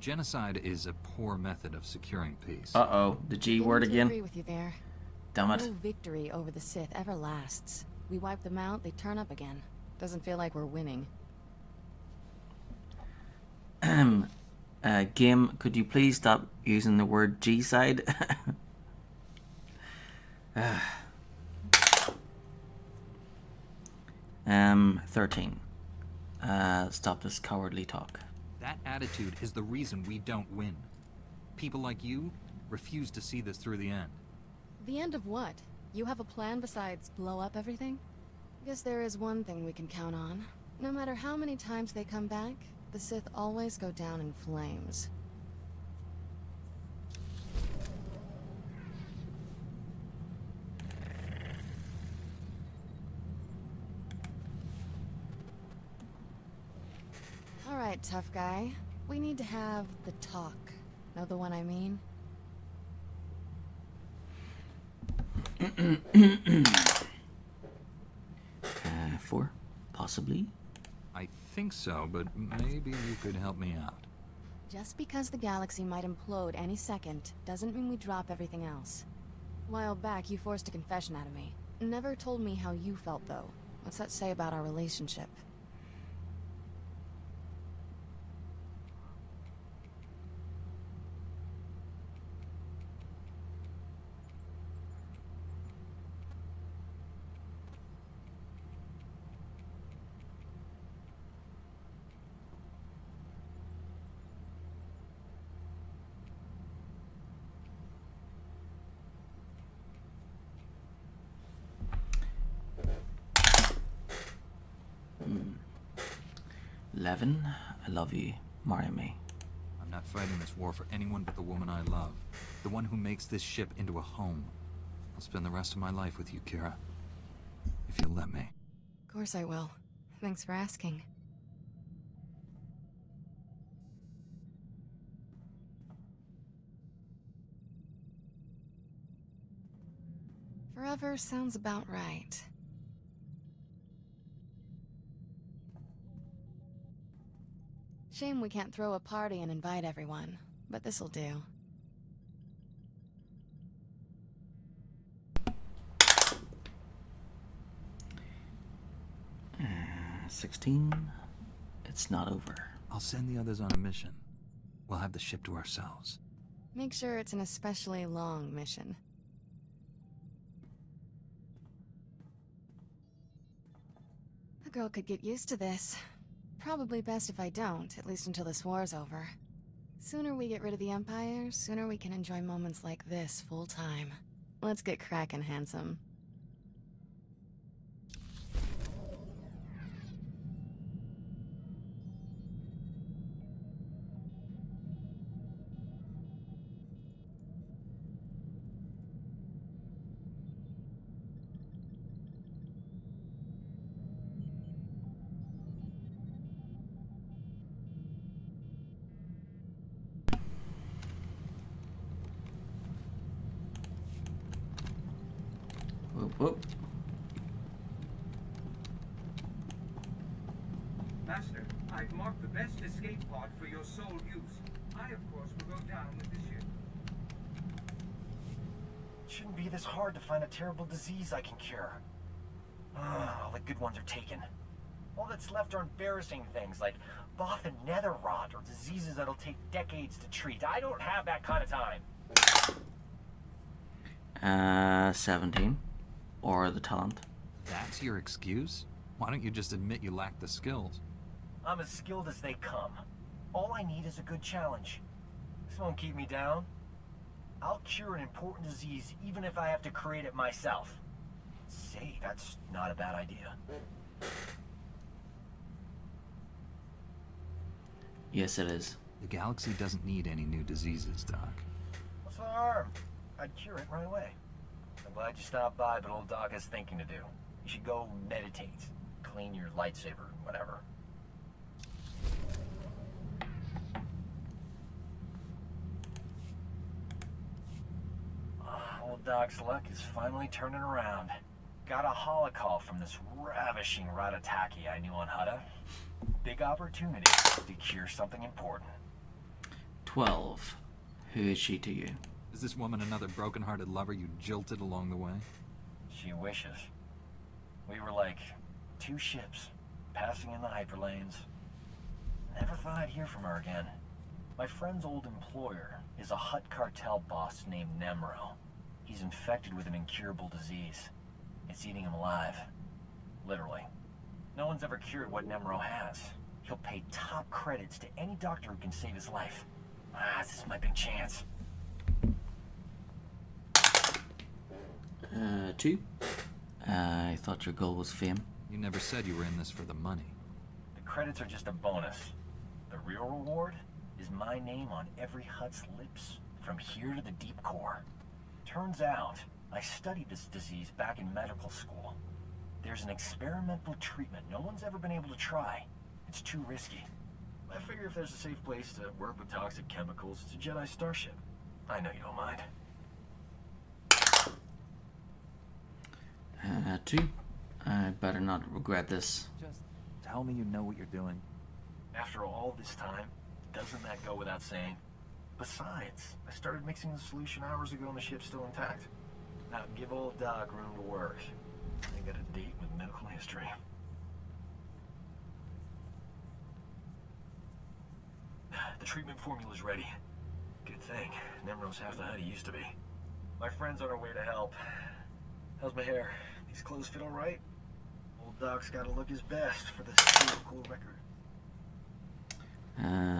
Genocide is a poor method of securing peace. Uh-oh, the G word again. I agree with you there. Damn it. No victory over the Sith ever lasts. We wipe them out, they turn up again. Doesn't feel like we're winning. Game, could you please stop using the word G-side? 13. Stop this cowardly talk. That attitude is the reason we don't win. People like you refuse to see this through the end. The end of what? You have a plan besides blow up everything? Guess there is one thing we can count on. No matter how many times they come back, the Sith always go down in flames. Alright, tough guy. We need to have the talk. Know the one I mean? 4, possibly. I think so, but maybe you could help me out. Just because the galaxy might implode any second doesn't mean we drop everything else. A while back, you forced a confession out of me. Never told me how you felt, though. What's that say about our relationship? Levin, I love you. Marry me. I'm not fighting this war for anyone but the woman I love. The one who makes this ship into a home. I'll spend the rest of my life with you, Kira. If you'll let me. Of course I will. Thanks for asking. Forever sounds about right. Shame we can't throw a party and invite everyone, but this'll do. Uh, 16. It's not over. I'll send the others on a mission. We'll have the ship to ourselves. Make sure it's an especially long mission. A girl could get used to this. Probably best if I don't, at least until this war's over. Sooner we get rid of the Empire, sooner we can enjoy moments like this full time. Let's get crackin', handsome. Whoop, whoop. Master, I've marked the best escape pod for your sole use. I, of course, will go down with the ship. It shouldn't be this hard to find a terrible disease I can cure. All the good ones are taken. All that's left are embarrassing things like Both and nether rot or diseases that'll take decades to treat. I don't have that kind of time. 17. Or the talent. That's your excuse? Why don't you just admit you lack the skills? I'm as skilled as they come. All I need is a good challenge. This won't keep me down. I'll cure an important disease even if I have to create it myself. Say, that's not a bad idea. Yes, it is. The galaxy doesn't need any new diseases, Doc. What's the harm? I'd cure it right away. I'm glad you stopped by, but old Doc has thinking to do. You should go meditate, clean your lightsaber, whatever. Old Doc's luck is finally turning around. Got a holocall from this ravishing Ratataki I knew on Hutta. Big opportunity to cure something important. 12. Who is she to you? Is this woman another broken-hearted lover you jilted along the way? She wishes. We were like two ships, passing in the hyperlanes. Never thought I'd hear from her again. My friend's old employer is a Hutt cartel boss named Nemro. He's infected with an incurable disease. It's eating him alive. Literally. No one's ever cured what Nemro has. He'll pay top credits to any doctor who can save his life. This is my big chance. 2. I thought your goal was fame. You never said you were in this for the money. The credits are just a bonus. The real reward is my name on every Hutt's lips, from here to the deep core. Turns out, I studied this disease back in medical school. There's an experimental treatment no one's ever been able to try. It's too risky. I figure if there's a safe place to work with toxic chemicals, it's a Jedi starship. I know you don't mind. 2. I better not regret this. Just tell me you know what you're doing. After all this time, Doesn't that go without saying? Besides, I started mixing the solution hours ago and the ship's still intact. Now give old Doc room to work. I got a date with medical history. The treatment formula's ready. Good thing. Nemro's half the HUD he used to be. My friend's on her way to help. How's my hair? These clothes fit all right? Old Doc's gotta look his best for this cool record.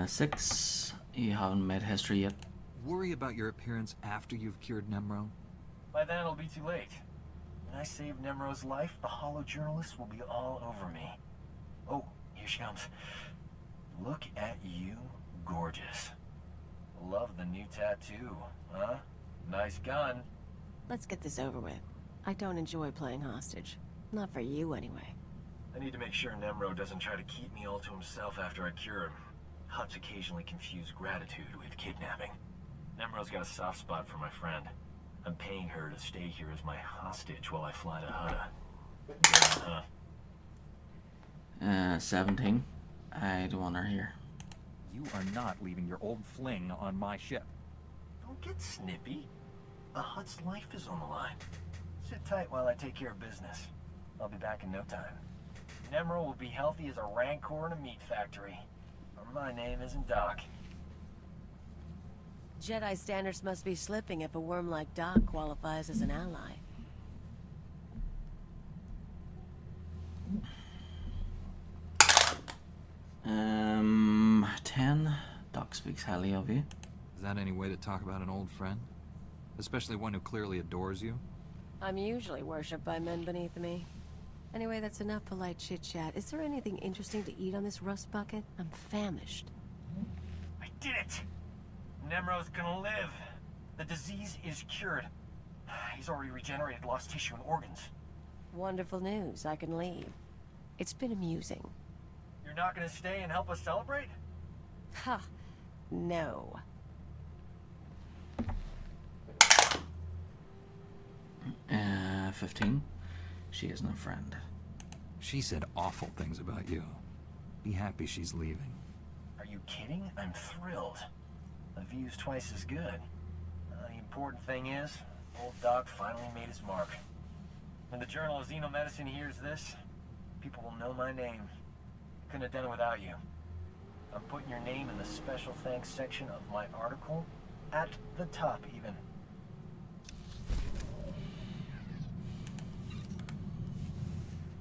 6. You haven't made history yet. Worry about your appearance after you've cured Nemro? By then it'll be too late. When I save Nemro's life, the hollow journalists will be all over me. Oh, here she comes. Look at you, gorgeous. Love the new tattoo, huh? Nice gun. Let's get this over with. I don't enjoy playing hostage. Not for you, anyway. I need to make sure Nemro doesn't try to keep me all to himself after I cure him. Huts occasionally confuse gratitude with kidnapping. Nemro's got a soft spot for my friend. I'm paying her to stay here as my hostage while I fly to Hutta. Yeah, 17. I don't want her here. You are not leaving your old fling on my ship. Don't get snippy. A Hutt's life is on the line. Sit tight while I take care of business. I'll be back in no time. Nemro will be healthy as a rancor in a meat factory. Or my name isn't Doc. Jedi standards must be slipping if a worm like Doc qualifies as an ally. 10. Doc speaks highly of you. Is that any way to talk about an old friend? Especially one who clearly adores you? I'm usually worshipped by men beneath me. Anyway, that's enough polite chit-chat. Is there anything interesting to eat on this rust bucket? I'm famished. I did it! Nemro's gonna live. The disease is cured. He's already regenerated lost tissue and organs. Wonderful news. I can leave. It's been amusing. You're not gonna stay and help us celebrate? Ha! No. Uh, 15. She isn't a friend. She said awful things about you. Be happy she's leaving. Are you kidding? I'm thrilled. The view's twice as good. The important thing is, old Doc finally made his mark. When the Journal of Xenomedicine hears this, people will know my name. Couldn't have done it without you. I'm putting your name in the special thanks section of my article, at the top even.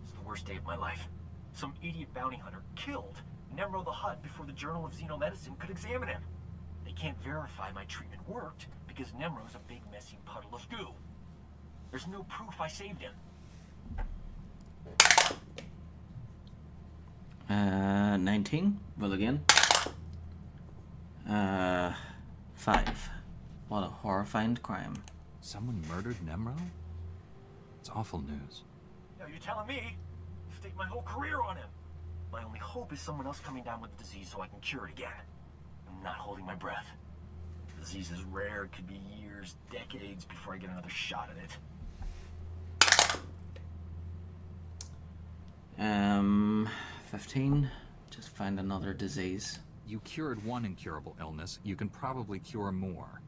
It's the worst day of my life. Some idiot bounty hunter killed Nemro the Hutt before the Journal of Xenomedicine could examine him. They can't verify my treatment worked because Nemro's a big messy puddle of goo. There's no proof I saved him. 19. Well, again. 5. What a horrifying crime. Someone murdered Nemro? It's awful news. Now you're telling me? Stake my whole career on him. My only hope is someone else coming down with the disease so I can cure it again. I'm not holding my breath. The disease is rare. It could be years, decades before I get another shot at it. 15. Just find another disease. You cured one incurable illness. You can probably cure more.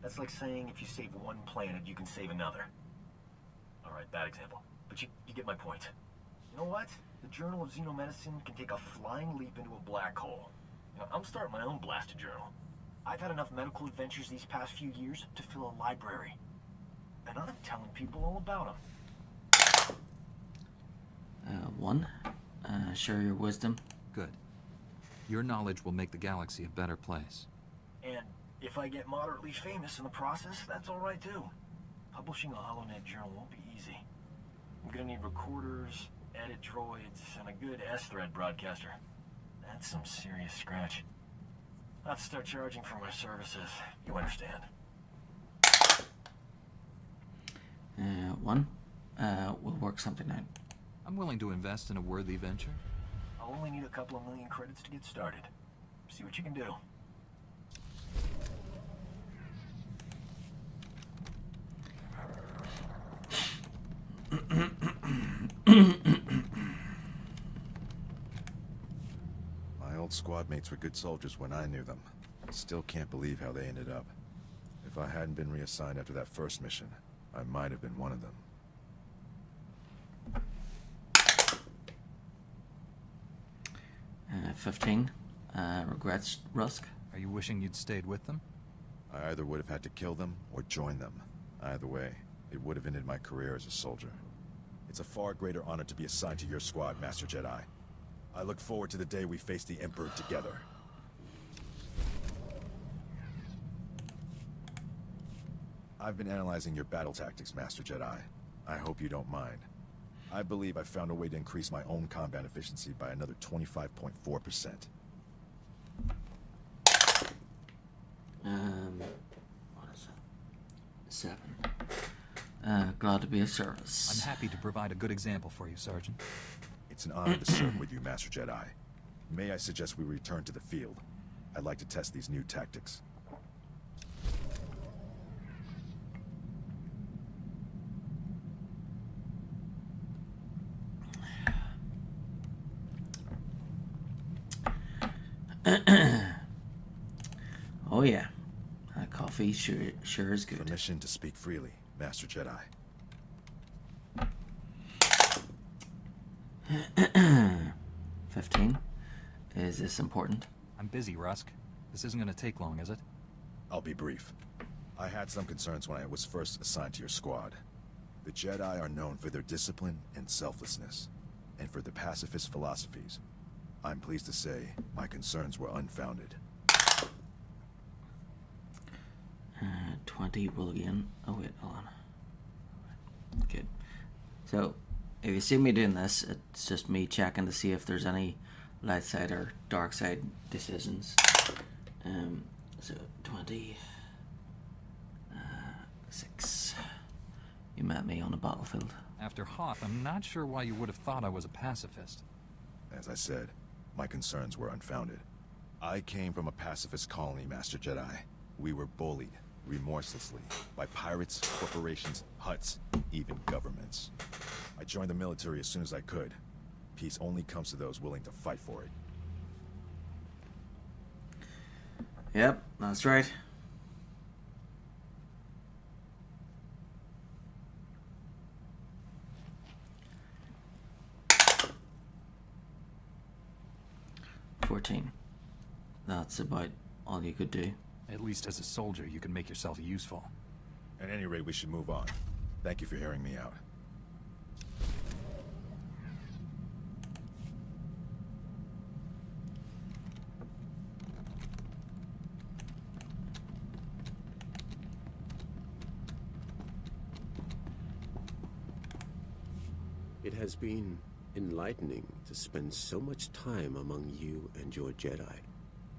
That's like saying if you save one planet, you can save another. Alright, bad example. But you get my point. You know what? The Journal of Xenomedicine can take a flying leap into a black hole. You know, I'm starting my own blasted journal. I've had enough medical adventures these past few years to fill a library. And I'm telling people all about them. 1. Share your wisdom. Good. Your knowledge will make the galaxy a better place. And if I get moderately famous in the process, that's alright too. Publishing a HoloNet journal won't be easy. I'm gonna need recorders, edit droids, and a good S-thread broadcaster. That's some serious scratch. I'll have to start charging for my services. You understand. 1. We'll work something out. I'm willing to invest in a worthy venture. I'll only need a couple of million credits to get started. See what you can do. My old old squad mates were good soldiers when I knew them. Still can't believe how they ended up. If I hadn't been reassigned after that first mission, I might have been one of them. 15. Regrets, Rusk? Are you wishing you'd stayed with them? I either would have had to kill them or join them. Either way, it would have ended my career as a soldier. It's a far greater honor to be assigned to your squad, Master Jedi. I look forward to the day we face the Emperor together. I've been analyzing your battle tactics, Master Jedi. I hope you don't mind. I believe I've found a way to increase my own combat efficiency by another 25.4%. What is it? 7. Glad to be of service. I'm happy to provide a good example for you, Sergeant. It's an honor to serve with you, Master Jedi. May I suggest we return to the field? I'd like to test these new tactics. Oh yeah, coffee sure is good. Permission to speak freely, Master Jedi. 15. Is this important? I'm busy, Rusk. This isn't going to take long, is it? I'll be brief. I had some concerns when I was first assigned to your squad. The Jedi are known for their discipline and selflessness, and for their pacifist philosophies. I'm pleased to say my concerns were unfounded. 20 will again. Oh wait, hold on. Good. So, if you see me doing this, it's just me checking to see if there's any light side or dark side decisions. So 26. You met me on the battlefield. After Hoth, I'm not sure why you would have thought I was a pacifist. As I said, my concerns were unfounded. I came from a pacifist colony, Master Jedi. We were bullied, remorselessly, by pirates, corporations, Hutts, even governments. I joined the military as soon as I could. Peace only comes to those willing to fight for it. Yep, that's right. That's about all you could do. At least as a soldier, you can make yourself useful. At any rate, we should move on. Thank you for hearing me out. It has been enlightening to spend so much time among you and your Jedi.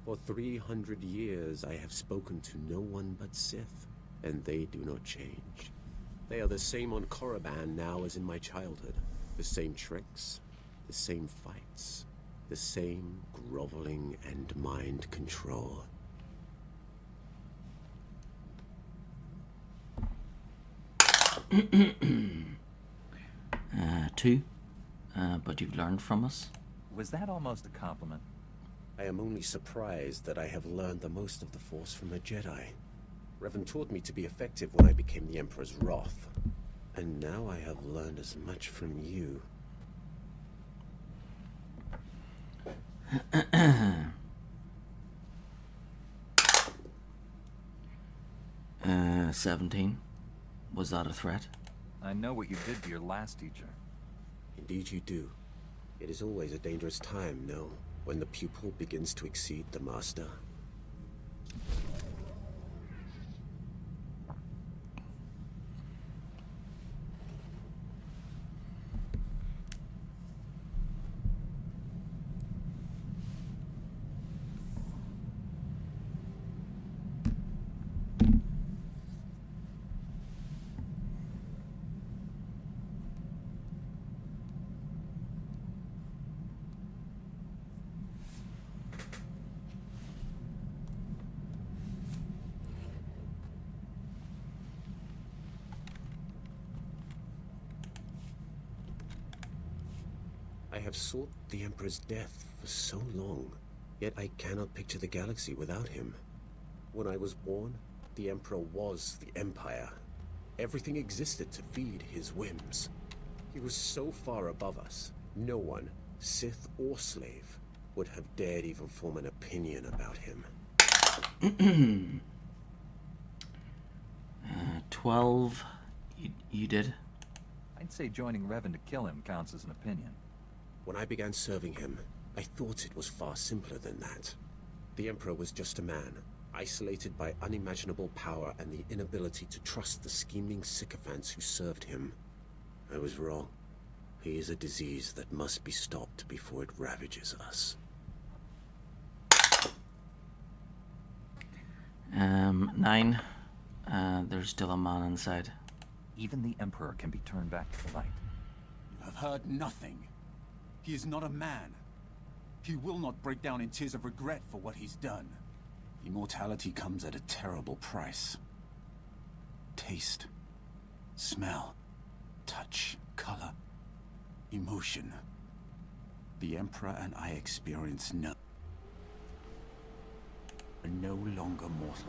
For 300 years, I have spoken to no one but Sith, and they do not change. They are the same on Korriban now as in my childhood. The same tricks, the same fights, the same groveling and mind control. Two. But you've learned from us? Was that almost a compliment? I am only surprised that I have learned the most of the Force from a Jedi. Revan taught me to be effective when I became the Emperor's wrath. And now I have learned as much from you. 17. Was that a threat? I know what you did to your last teacher. Indeed you do. It is always a dangerous time, no? When the pupil begins to exceed the master. I have sought the Emperor's death for so long, Yet I cannot picture the galaxy without him. When I was born, the Emperor was the Empire. Everything existed to feed his whims. He was so far above us, no one, Sith or slave, would have dared even form an opinion about him. 12. You did? I'd say joining Revan to kill him counts as an opinion. When I began serving him, I thought it was far simpler than that. The Emperor was just a man, isolated by unimaginable power and the inability to trust the scheming sycophants who served him. I was wrong. He is a disease that must be stopped before it ravages us. 9. There's still a man inside. Even the Emperor can be turned back to the light. You have heard nothing. He is not a man. He will not break down in tears of regret for what he's done. Immortality comes at a terrible price. Taste, smell, touch, color, emotion. The Emperor and I experience none. Are no longer mortal.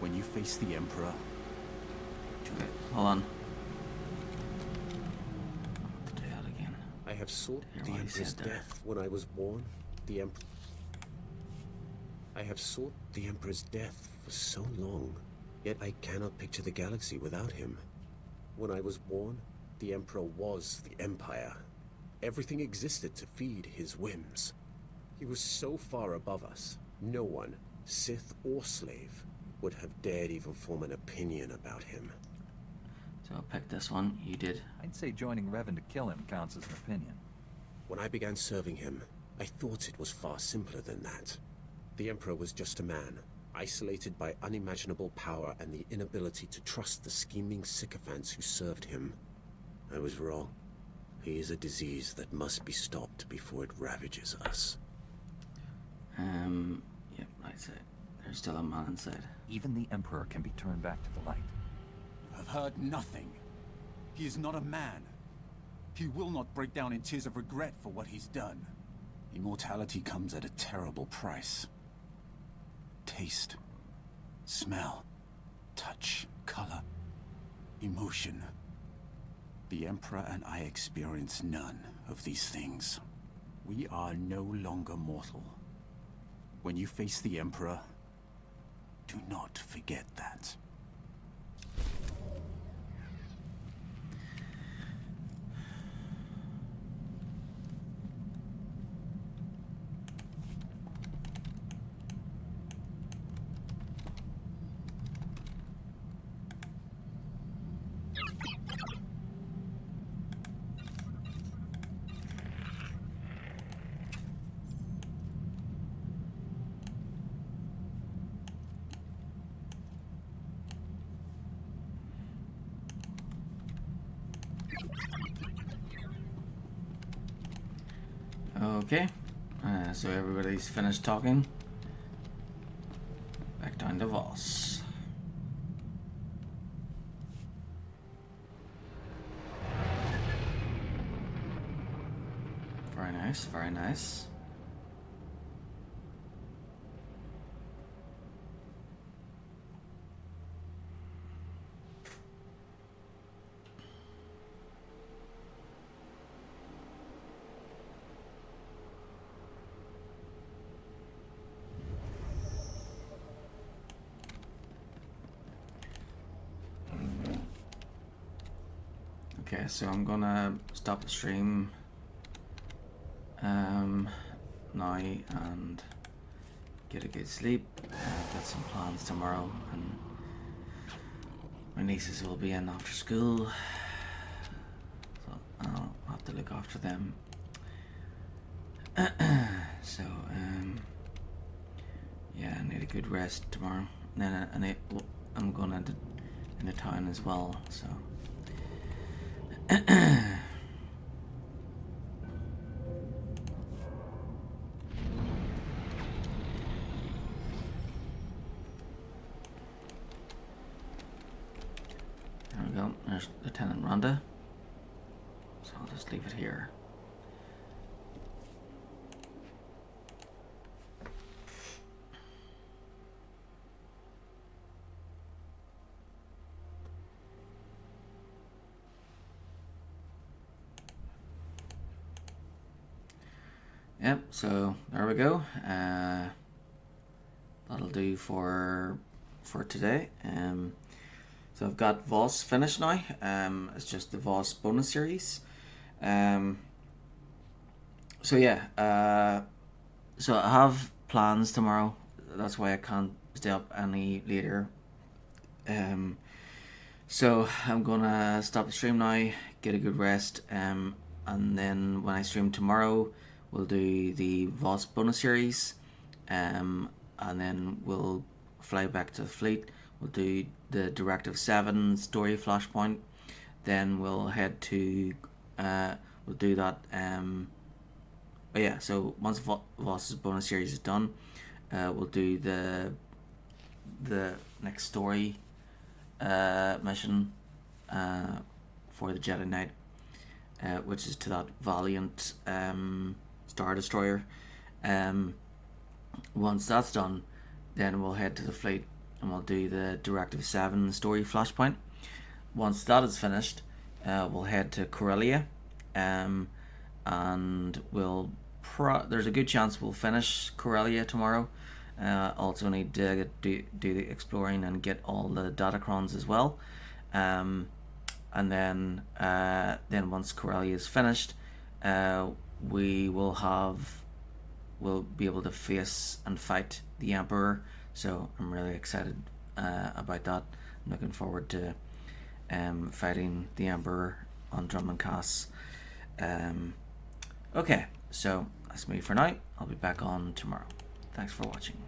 When you face the Emperor, hold on. I have sought the Emperor's death when I was born. I have sought the Emperor's death for so long, yet I cannot picture the galaxy without him. When I was born, the Emperor was the Empire. Everything existed to feed his whims. He was so far above us, no one, Sith or slave, would have dared even form an opinion about him. So I'll pick this one. You did. I'd say joining Revan to kill him counts as an opinion. When I began serving him, I thought it was far simpler than that. The Emperor was just a man, isolated by unimaginable power and the inability to trust the scheming sycophants who served him. I was wrong. He is a disease that must be stopped before it ravages us. Yep, right side. There's still a man inside. Even the Emperor can be turned back to the light. You have heard nothing. He is not a man. He will not break down in tears of regret for what he's done. Immortality comes at a terrible price. Taste, smell, touch, color, emotion. The Emperor and I experience none of these things. We are no longer mortal. When you face the Emperor, do not forget that. Okay, so everybody's finished talking. Back down to Voss. Very nice, very nice. Okay, so I'm gonna stop the stream now and get a good sleep. Got some plans tomorrow, and my nieces will be in after school, so I'll have to look after them. So yeah, I need a good rest tomorrow. And then I'm going into town as well, so. There we go, there's Lieutenant Rhonda. So I'll just leave it here. Yep, so there we go. That'll do for today. So I've got Voss finished now. It's just the Voss bonus series. So yeah, so I have plans tomorrow. That's why I can't stay up any later. So I'm gonna stop the stream now, get a good rest, and then when I stream tomorrow, we'll do the Voss bonus series, and then we'll fly back to the fleet. We'll do the Directive 7 story flashpoint. Then we'll head to we'll do that. But yeah, so once Voss's bonus series is done, we'll do the next story mission for the Jedi Knight, which is to that Valiant Star Destroyer. Once that's done, then we'll head to the fleet and we'll do the Directive 7 story flashpoint. Once that is finished, we'll head to Corellia, and there's a good chance we'll finish Corellia tomorrow. Also need to do the exploring and get all the datacrons as well. And then once Corellia is finished, we'll be able to face and fight the Emperor. So I'm really excited about that. I'm looking forward to fighting the Emperor on Drummond Cass. Okay, so that's me for now. I'll be back on tomorrow. Thanks for watching.